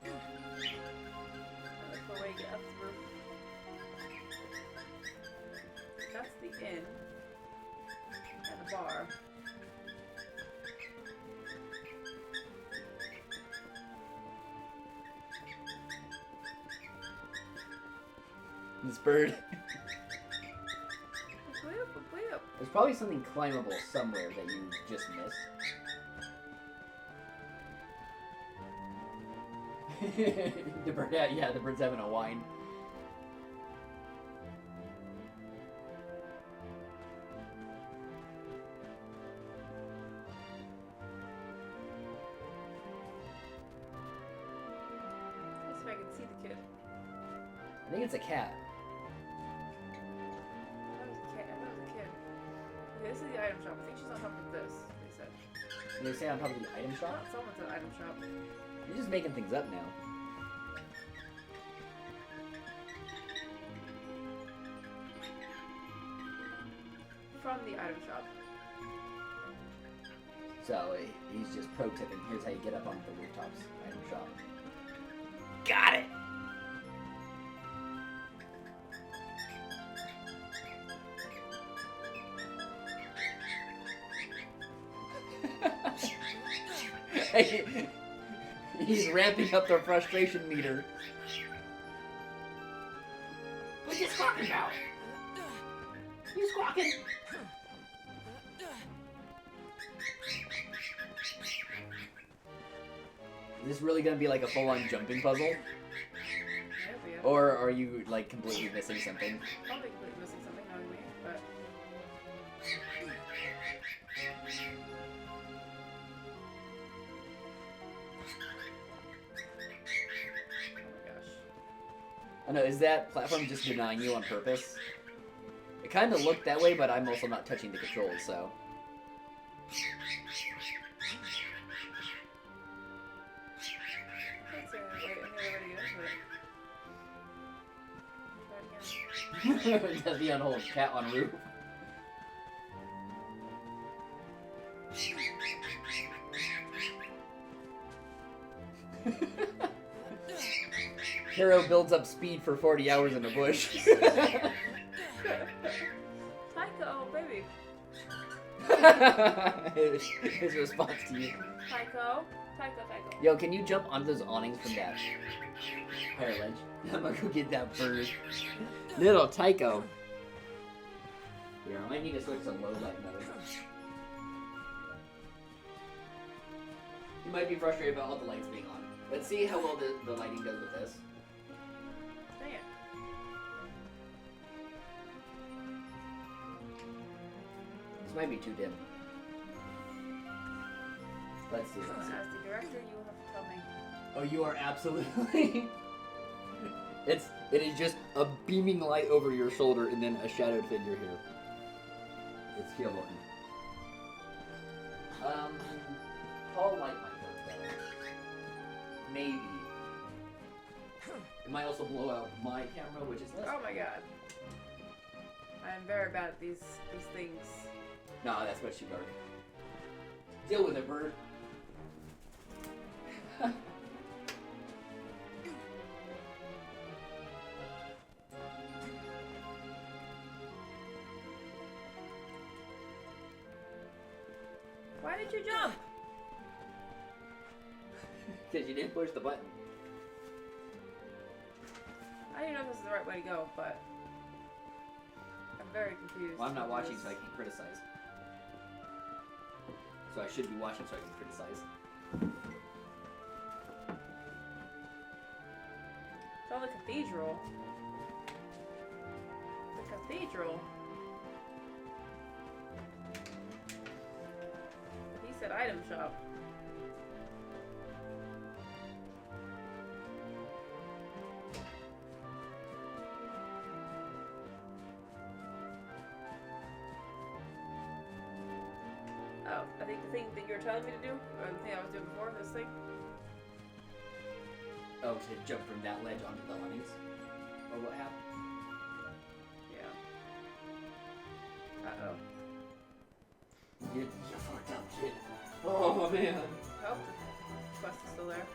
That's the way to get up the roof. That's the inn. And the bar. This bird. Way up. There's probably something climbable somewhere that you just missed. The bird, yeah, the bird's having a whine. Let's see if I can see the kid. I think it's a cat. I thought it was a kid. Okay, this is the item shop. I think she's on top of this, they said. Did they say on top of the item shop? Not someone's an item shop. You're just making things up now. from the item shop. So he's just pro tipping. Here's how you get up on the rooftops item shop. Got it. He's ramping up the frustration meter. What you squawking about? You squawking? Is this really gonna be like a full-on jumping puzzle? Maybe. Or are you like completely missing something? Probably completely missing something, knowing me, but. Oh my gosh. I know, is that platform just denying you on purpose? It kind of looked that way, but I'm also not touching the controls, so. That's wait, I'm gonna get into it. Does be on hold, cat on roof. Hero builds up speed for 40 hours in the bush. Tycho, baby. His response to you. Tycho. Yo, can you jump onto those awnings from that higher ledge? I'm gonna go get that bird. Little Tycho. Here, I might need to switch to low light mode. You might be frustrated about all the lights being on. Let's see how well the lighting does with this. Dang it. This might be too dim. Let's see. As the director, you will have to tell me. Oh, you are absolutely. It is just a beaming light over your shoulder and then a shadowed figure here. It's kill button. Hall light might work better. Maybe. It might also blow out my camera, which is less. Oh my god. I am very bad at these things. Nah, that's much too dark. Deal with it, bird. Why did you jump? Because you didn't push the button. I don't even know if this is the right way to go, but I'm very confused. Well, I'm not watching, so I can criticize. So I should be watching, so I can criticize. It's all the cathedral. The cathedral. He said item shop. Oh, I think the thing that you were telling me to do, or the thing I was doing before, this thing. Oh, to jump from that ledge onto the awnings? Or what happened? Yeah. Uh-oh. You fucked up, kid. Oh, man. Oh, the quest is still there.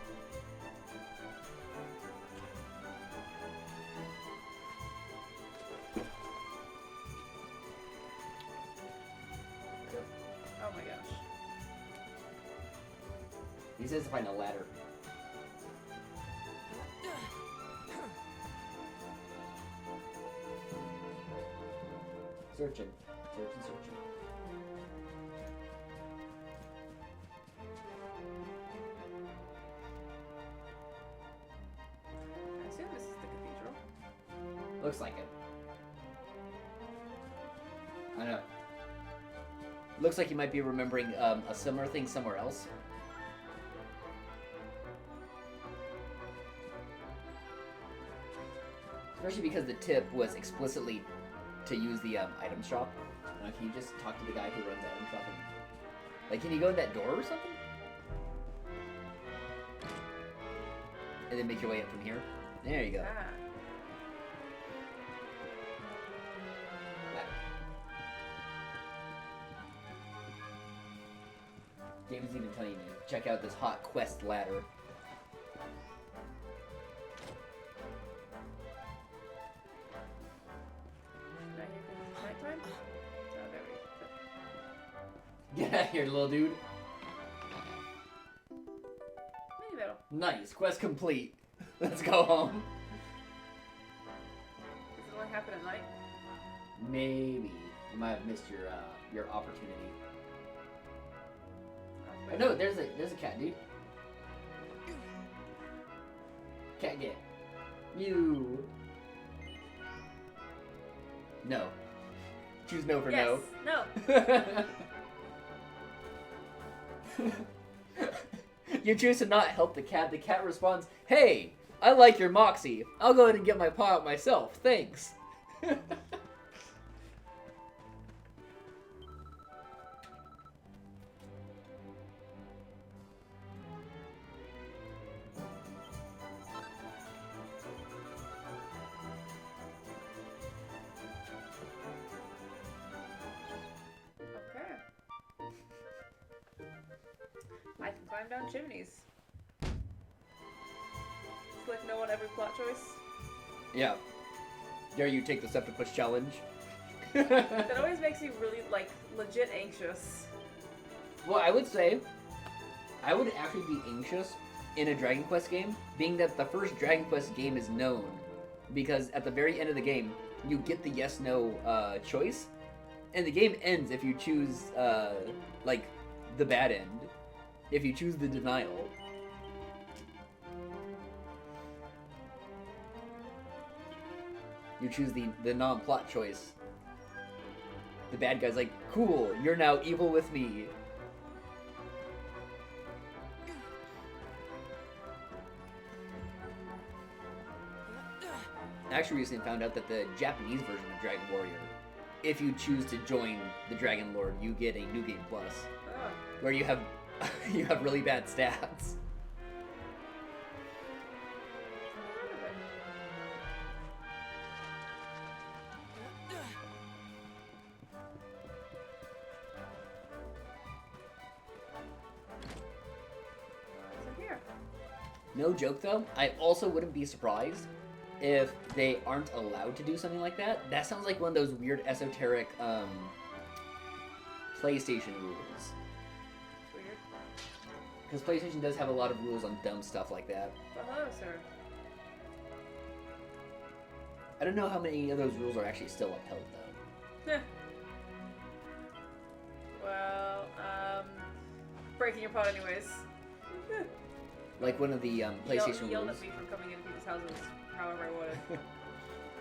Oh my gosh. He says to find a ladder. Searching. Searching. I assume this is the cathedral. Looks like it. I know. Looks like you might be remembering a similar thing somewhere else. Especially because the tip was explicitly to use the item shop. Can you just talk to the guy who runs item shop? Like, can you go in that door or something? And then make your way up from here? There you go. Ah. Game is even telling you, check out this hot quest ladder. Right here because it's nighttime? Oh, there we go. Get out of here, little dude. Mini battle. Nice, quest complete. Let's go home. Does it only happen at night? Maybe. You might have missed your opportunity. Oh, no, there's a cat, dude. Cat get. You. No. Choose no for yes. no. No. You choose to not help the cat. The cat responds, "Hey, I like your moxie. I'll go ahead and get my paw out myself. Thanks." Okay. I can climb down chimneys. Click no on every plot choice. Yeah. Dare you take the septipus challenge? That always makes me really, like, legit anxious. Well, I would say, I would actually be anxious in a Dragon Quest game, being that the first Dragon Quest game is known, because at the very end of the game, you get the yes/no choice, and the game ends if you choose, like, the bad end. If you choose the denial. You choose the non-plot choice. The bad guy's like, cool, you're now evil with me. I actually recently found out that the Japanese version of Dragon Warrior, if you choose to join the Dragon Lord, you get a New Game Plus, Oh. where you have you have really bad stats. So here. No joke though, I also wouldn't be surprised if they aren't allowed to do something like that. That sounds like one of those weird esoteric PlayStation rules. Weird. Because PlayStation does have a lot of rules on dumb stuff like that. But hello, sir. I don't know how many of those rules are actually still upheld though. Heh. Well, breaking your pot anyways. Like one of the PlayStation He yelled rules. at me for coming into people's houses however I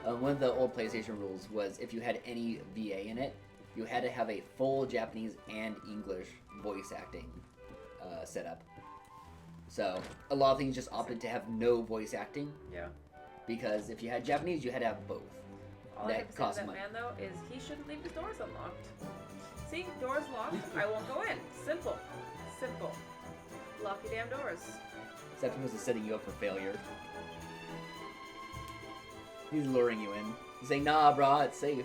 wanted. One of the old PlayStation rules was if you had any VA in it, you had to have a full Japanese and English voice acting setup. So a lot of things just opted to have no voice acting Yeah. because if you had Japanese, you had to have both. All I have That to say to costs that money. man, though, is he shouldn't leave his doors unlocked. See? Doors locked, I won't go in. Simple. Simple. Lock your damn doors. Septimus is setting you up for failure. He's luring you in. He's saying, nah, brah, it's safe.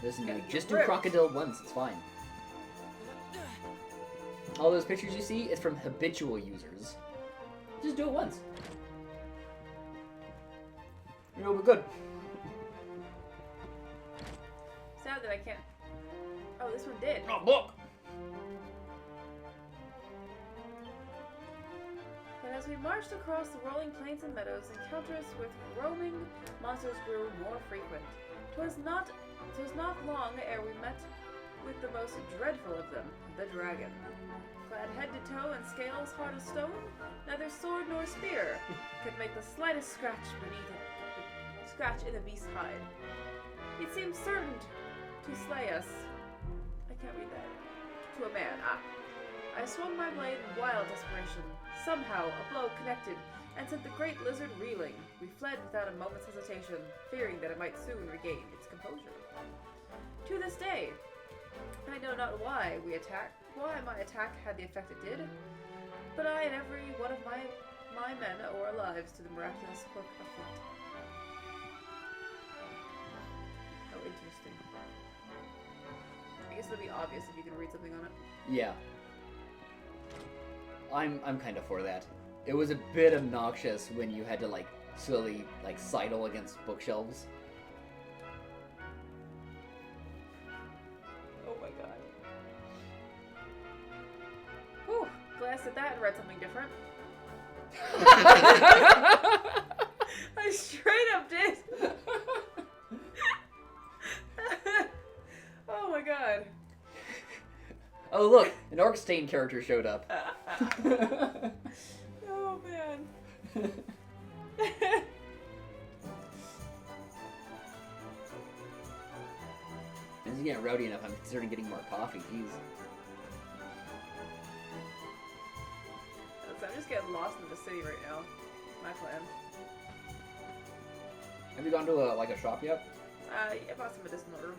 Listen, Gotta dude, get just do ripped. crocodile once, it's fine. All those pictures you see, it's from habitual users. Just do it once. You'll be good. Sad that I can't. Oh, this one did. Oh, look! But as we marched across the rolling plains and meadows, encounters with roaming monsters grew more frequent. 'Twas not long ere we met with the most dreadful of them, the dragon. Clad head to toe in scales hard as stone, neither sword nor spear could make the slightest scratch in the beast's hide. It seemed certain to slay us. I can't read that. To a man. I swung my blade in wild desperation. Somehow, a blow connected and sent the great lizard reeling. We fled without a moment's hesitation, fearing that it might soon regain its composure. To this day, I know not why my attack had the effect it did, but I and every one of my men owe our lives to the miraculous hook of fate. guess it'll be obvious if you can read something on it. Yeah. I'm kind of for that. It was a bit obnoxious when you had to like slowly like sidle against bookshelves. Oh my god. Whew. Glanced at that and read something different. I straight up did. Oh my god. Oh look, an Orkstain character showed up. Oh man. This is getting rowdy enough. I'm considering getting more coffee. Jeez. I'm just getting lost in the city right now. My plan. Have you gone to a shop yet? I bought some medicinal herb.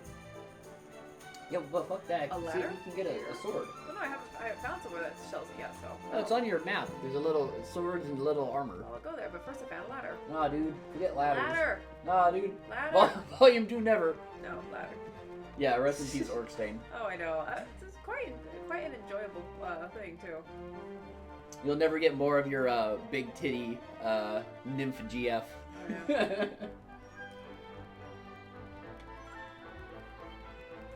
Yeah, but fuck that. A See if ladder? you can get a sword. Well, no, I haven't found somewhere that sells it yet, so. Oh, it's on your map. There's a little swords and little armor. Well, I'll go there, but first I found a ladder. Nah, dude. Forget ladders. Ladder! Nah, dude. Ladder! Volume 2 never. No, ladder. Yeah, rest in peace, Orkstain. Oh, I know. It's quite an enjoyable thing, too. You'll never get more of your big titty nymph GF. Oh, yeah.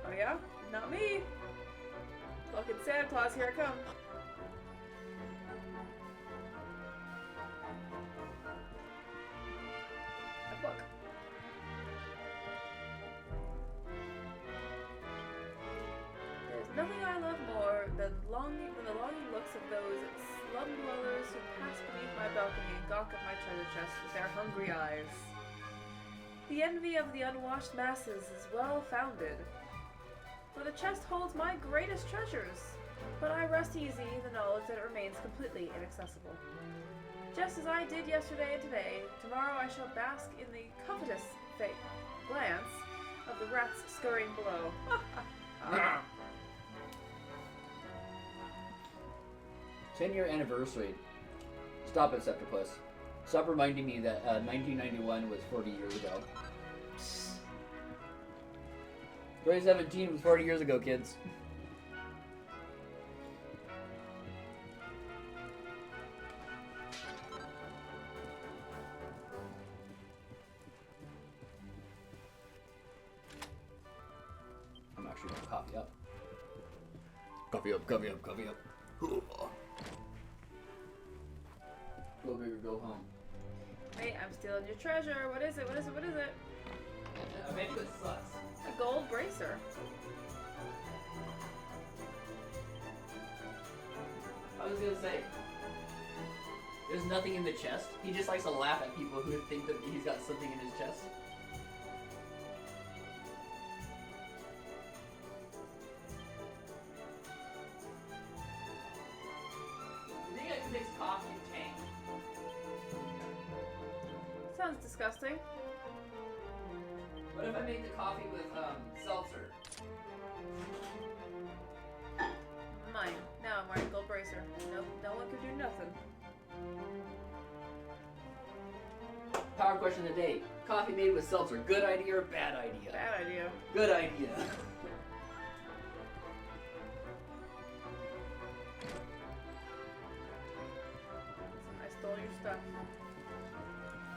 Oh, yeah? Not me. Fucking Santa Claus, here I come. A book. There's nothing I love more than the longing looks of those slum dwellers who pass beneath my balcony and gawk at my treasure chest with their hungry eyes. The envy of the unwashed masses is well founded. For the chest holds my greatest treasures, but I rest easy in the knowledge that it remains completely inaccessible. Just as I did yesterday and today, tomorrow I shall bask in the covetous glance of the rats scurrying below. 10-year anniversary. Stop it, Septipus. Stop reminding me that 1991 was 40 years ago. 2017 was 40 years ago, kids. I'm actually gonna coffee up. Coffee up, coffee up, coffee up. Go big or go home. Hey, I'm stealing your treasure. What is it? What is it? What is it? I bet you it sucks. A gold bracer. I was gonna say, there's nothing in the chest. He just likes to laugh at people who think that he's got something in his chest. You think I can mix coffee and tank? Sounds disgusting. What if I make the coffee with seltzer? Mine. Now I'm wearing a gold bracer. No one can do nothing. Power question of the day. Coffee made with seltzer, good idea or bad idea? Bad idea. Good idea. Listen, I stole your stuff.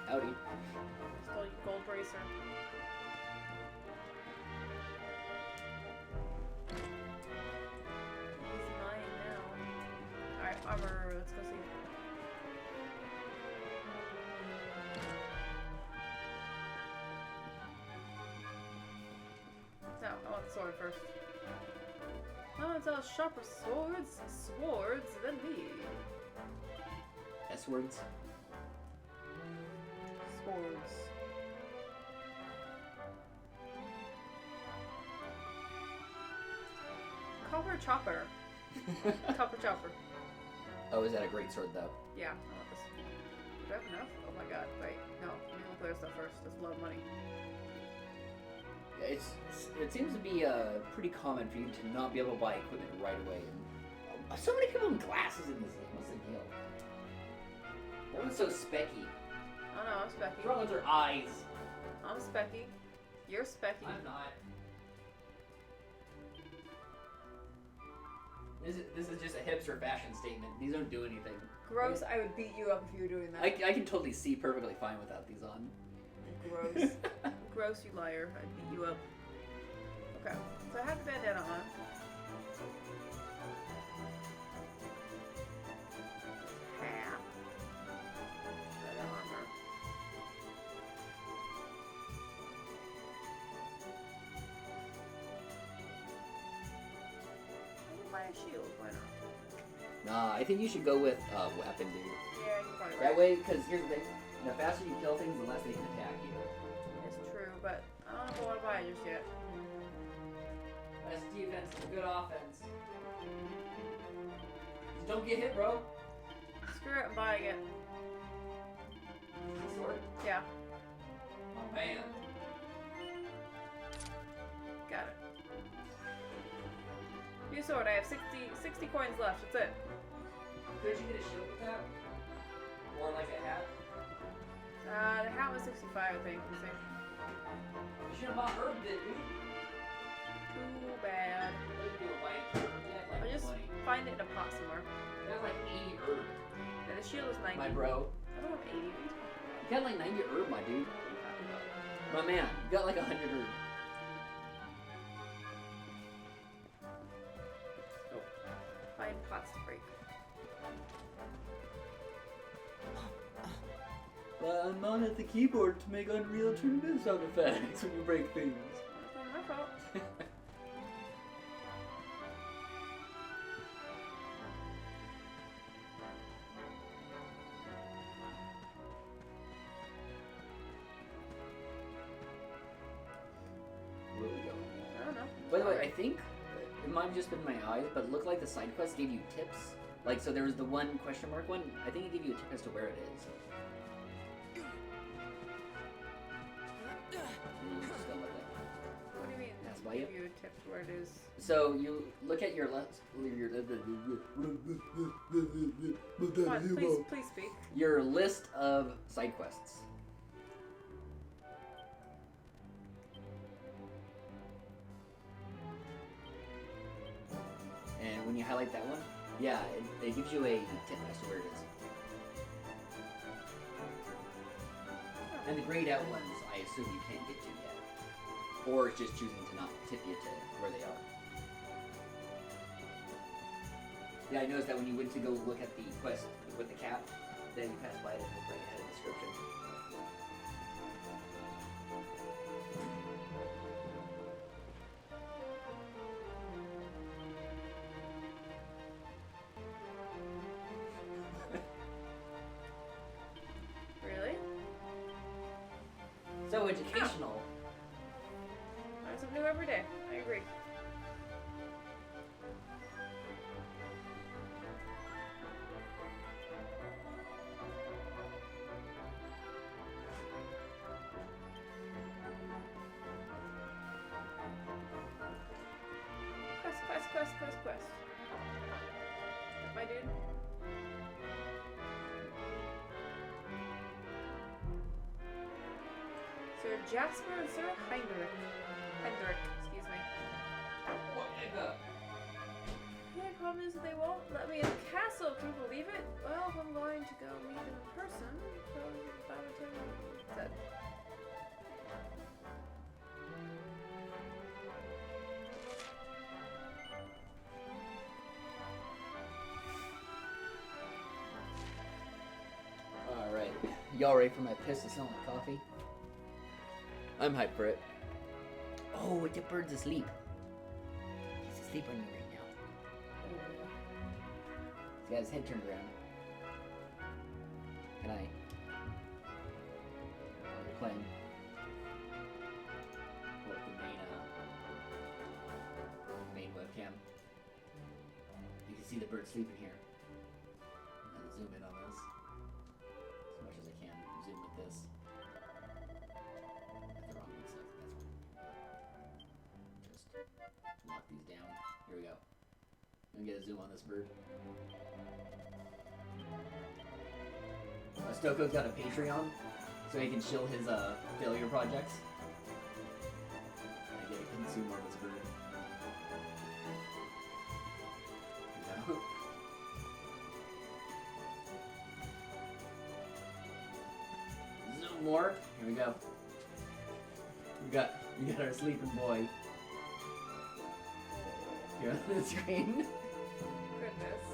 Howdy. I stole your gold bracer. He's mine now. Alright, armor, let's go see. No, I want the sword first. No one sells sharper swords than me. S-words. Swords. Copper chopper. Copper chopper. Oh, is that a great sword though? Yeah, I want this. Do I have enough? Oh my god, wait. No, let me look at their stuff first. That's a lot of money. It seems to be pretty common for you to not be able to buy equipment right away. And so many people with glasses in this game. What's the deal? Everyone's so specky. Oh no, I'm specky. What's wrong with their eyes? I'm specky. You're specky. I'm not. This is just a hipster fashion statement. These don't do anything. Gross, I would beat you up if you were doing that. I can totally see perfectly fine without these on. Gross. Gross, you liar. I'd beat you up. Okay, so I have the bandana on. Hat. Red armor. I'll buy a shield, why not? Nah, I think you should go with weapon, dude. Yeah, you're probably That right. way, because here's the thing: the faster you kill things, the less they can attack you. It's true, but I don't know if I want to buy it just yet. Best defense is good offense. Just don't get hit, bro. Screw it, I'm buying it. Sword? Yeah, Oh man. got it. New sword, I have 60 coins left, that's it. Could you get a shield with that? Or like a hat? The hat was 65, I think. Let's see. You should have bought herb it, dude. Too bad. I'll just find it in a pot somewhere. That's like 80 herb. Yeah, the shield is 90. My bro. I don't have 80. What are you You got like 90 herb, my dude. talking about? My man, you got like 100 herb. Find pots to break. I'm on at the keyboard to make Unreal Tournament sound effects when you break things. That's not my fault. Where we go? I don't know. By the way, I think it might have just been my eyes, but it looked like the side quest gave you tips. Like, so there was the one question mark one. I think it gave you a tip as to where it is. And you just go with it. What do you mean? That's why Give you a tip where it is. So you look at your left, Come on, please speak. your list of side quests. And when you highlight that one, yeah, it gives you a tip as to where it is. And the grayed out ones, I assume you can't get to yet. Or it's just choosing to not tip you to where they are. Yeah, I noticed that when you went to go look at the quest with the cap, then you passed by it and it right ahead of the description. Really? So educational. Learn something new every day. I agree. Quest. My dude. Sir Jasper and Sir Heinrich. Excuse me. The problem is that they won't let me in the castle. Can you believe it? Well, if I'm going to go meet them in person, probably 5 or 10 minutes. Said. Alright. Y'all ready for my piss to smell like coffee? I'm hyped for it. Oh, the bird's asleep. He's asleep on you right now. He's got his head turned around. Can I? While you're playing. Pull up the main webcam. You can see the bird sleeping here. I'm gonna zoom in on this. As much as I can. Zoom with this. That's the wrong one, so that's fine. Just lock these down. Here we go. I'm gonna get a zoom on this bird. Stoko's got a Patreon, so he can shill his failure projects. I get a consume on this bird. more. Here we go. We got our sleeping boy. Here on the screen. Goodness.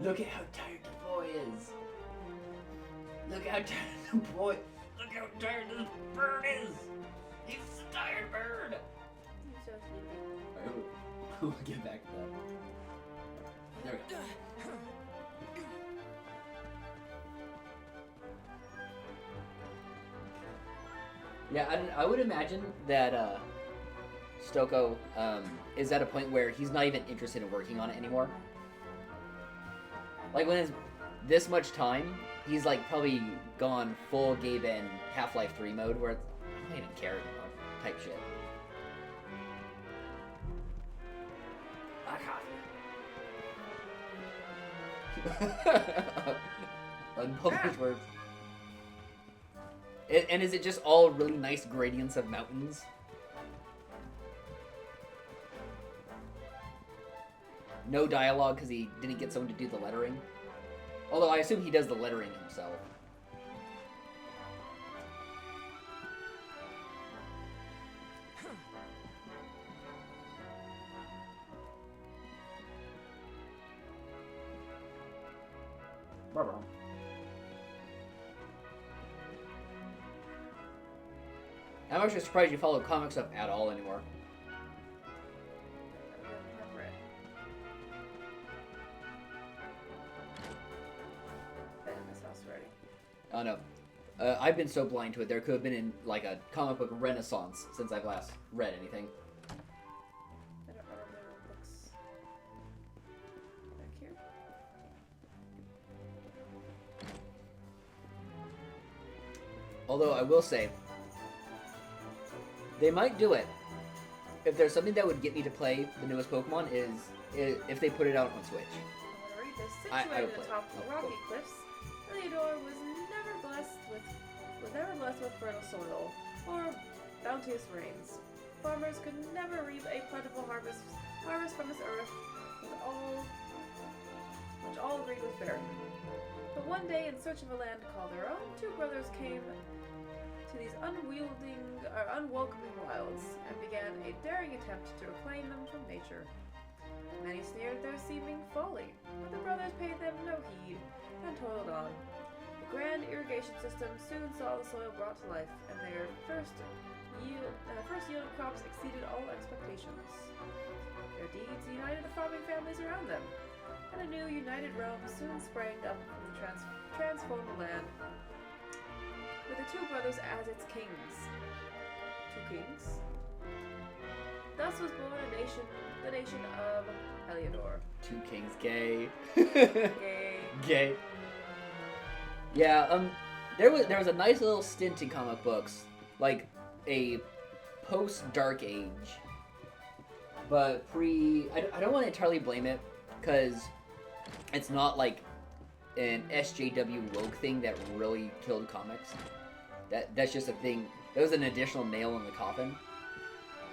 Look at how tired the boy is. Look how tired the boy. Look how tired this bird is. He's a tired bird. He's so sleepy. Alright, we'll get back to that. There we go. Yeah, I would imagine that Stoko is at a point where he's not even interested in working on it anymore. Like when it's this much time, he's like probably gone full Gabe and Half-Life 3 mode where it's, I don't even care anymore type shit. Unpublished words. And is it just all really nice gradients of mountains? No dialogue because he didn't get someone to do the lettering? Although I assume he does the lettering himself. I'm actually surprised you follow comic stuff at all anymore. Never read. Been in this house already. Oh no. I've been so blind to it. There could have been in like a comic book renaissance since I've last read anything. I don't remember the books back here. Although I will say, they might do it. If there's something that would get me to play the newest Pokemon is if they put it out on Switch. I'm gonna read this. I Situated would play. atop the Oh, rocky cool. cliffs, Heliodor was never blessed with fertile soil or bounteous rains. Farmers could never reap a plentiful harvest from this earth, which all agreed was barren. But one day, in search of a land to call their own, two brothers came to these unwelcoming wilds and began a daring attempt to reclaim them from nature. Many sneered at their seeming folly, but the brothers paid them no heed and toiled on. The grand irrigation system soon saw the soil brought to life, and their first yield of crops exceeded all expectations. Their deeds united the farming families around them, and a new united Rome soon sprang up from the transformed land, with the two brothers as its kings. Two kings? Thus was born the nation of Heliodor. Two Kings gay. Gay. Gay. Yeah, there was a nice little stint in comic books, like a post-Dark Age, but I don't want to entirely blame it, because it's not like an SJW woke thing that really killed comics. That's just a thing. That was an additional nail in the coffin.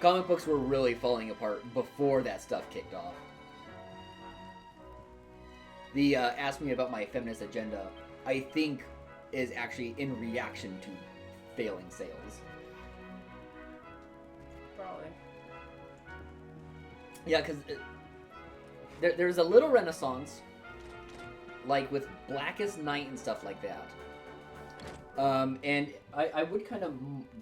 Comic books were really falling apart before that stuff kicked off. The ask me about my feminist agenda, I think, is actually in reaction to failing sales. Probably. Yeah, because there's a little renaissance, like with Blackest Night and stuff like that. And I would kind of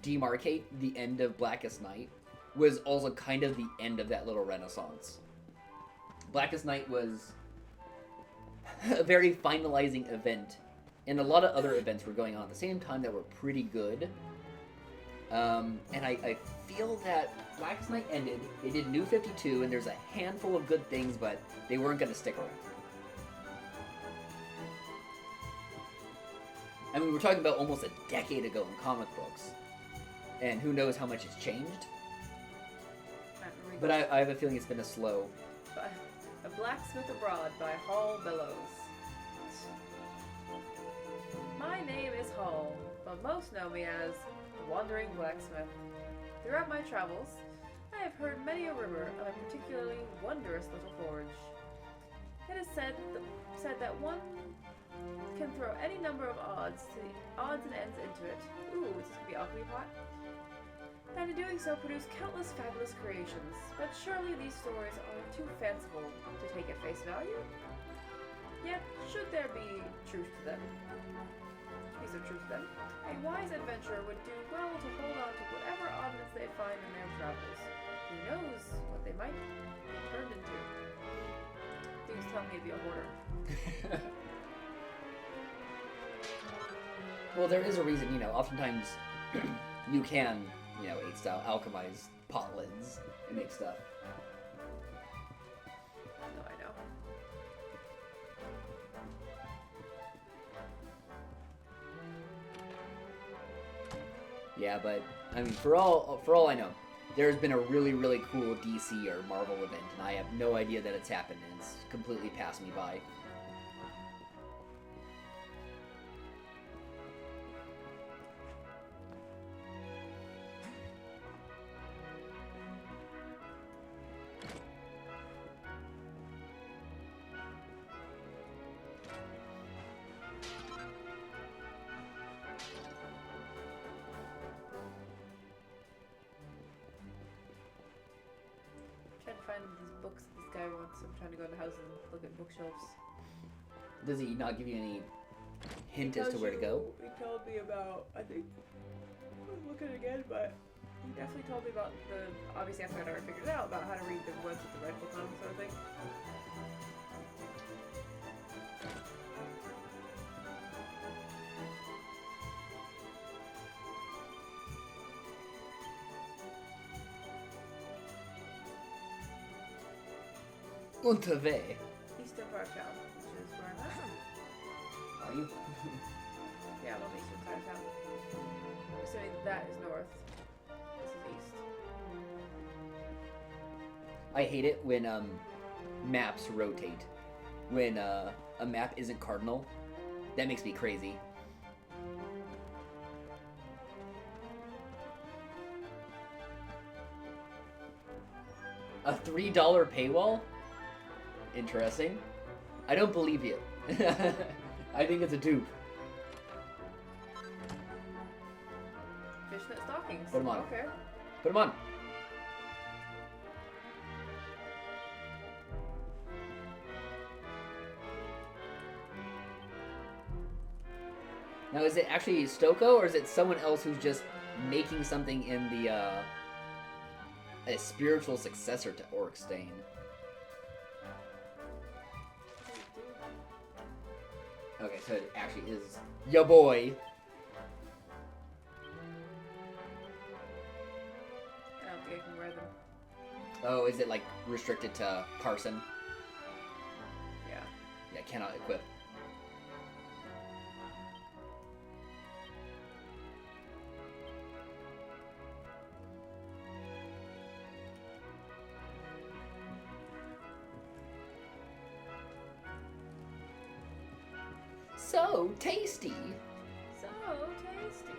demarcate the end of Blackest Night was also kind of the end of that little renaissance. Blackest Night was a very finalizing event, and a lot of other events were going on at the same time that were pretty good. And I feel that Blackest Night ended, they did New 52, and there's a handful of good things, but they weren't going to stick around. I mean, we're talking about almost a decade ago in comic books, and who knows how much has changed. But I have a feeling it's been a slow. A Blacksmith Abroad by Hall Bellows. My name is Hall, but most know me as the Wandering Blacksmith. Throughout my travels, I have heard many a rumor of a particularly wondrous little forge. It is said that one can throw any number of odds and ends into it. Ooh, is this gonna be alchemy pot? And in doing so, produce countless fabulous creations. But surely these stories are too fanciful to take at face value. Yet, should there be truth to them, a wise adventurer would do well to hold on to whatever oddments they find in their travels. Who knows what they might be turned into? He was telling me to be a hoarder. Well, there is a reason, oftentimes you can, 8-style alchemize pot lids and make stuff. No, I know. Yeah, but, for all I know, there's been a really, really cool DC or Marvel event, and I have no idea that it's happened, and it's completely passed me by. Trying to find these books that this guy wants. I'm trying to go in the house and look at bookshelves. Does he not give you any hint as to where to go? He told me about, I think, I'm looking again, but he definitely told me about the, obviously after I'd already figured it out, about how to read the words with the red book on them sort of thing. Unterwegs. Eastern part of town, which is where I'm at. Are you? Yeah, I'm on the eastern side of town. So that is north. This is east. I hate it when maps rotate. When a map isn't cardinal, that makes me crazy. A $3 paywall? Interesting. I don't believe you. I think it's a dupe. Fishnet stockings. Put 'em on. Okay. Put them on. Now, is it actually Stoko, or is it someone else who's just making something in the, a spiritual successor to Orkstain? Okay, so it actually is ya boy. I don't think I can wear them. Oh, is it like restricted to Parson? Yeah. Yeah, cannot equip. So tasty. So tasty.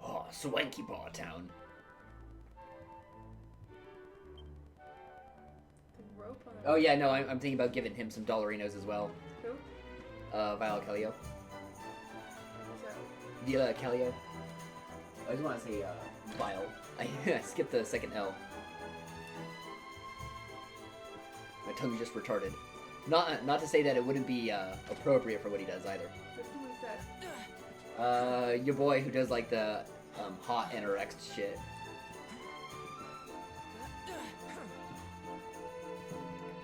Oh, swanky bar town. The rope on Oh yeah, no, I'm thinking about giving him some dollarinos as well. Who? Viola Kellio. What's that? Viola Kellio. I just want to say, Vile. I skipped the second L. My tongue's just retarded. Not to say that it wouldn't be, appropriate for what he does either. But who is that? Your boy who does, like, the, hot anorex shit.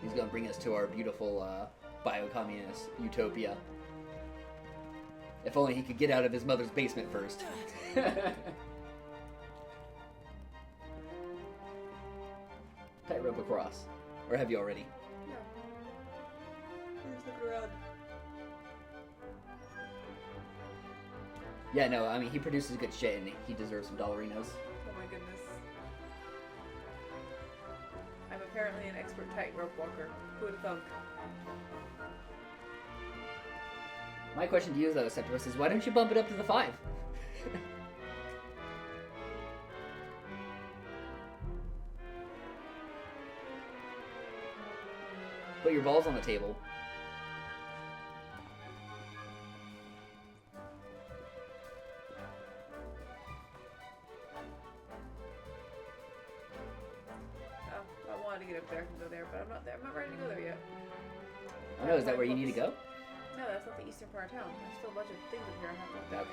He's gonna bring us to our beautiful, bio-communist utopia. If only he could get out of his mother's basement first. Tightrope across. Or have you already? No. I'm just looking around. Yeah, no, I mean, he produces good shit and he deserves some dollarinos. Oh my goodness. I'm apparently an expert tightrope walker. Who would have thunk? My question to you, though, Septimus, is why don't you bump it up to the 5? Put your balls on the table. Oh, I wanted to get up there and go there, but I'm not there. I'm not ready to go there yet. Oh no, is that where you need to go? No, that's not the eastern part of town. There's still a bunch of things up here I have to look at. Okay.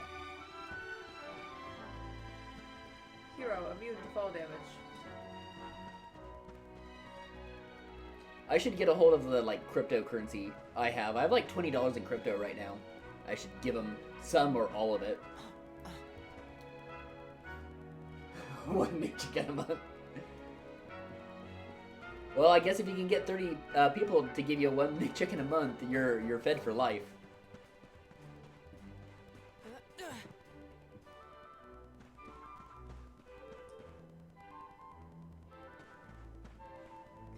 Hero, immune to fall damage. I should get a hold of the like cryptocurrency I have. I have like $20 in crypto right now. I should give him some or all of it. One McChicken a month. Well, I guess if you can get 30 people to give you one McChicken a month, you're fed for life.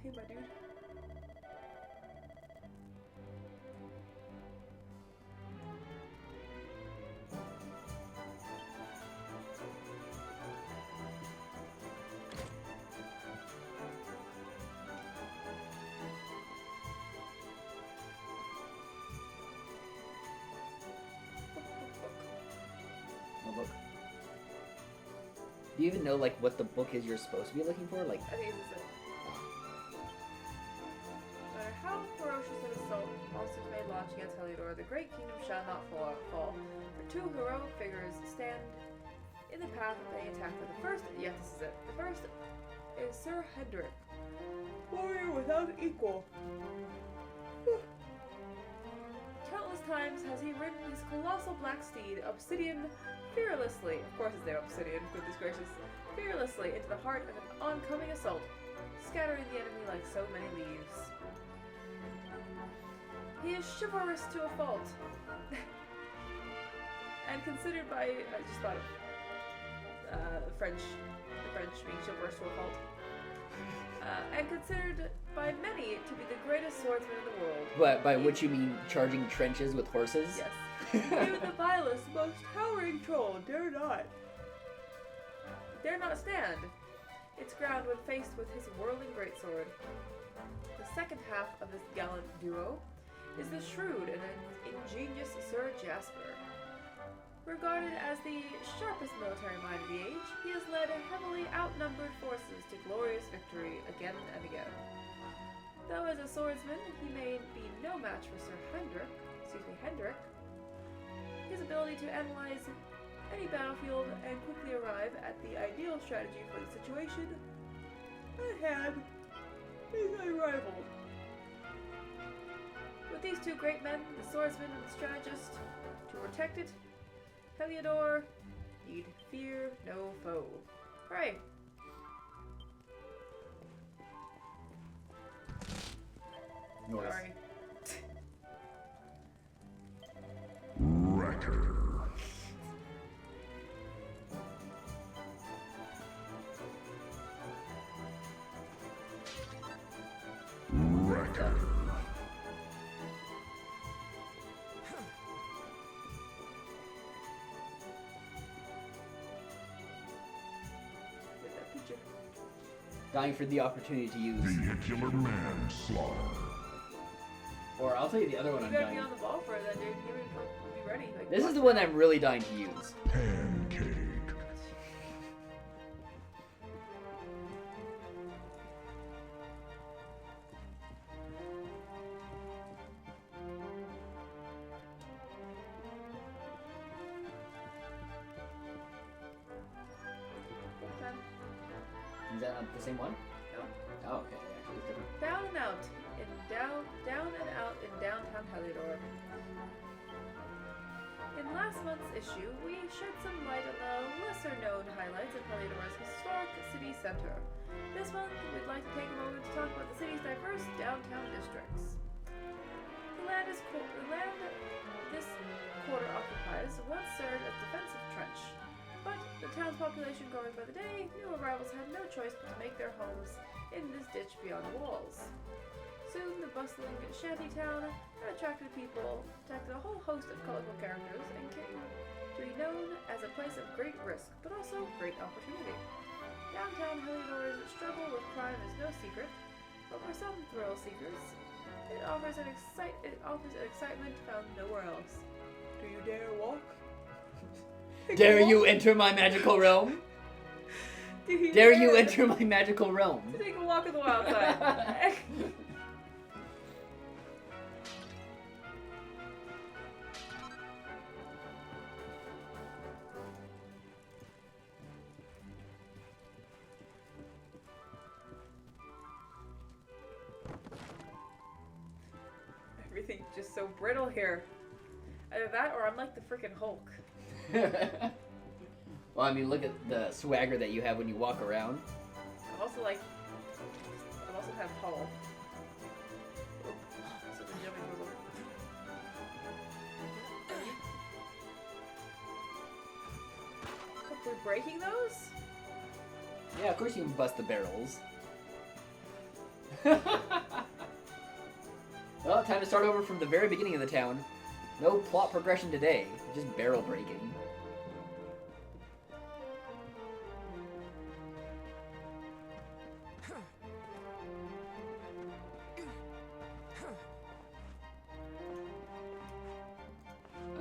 Hey, my dude. No book. Do you even know like what the book is you're supposed to be looking for? Like, I think this is it. No matter how ferocious an assault monsters may launch against Heliodor, the great kingdom shall not fall. For two heroic figures stand in the path of any attack. But the first, yes, this is it. The first is Sir Hendrik, warrior without equal. Countless times has he ridden his colossal black steed, Obsidian, fearlessly, of course it's there, Obsidian, goodness gracious, fearlessly into the heart of an oncoming assault, scattering the enemy like so many leaves. He is chivalrous to a fault, and considered by, I just thought of the French being chivalrous to a fault, and considered by many to be the greatest swordsman in the world. but by which you mean charging trenches with horses? Yes. Even the vilest, most towering troll dare not stand its ground when faced with his whirling greatsword. The second half of this gallant duo is the shrewd and ingenious Sir Jasper. Regarded as the sharpest military mind of the age, he has led heavily outnumbered forces to glorious victory again and again. Though as a swordsman, he may be no match for Sir Hendrik, his ability to analyze any battlefield and quickly arrive at the ideal strategy for the situation at hand is unrivaled. With these two great men, the swordsman and the strategist, to protect it, Heliodor need fear no foe. Hooray! Noise. Sorry. Wrecker. Wrecker. Get that picture. Dying for the opportunity to use. Vehicular manslaughter. Or I'll tell you the other one You I'm gotta dying. be on the ball for that, dude. You be ready. Like, This is the one I'm really dying to use. Pancake. Is that not the same one? No. Oh, okay. Actually, it's different. Down and out in downtown Heliodor. In last month's issue, we shed some light on the lesser-known highlights of Heliodor's historic city center. This month, we'd like to take a moment to talk about the city's diverse downtown districts. The land this quarter occupies once served as defensive trench, but the town's population growing by the day, new arrivals had no choice but to make their homes in this ditch beyond the walls. Soon, the bustling shanty town had attracted a whole host of colorful characters, and came to be known as a place of great risk, but also great opportunity. Downtown Heliodor's struggle with crime is no secret, but for some thrill seekers, It offers an excitement found nowhere else. Do you dare walk? Dare you enter my magical realm? Dare you enter my magical realm? Take a walk in the wild side. Everything's just so brittle here. Either that or I'm like the freaking Hulk. Well, I mean, look at the swagger that you have when you walk around. I'm also kind of tall. Oh, so the jumping was Hopefully breaking those? Yeah, of course you can bust the barrels. Well, time to start over from the very beginning of the town. No plot progression today, just barrel breaking.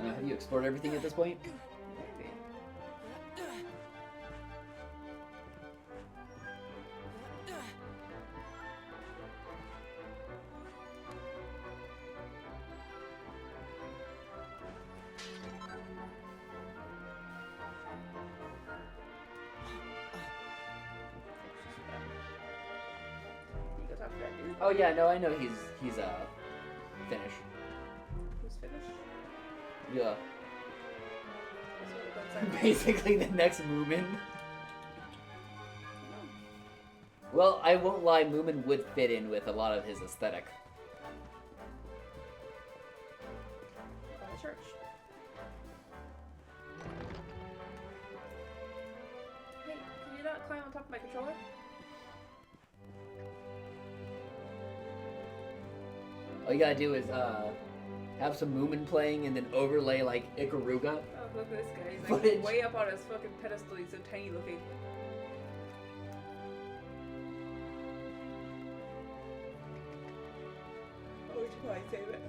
Have you explored everything at this point? Maybe. You go talk to that dude. Oh yeah, no, I know he's Finnish. Who's finished? Yeah. That's what it looks like. Basically the next Moomin. Well, I won't lie, Moomin would fit in with a lot of his aesthetic. From the church. Hey, can you not climb on top of my controller? All you gotta do is have some Moomin playing and then overlay like Ikaruga. Oh, look at this guy. He's Footage. like way up on his fucking pedestal. He's so tiny looking. Oh, we should probably save it.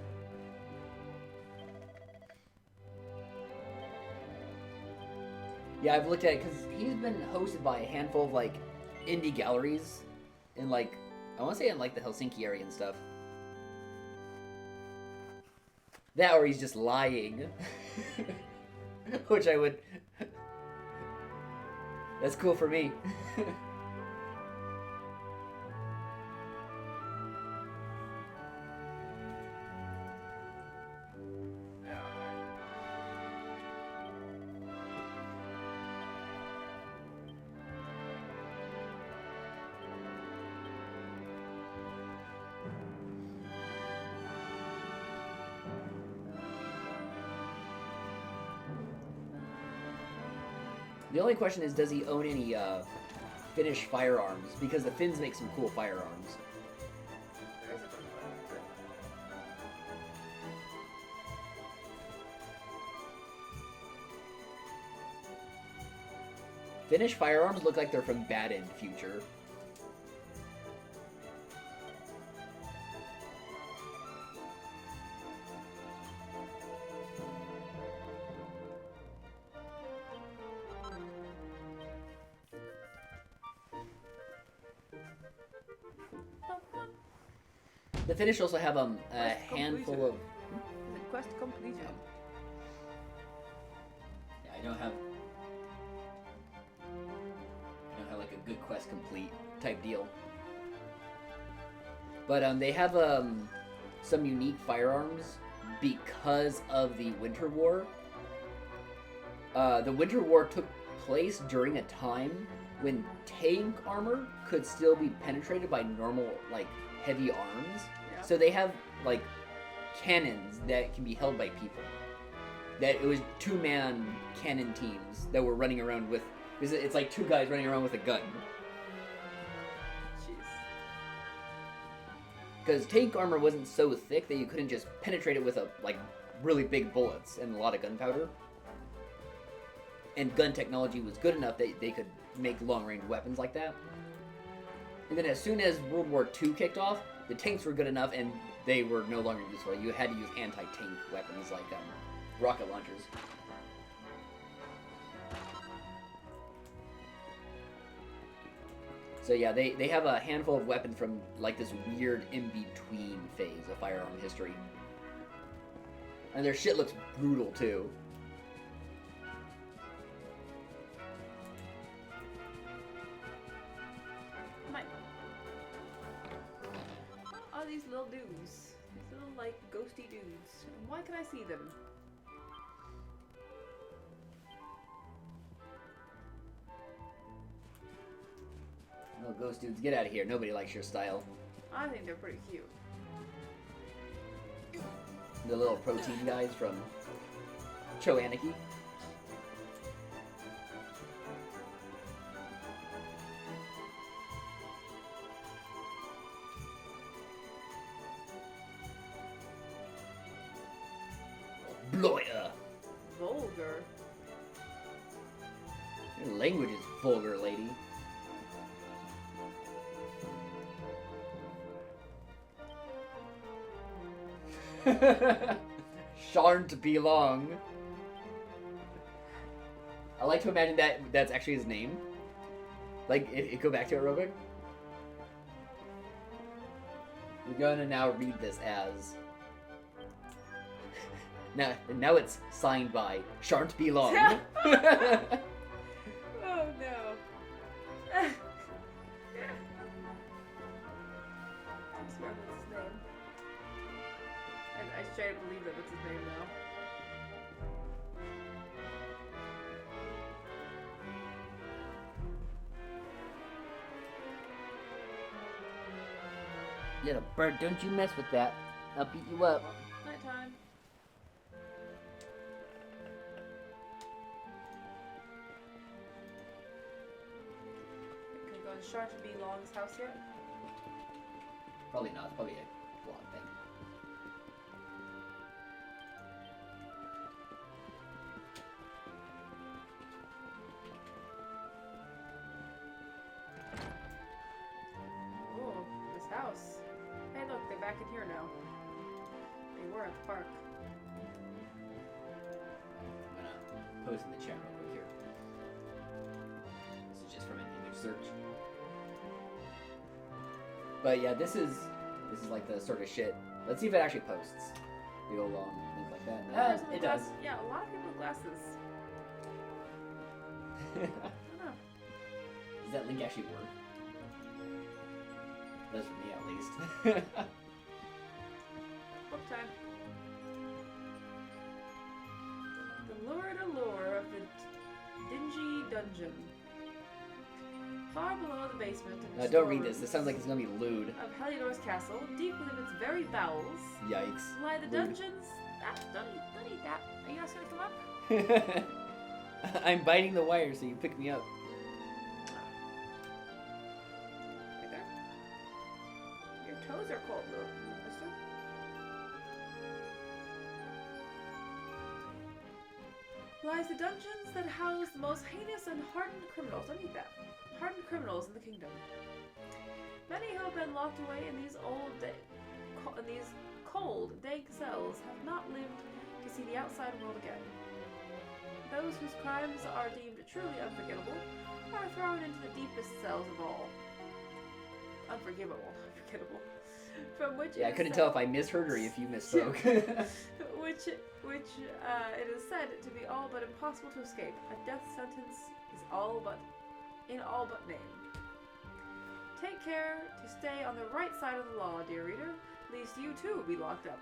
Yeah, I've looked at it because he's been hosted by a handful of like indie galleries in like, I want to say in like the Helsinki area and stuff. That or he's just lying. Which I would... That's cool for me. The only question is, does he own any Finnish firearms? Because the Finns make some cool firearms. There is a fun one. Finnish firearms look like they're from Bad End Future. The Finnish also have a handful of... Quest completed. Yeah, I don't have like a good quest complete type deal. But they have some unique firearms because of the Winter War. The Winter War took place during a time when tank armor could still be penetrated by normal like heavy arms. Yeah. So they have like cannons that can be held by people. That it was 2-man cannon teams that were running around with. It's like 2 guys running around with a gun. Jeez. Because tank armor wasn't so thick that you couldn't just penetrate it with like really big bullets and a lot of gunpowder. And gun technology was good enough that they could make long-range weapons like that. And then as soon as World War II kicked off, the tanks were good enough and they were no longer useful. You had to use anti-tank weapons like rocket launchers. So yeah, they have a handful of weapons from like this weird in-between phase of firearm history. And their shit looks brutal too. All these little dudes. These little, like, ghosty dudes. And why can I see them? Oh, ghost dudes, get out of here. Nobody likes your style. I think they're pretty cute. The little protein guys from Choaniki. Bloya. Vulgar. Your language is vulgar, lady. Shan't be long. I like to imagine that that's actually his name. Like, go back to it real quick. We're gonna now read this as... Now it's signed by Shan't be long. Oh no. I swear that's his name. And I straight up believe that it's his name now. Little bird, don't you mess with that. I'll beat you up. Nighttime. Can we go to Sharp B. Long's house yet? Probably not. It's probably a blog thing. Oh, this house. Hey look, they're back in here now. They were at the park. I'm gonna post in the chat real quick here. This is just from an image search. But yeah, this is like the sort of shit. Let's see if it actually posts. We go along things like that. It does. Yeah, a lot of people with glasses. I don't know. Does that link actually work? Does for me at least. Book time. The lurid allure of the dingy dungeon. Far below the basement and the Don't read this. This sounds like it's gonna be lewd. of Heliodor's castle, deep within its very bowels, Yikes. lie the Lewd. dungeons. Ah, don't eat that. Are you guys gonna come up? I'm biting the wire so you pick me up. Right there. Your toes are cold, little mister. Lies the dungeons that house the most heinous and hardened criminals. Don't eat that. Hardened criminals in the kingdom. Many who have been locked away in these cold, dank cells have not lived to see the outside world again. Those whose crimes are deemed truly unforgettable are thrown into the deepest cells of all. Unforgivable. From which Yeah, I couldn't tell if I misheard or if you misspoke. which it is said to be all but impossible to escape. A death sentence is in all but name. Take care to stay on the right side of the law, dear reader, lest you too be locked up,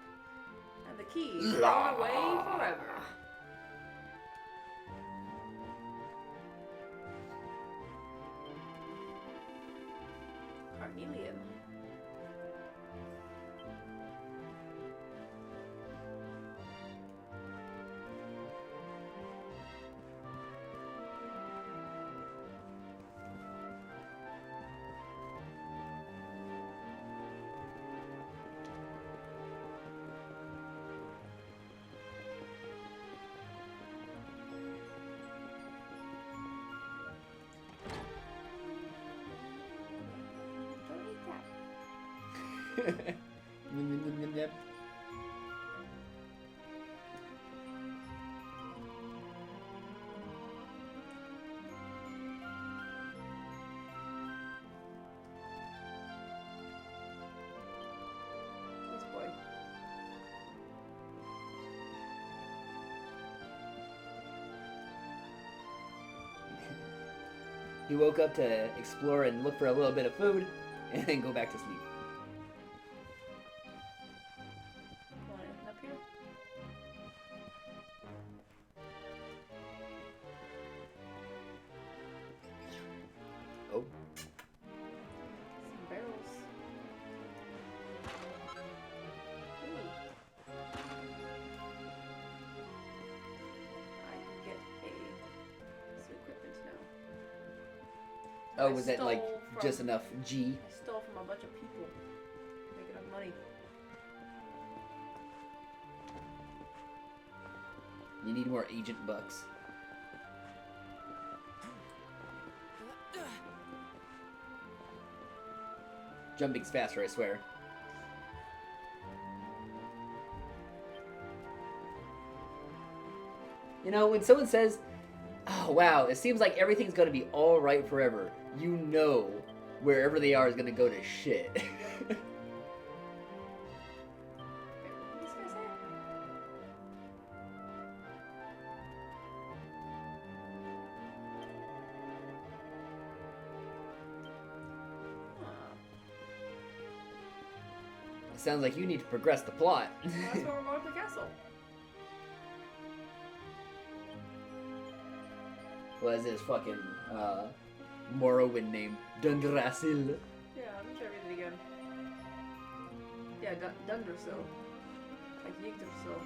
and the keys thrown away forever. Carnelian. Yum, yum, yum, yum, He woke up to explore and look for a little bit of food, and then go back to sleep. Come on, anything up here? Oh. Some barrels. Ooh. I can get some equipment now. Oh, I was that like stole from- just enough G? I stole from a bunch of people. Make enough money. You need more agent bucks. Jumping's faster, I swear. You know, when someone says, "Oh wow, it seems like everything's gonna be all right forever," you know, wherever they are is gonna go to shit. Wait, what did this guy say? Huh. It sounds like you need to progress the plot. That's where we're going to the castle. What is this fucking Morrowind name? Dundrasil. Yeah, let me try to read it again. Yeah, Dundersill. Like Yggdrasil.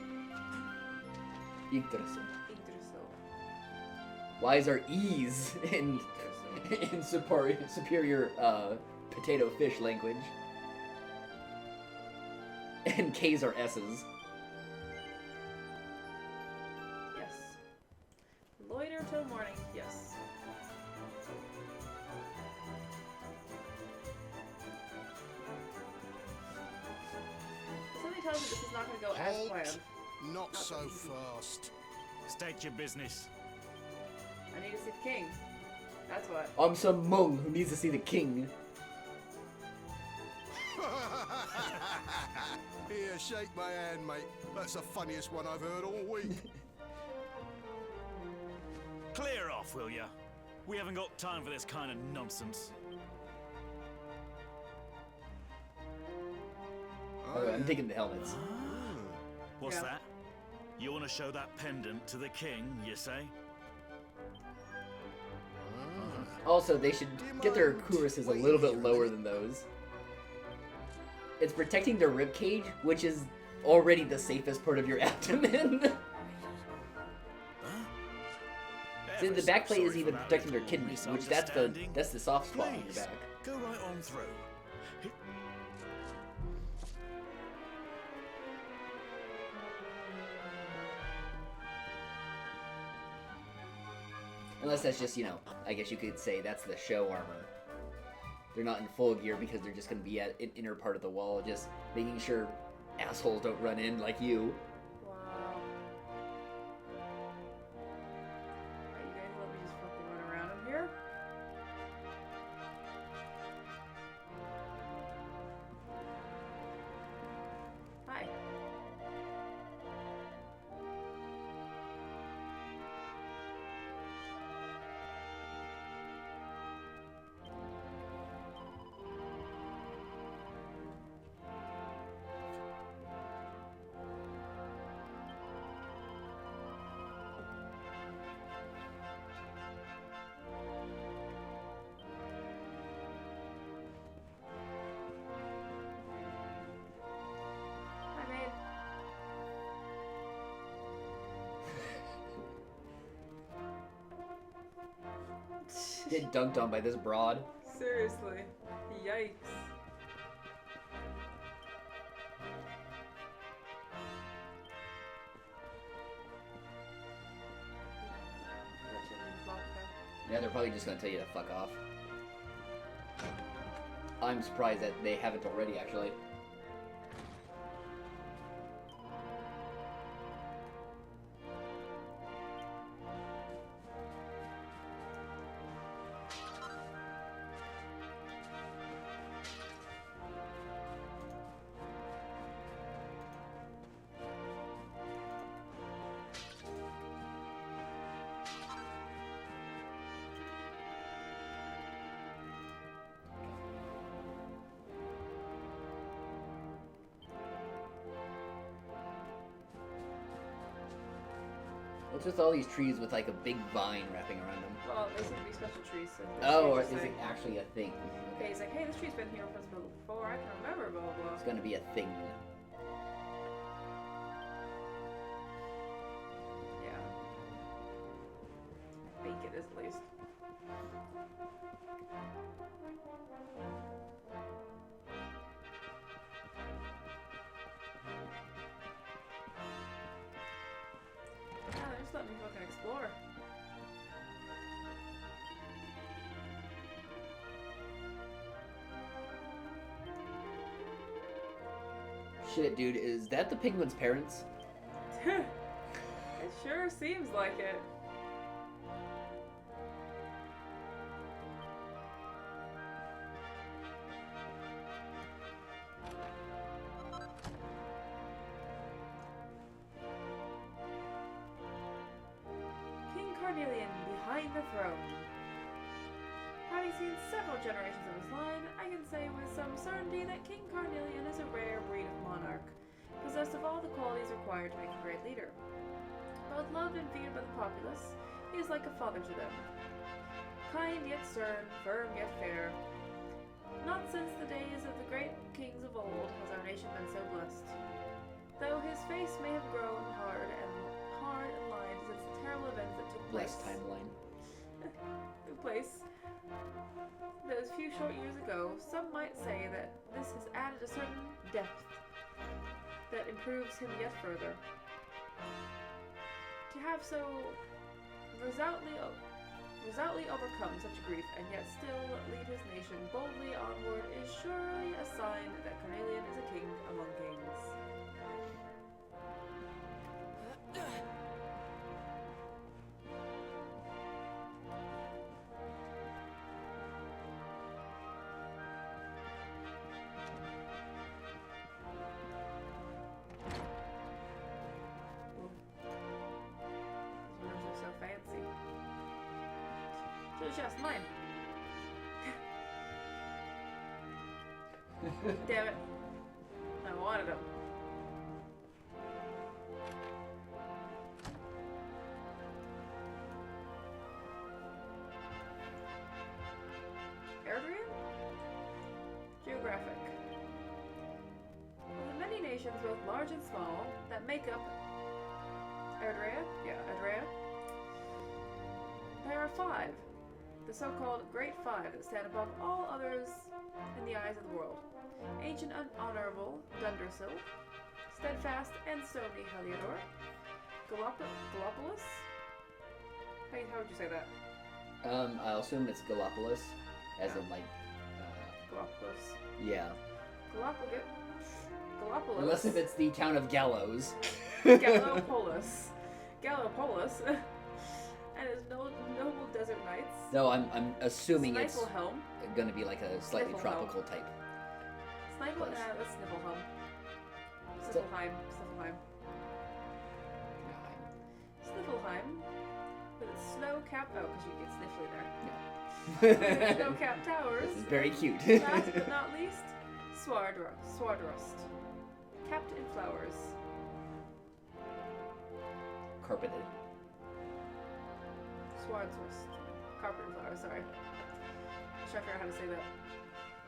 Yggdrasil. Yggdrasil. Why is our E's in superior potato fish language? And K's are S's. Yes. Loiter till morning. Yes. Something tells me this is not going to go as Halt. planned. Not Not so so easy. fast. State your business. I need to see the king. That's what. I'm some Hmong who needs to see the king. Here, shake my hand, mate. That's the funniest one I've heard all week. Clear off, will ya? We haven't got time for this kind of nonsense. Okay, I'm digging the helmets. What's Yeah. that? You want to show that pendant to the king, you say? Also, they should get their cuirasses a little bit lower than those. It's protecting their rib cage, which is already the safest part of your abdomen. See, the back plate is even protecting their kidneys, which that's the soft spot on your Please, back. go right on through. Unless that's just, you know, I guess you could say that's the show armor. They're not in full gear because they're just going to be at an inner part of the wall, just making sure assholes don't run in like you. Wow. Are you guys let me just fucking run around him here? Hi. Hi, babe. Get dunked on by this broad. Seriously. Yikes. Yeah, they're probably just going to tell you to fuck off. I'm surprised that they haven't already, actually. What's with all these trees with like a big vine wrapping around them? Well, they seem to be special trees. So Oh, or is it actually a thing? Okay, he's like, hey, this tree's been here before I can remember, blah, blah, blah. It's gonna be a thing. Yeah. I think it is, at least. Yeah, just let me fucking explore. Shit, dude, is that the penguin's parents? It sure seems like it. King Carnelian behind the throne. Having seen several generations of his line, I can say with some certainty that King Carnelian is a rare breed of monarch, possessed of all the qualities required to make a great leader. Both loved and feared by the populace, he is like a father to them. Kind yet stern, firm yet fair. Not since the days of the great kings of old has our nation been so blessed. Though his face may have grown hard and lined since the terrible events that took place. Blessed timeline. Those few short years ago, some might say that this has added a certain depth that improves him yet further. To have so resolutely overcome such a grief and yet still lead his nation boldly onward is surely a sign that Carnelian is a king among kings. Just mine. Damn it. I wanted him. Erdrian? Geographic. Of the many nations, both large and small, that make up Erdrea? Yeah, Erdrea. There are 5. The so-called Great Five that stand above all others in the eyes of the world. Ancient and honorable Dundersil, Steadfast and Stony Heliodor, Gallopolis? How would you say that? I'll assume it's Gallopolis, as in like, Gallopolis. Yeah. Gallopolis. Unless if it's the town of Gallows. Gallopolis. Gallopolis. And his noble desert knights. No, I'm assuming it's Sniffelhelm. gonna be like a slightly tropical type. That's Sniffelhelm. Sniffelheim. With its snow-capped, because you get sniffly there. Yeah. Snow-capped towers. This is very cute. Last but not least, Swardrust. Capped in flowers. Carpeted. Swardsrust. Carpet and flowers, sorry. I'm trying to figure out how to say that.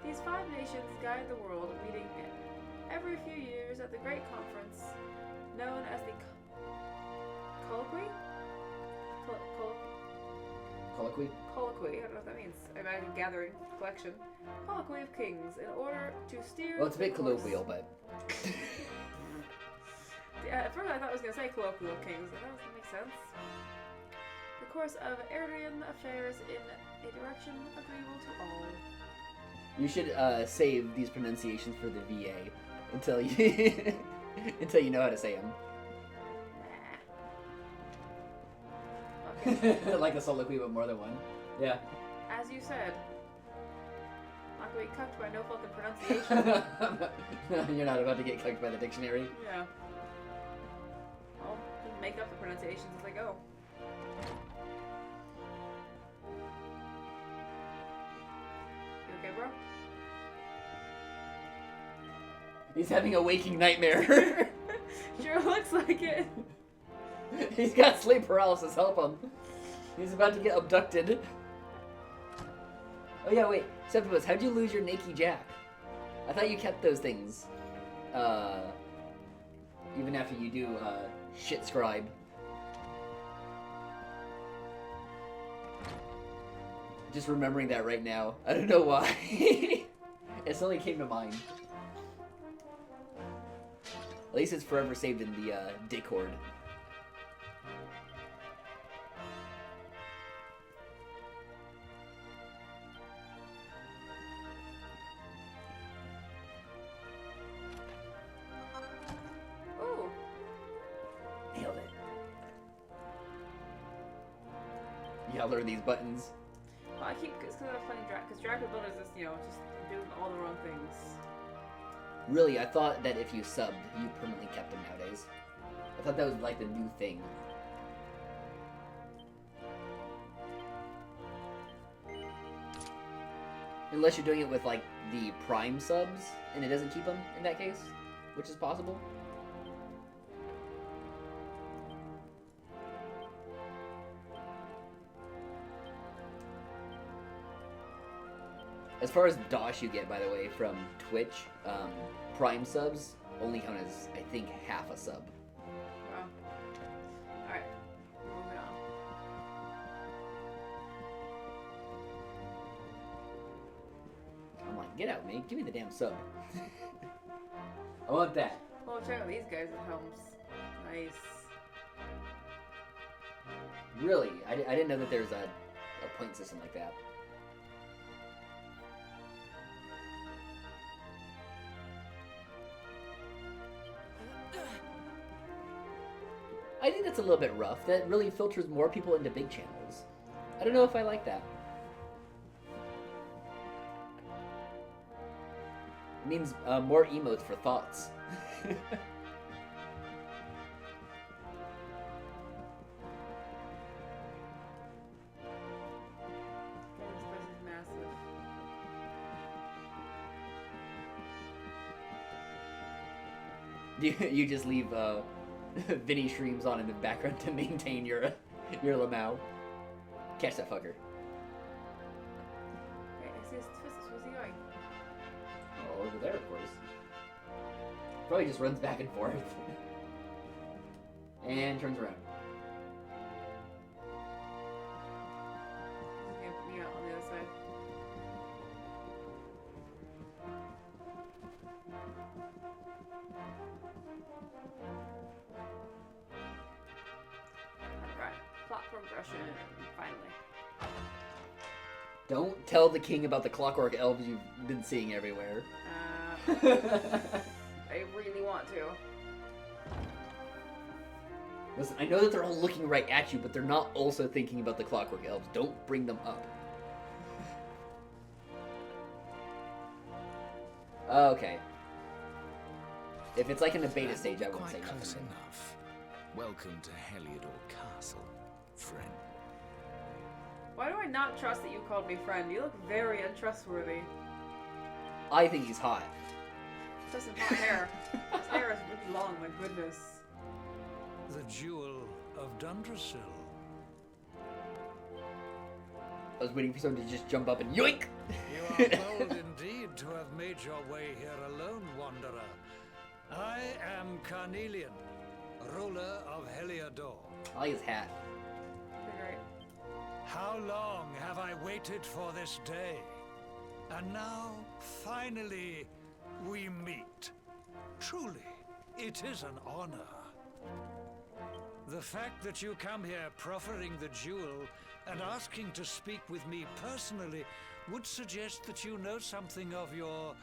These 5 nations guide the world, meeting every few years at the great conference known as the Colloquy? Colloquy? Colloquy, I don't know what that means. I imagine gathering, collection. Colloquy of Kings, in order to steer... Well, it's a bit colloquial, but... Yeah, at first I thought I was going to say colloquial kings, and that doesn't make sense. The course of Erdrian affairs in a direction agreeable to all. You should save these pronunciations for the VA until you until you know how to say them. Nah. Okay. Like a soliloquy, but more than one. Yeah. As you said, not going to be cucked by no fucking pronunciation. You're not about to get cucked by the dictionary. Yeah. I'll just make up the pronunciations as I go. You okay, bro? He's having a waking nightmare. Sure looks like it. He's got sleep paralysis. Help him. He's about to get abducted. Oh yeah, wait. Septimus, how'd you lose your Nakey Jack? I thought you kept those things. Even after you do, shit scribe. Just remembering that right now. I don't know why. It suddenly came to mind. At least it's forever saved in the, Discord. Ooh. Nailed it. You gotta learn these buttons. Well, I keep, it's because I'm playing because Dragon Builders is, you know, just doing all the wrong things. Really, I thought that if you subbed, you permanently kept them nowadays. I thought that was like the new thing. Unless you're doing it with like the Prime subs, and it doesn't keep them in that case, which is possible. As far as DOS you get, by the way, from Twitch, Prime subs only count as, I think, half a sub. Wow. Alright. Moving on. I'm like, get out, mate. Give me the damn sub. I want that. Well, check out these guys at Helms. Nice. Really? I didn't know that there's a point system like that. I think that's a little bit rough. That really filters more people into big channels. I don't know if I like that. It means more emotes for thoughts. This place is massive. You just leave Vinny streams on in the background to maintain your Lamau. Catch that fucker. Hey, I see his twist. Where's he going? Oh, over there, of course. Probably just runs back and forth. And turns around. He's gonna put me out on the other side. Alright. Plot progression. Finally. Don't tell the king about the clockwork elves you've been seeing everywhere. I really want to. Listen, I know that they're all looking right at you, but they're not also thinking about the clockwork elves. Don't bring them up. Okay. If it's like in the beta stage, I won't say Quite close nothing. enough. Welcome to Heliodor Castle, friend. Why do I not trust that you called me friend? You look very untrustworthy. I think he's hot. Just some hot hair. His hair is really long, my goodness. The Jewel of Dundrasil. I was waiting for someone to just jump up and yoink! You are bold indeed to have made your way here alone, wanderer. I am Carnelian, ruler of Heliodor. I like his hat. Pretty great. How long have I waited for this day? And now, finally, we meet. Truly, it is an honor. The fact that you come here proffering the jewel and asking to speak with me personally would suggest that you know something of your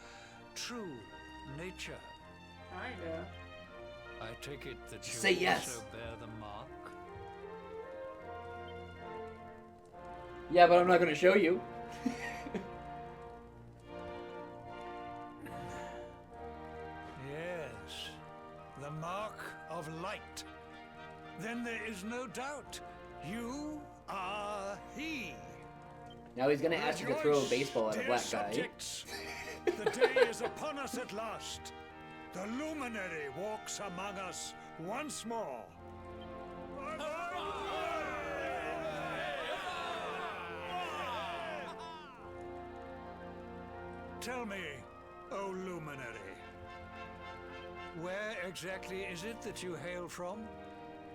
true nature. Kinda. I take it that you Say yes. also bear the mark. Yeah, but I'm not gonna show you. Yes, the mark of light. Then there is no doubt. You are he. Now he's gonna ask you to throw a Rejoice, baseball at a dear black guy. subjects. The day is upon us at last. The luminary walks among us once more. Tell me, O luminary, where exactly is it that you hail from?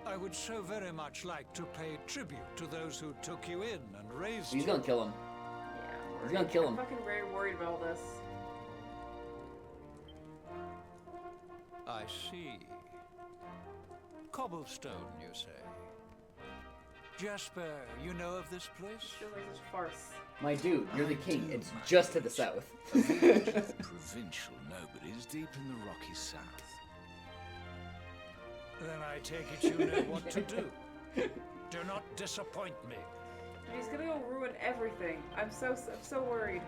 I would so very much like to pay tribute to those who took you in and raised He's you. gonna kill him. Yeah, He's gonna kill him. I'm fucking very worried about this. I see. Cobblestone, you say? Jasper, you know of this place? Feels like such a farce. My dude, you're the king. It's just to the south. A village of provincial nobody's deep in the rocky south. Then I take it you know what to do. Do not disappoint me. He's gonna go ruin everything. I'm so worried.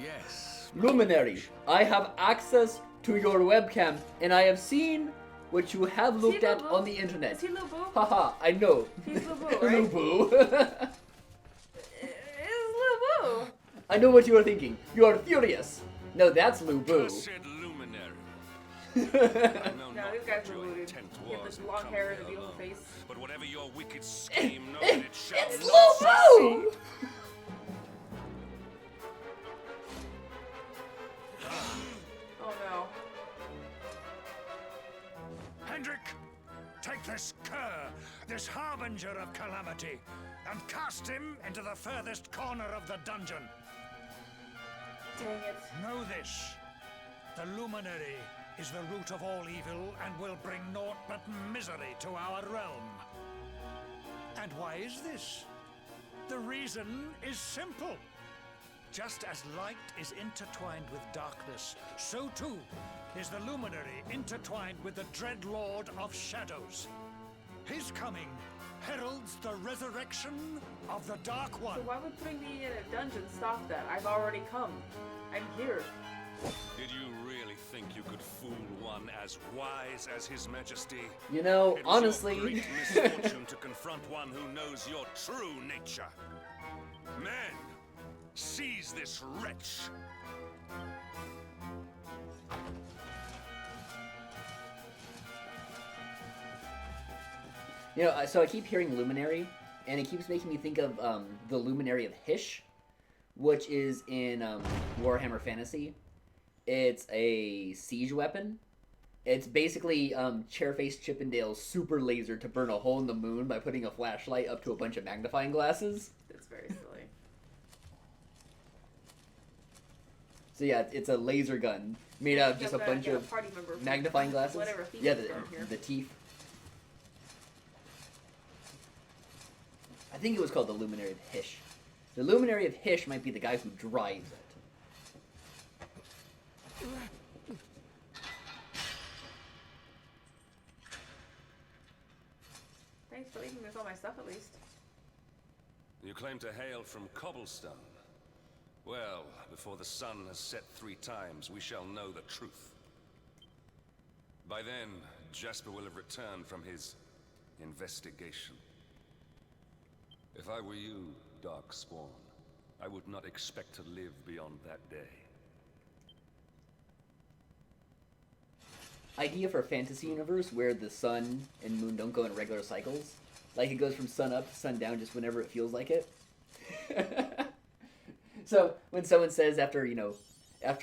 Yes. Luminary, I have access to your webcam, and I have seen what you have looked at on the internet. Is he Lil Boo? Haha, I know. He's Lil Boo, right? Lil Boo. It's Lil Boo. I know what you are thinking. You are furious. No, that's Lil Boo. Cursed luminary. No, these guys are looted. He had this long hair and a beautiful face. But whatever your wicked scheme, know that it shall It's not Lil Boo! Oh no. Hendrik, take this cur, this harbinger of calamity, and cast him into the furthest corner of the dungeon. Dang it. Know this. The luminary is the root of all evil and will bring naught but misery to our realm. And why is this? The reason is simple. Just as light is intertwined with darkness, so too is the luminary intertwined with the dread lord of shadows. His coming heralds the resurrection of the Dark One. So why would putting me in a dungeon stop that? I've already come. I'm here. Did you really think you could fool one as wise as His Majesty? You know, It was honestly. your great misfortune to confront one who knows your true nature. Men, seize this wretch. You know, so I keep hearing Luminary, and it keeps making me think of the Luminary of Hysh, which is in Warhammer Fantasy. It's a siege weapon. It's basically Chairface Chippendale's super laser to burn a hole in the moon by putting a flashlight up to a bunch of magnifying glasses. That's very silly. So yeah, it's a laser gun made out of just a bunch of party member from magnifying glasses. whatever theme Yeah, is from here. the teeth. I think it was called the Luminary of Hysh. The Luminary of Hysh might be the guy who drives it. Thanks for leaving me with all my stuff at least. You claim to hail from Cobblestone. Well, before the sun has set 3 times, we shall know the truth. By then, Jasper will have returned from his investigation. If I were you, Darkspawn, I would not expect to live beyond that day. Idea for a fantasy universe where the sun and moon don't go in regular cycles. Like it goes from sun up to sun down just whenever it feels like it. So when someone says after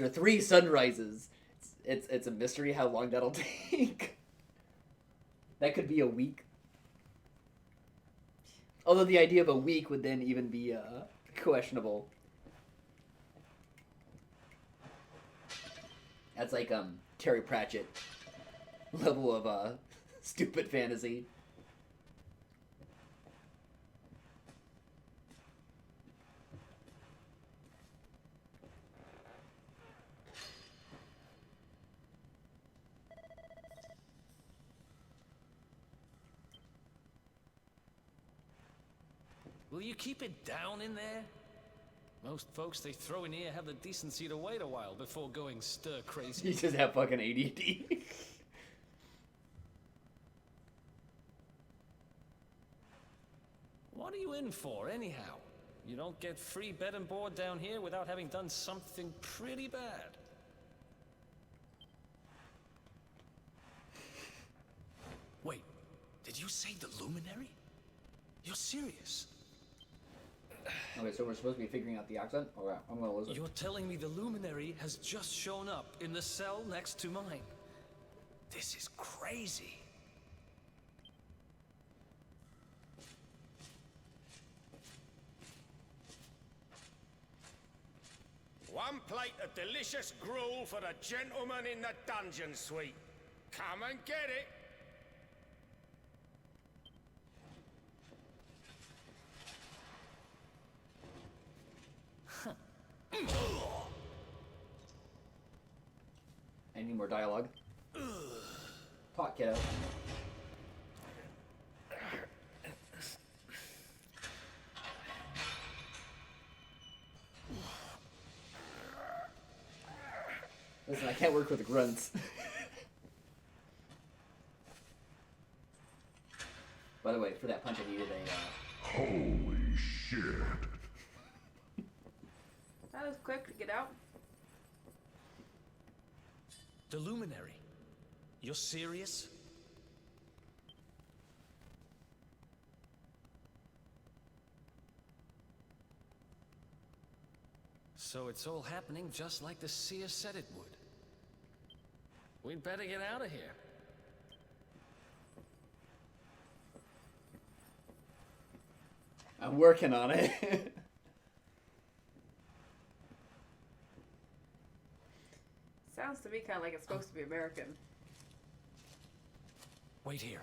3 sunrises, it's a mystery how long that'll take. That could be a week. Although the idea of a week would then even be questionable. That's like Terry Pratchett level of stupid fantasy. Will you keep it down in there? Most folks they throw in here have the decency to wait a while before going stir crazy. You just have fucking ADD. What are you in for, anyhow? You don't get free bed and board down here without having done something pretty bad. Wait, did you say the Luminary? You're serious? Okay, so we're supposed to be figuring out the accent? Alright, I'm gonna listen. You're telling me the luminary has just shown up in the cell next to mine? This is crazy. One plate of delicious gruel for the gentleman in the dungeon suite. Come and get it. Any more dialogue? Talk, kiddo. Listen, I can't work with the grunts. By the way, for that punch I needed a, Holy shit. That was quick to get out. The luminary. You're serious? So it's all happening just like the seer said it would. We'd better get out of here. I'm working on it. Sounds to me kind of like it's supposed to be American. Wait here.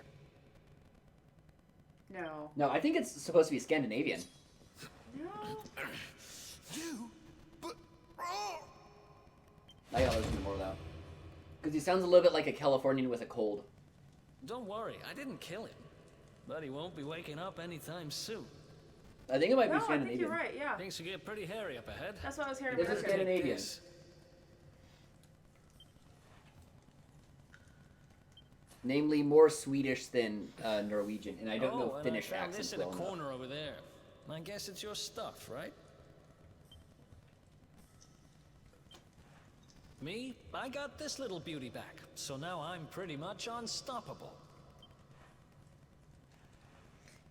No. No, I think it's supposed to be Scandinavian. No. You? But... I gotta listen to more of that. Because he sounds a little bit like a Californian with a cold. Don't worry, I didn't kill him. But he won't be waking up anytime soon. I think it might No, be I Scandinavian. think you're right, yeah. Things will get pretty hairy up ahead. That's what I was hearing. This is American. Scandinavian. This. Namely, more Swedish than Norwegian, and I don't know and Finnish I found accents this in a well enough. corner over there. I guess it's your stuff, right? Me? I got this little beauty back, so now I'm pretty much unstoppable.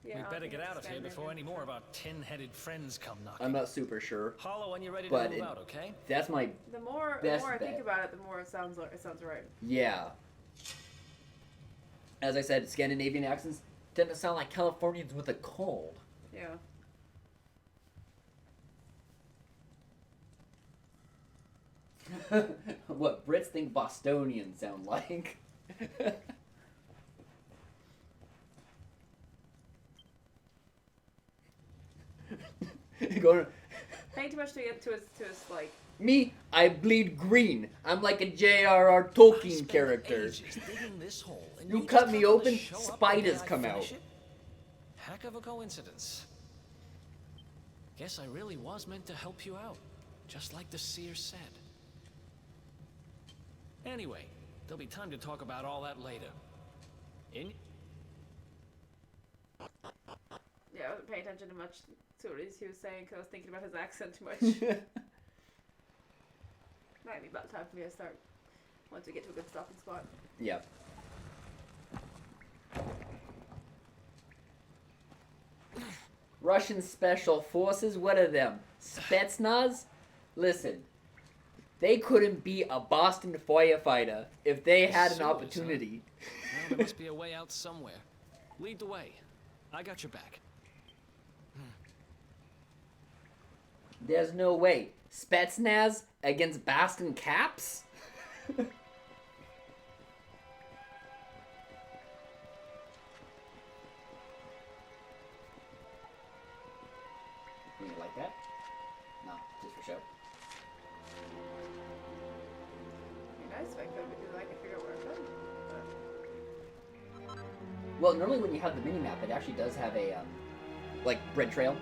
Yeah, We'd I better think get it's out of here before Scandinavian. any more of our tin-headed friends come knocking. I'm not super sure, Hollow when you're ready to but move out, okay? that's my The more best I think bet. about it, the more it sounds right. Yeah. As I said, Scandinavian accents tend to sound like Californians with a cold. Yeah. What Brits think Bostonians sound like. Going, Paying too much to his like. me, I bleed green. I'm like a J.R.R. Tolkien Spent character. ages digging this hole, and You just cut me happened to open, show up the day spiders I come finish out. it? Heck of a coincidence. Guess I really was meant to help you out, just like the seer said. Anyway, there'll be time to talk about all that later. In Yeah, I wasn't paying attention to much to what he was saying because I was thinking about his accent too much. Might be about time for me to start once we get to a good stopping spot. Yeah. Russian Special Forces, what are them? Spetsnaz? Listen, they couldn't be a Boston firefighter if they had an Sewers, huh? opportunity. Well, there must be a way out somewhere. Lead the way. I got your back. There's no way. Spetsnaz against Boston Caps? You like that? No, just for show. Be nice if I could because I could figure out where I'm going. Well, normally when you have the mini-map, it actually does have a, like, red trail.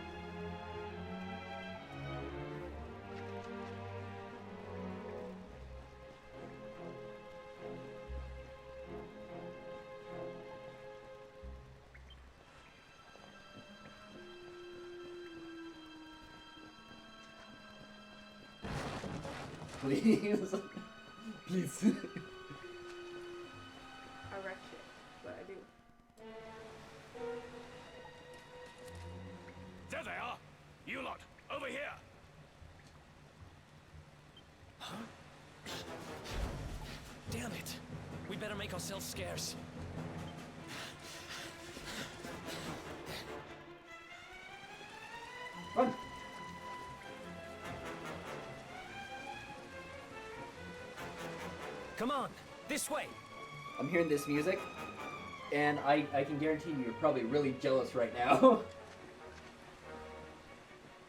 Please. Please. I wreck shit, but I do. There they are. You lot ourselves scarce. Run! Come on, this way. I'm hearing this music, and I can guarantee you're probably really jealous right now.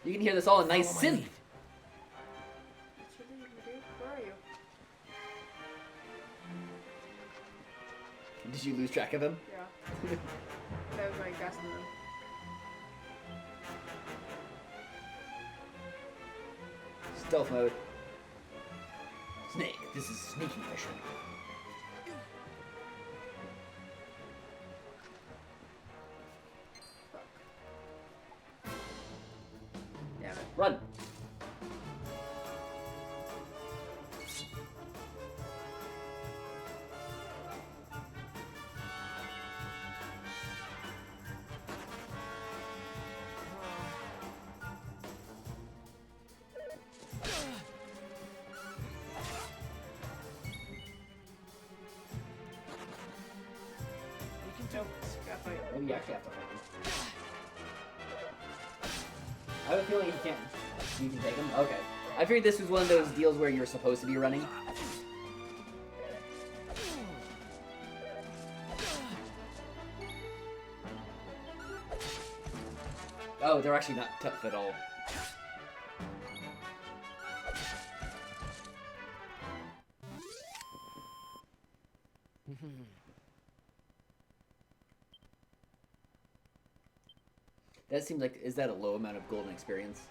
You can hear this all in nice Follow my synth. lead. What should we do? Where are you? Did you lose track of him? Yeah. That was my guess in them. Stealth mode. Snake, this is sneaky mission. Damn it. Run! Nope. Got fight. Maybe you actually have to fight him. I have a feeling you can't. You can take him? Okay. I figured this was one of those deals where you're supposed to be running. Oh, they're actually not tough at all. That seems like, is that a low amount of golden experience?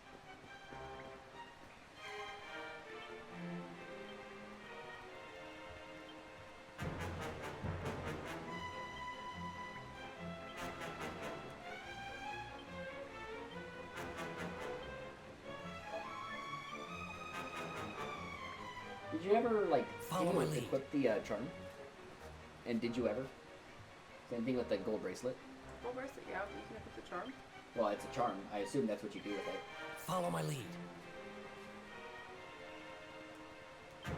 Did you ever, like, Follow my lead. equip the charm? And did you ever? Same thing with the gold bracelet. Gold bracelet, yeah, you can put the charm. Well, it's a charm. I assume that's what you do with it. Follow my lead. Yeah.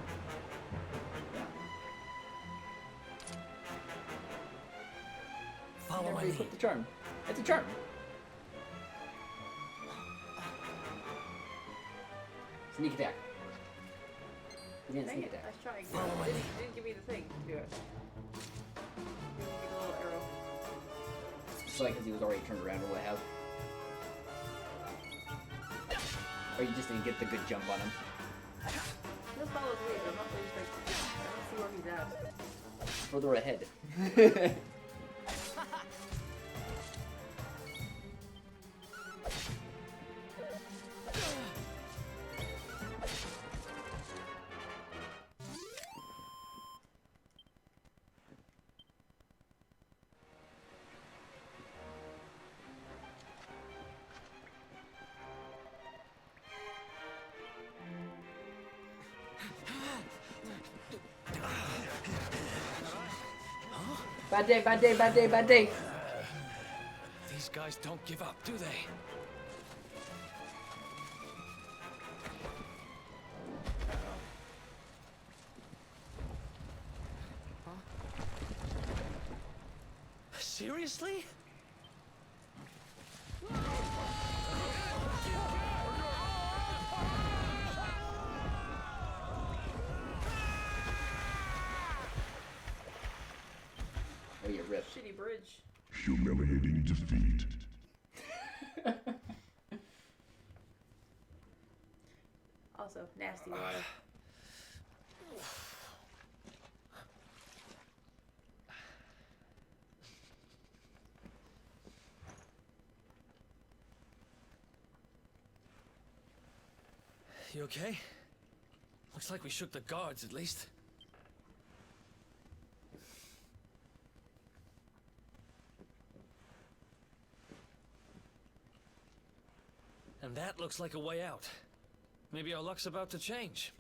Follow Never my lead. equip the charm. It's a charm. Sneak attack. You didn't Dang sneak it, attack. I was trying. Follow my It lead. didn't give me the thing to do it. Didn't give me the little arrow. Probably because he was already turned around or what have. Or you just didn't get the good jump on him. He'll follow his lead, I'm not really just like, I don't see where he's at. Further ahead. Bad day, bad day, bad day, bad day. These guys don't give up, do they? Seriously? Oh, you ripped. Shitty bridge. Humiliating defeat. Also, nasty water. You okay? Looks like we shook the guards, at least. And that looks like a way out. Maybe our luck's about to change.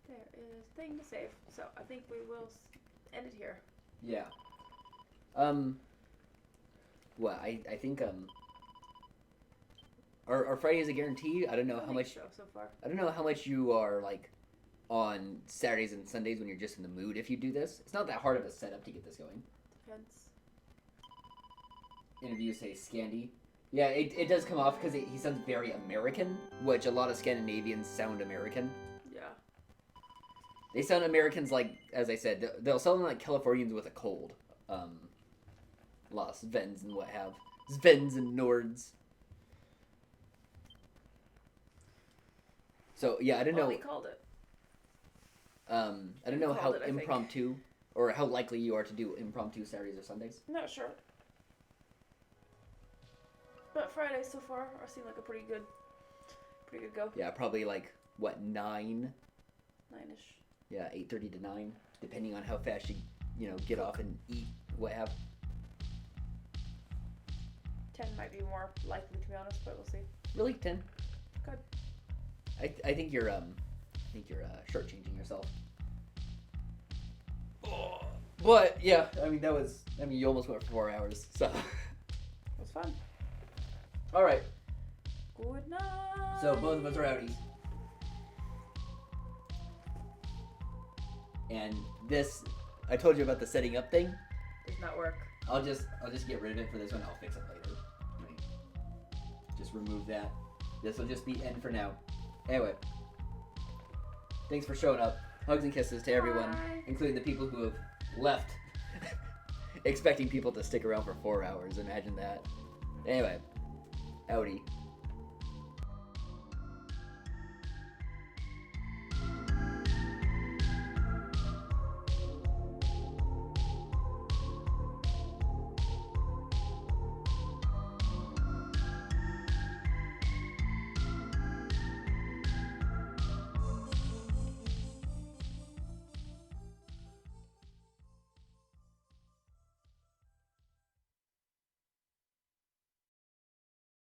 There is a thing to save, so I think we will end it here. Yeah. Well, I think, Are Fridays a guarantee? I don't know how much. So far. I don't know how much you are like on Saturdays and Sundays when you're just in the mood. If you do this, it's not that hard of a setup to get this going. Depends. Interviews say Scandi. Yeah, it does come off because he sounds very American, which a lot of Scandinavians sound American. Yeah. They sound Americans like, as I said, they'll sound like Californians with a cold. A lot of Svens and what have. Svens and Nords. So, yeah, I don't know. We called it. I don't know how impromptu, or how likely you are to do impromptu Saturdays or Sundays. Not sure. But Fridays so far seem like a pretty good go. Yeah, probably like, what, 9? 9-ish. Yeah, 8:30 to 9, depending on how fast you get off and eat, what have. 10 might be more likely, to be honest, but we'll see. Really, 10? Good. I think you're shortchanging yourself. But yeah, I mean you almost went for 4 hours, so. It was fun. All right. Good night. So both of us are outies. And this, I told you about the setting up thing. Does not work. I'll just get rid of it for this one. I'll fix it later. Just remove that. This will just be end for now. Anyway, thanks for showing up. Hugs and kisses to everyone, Bye. including the people who have left, expecting people to stick around for 4 hours. Imagine that. Anyway, outie.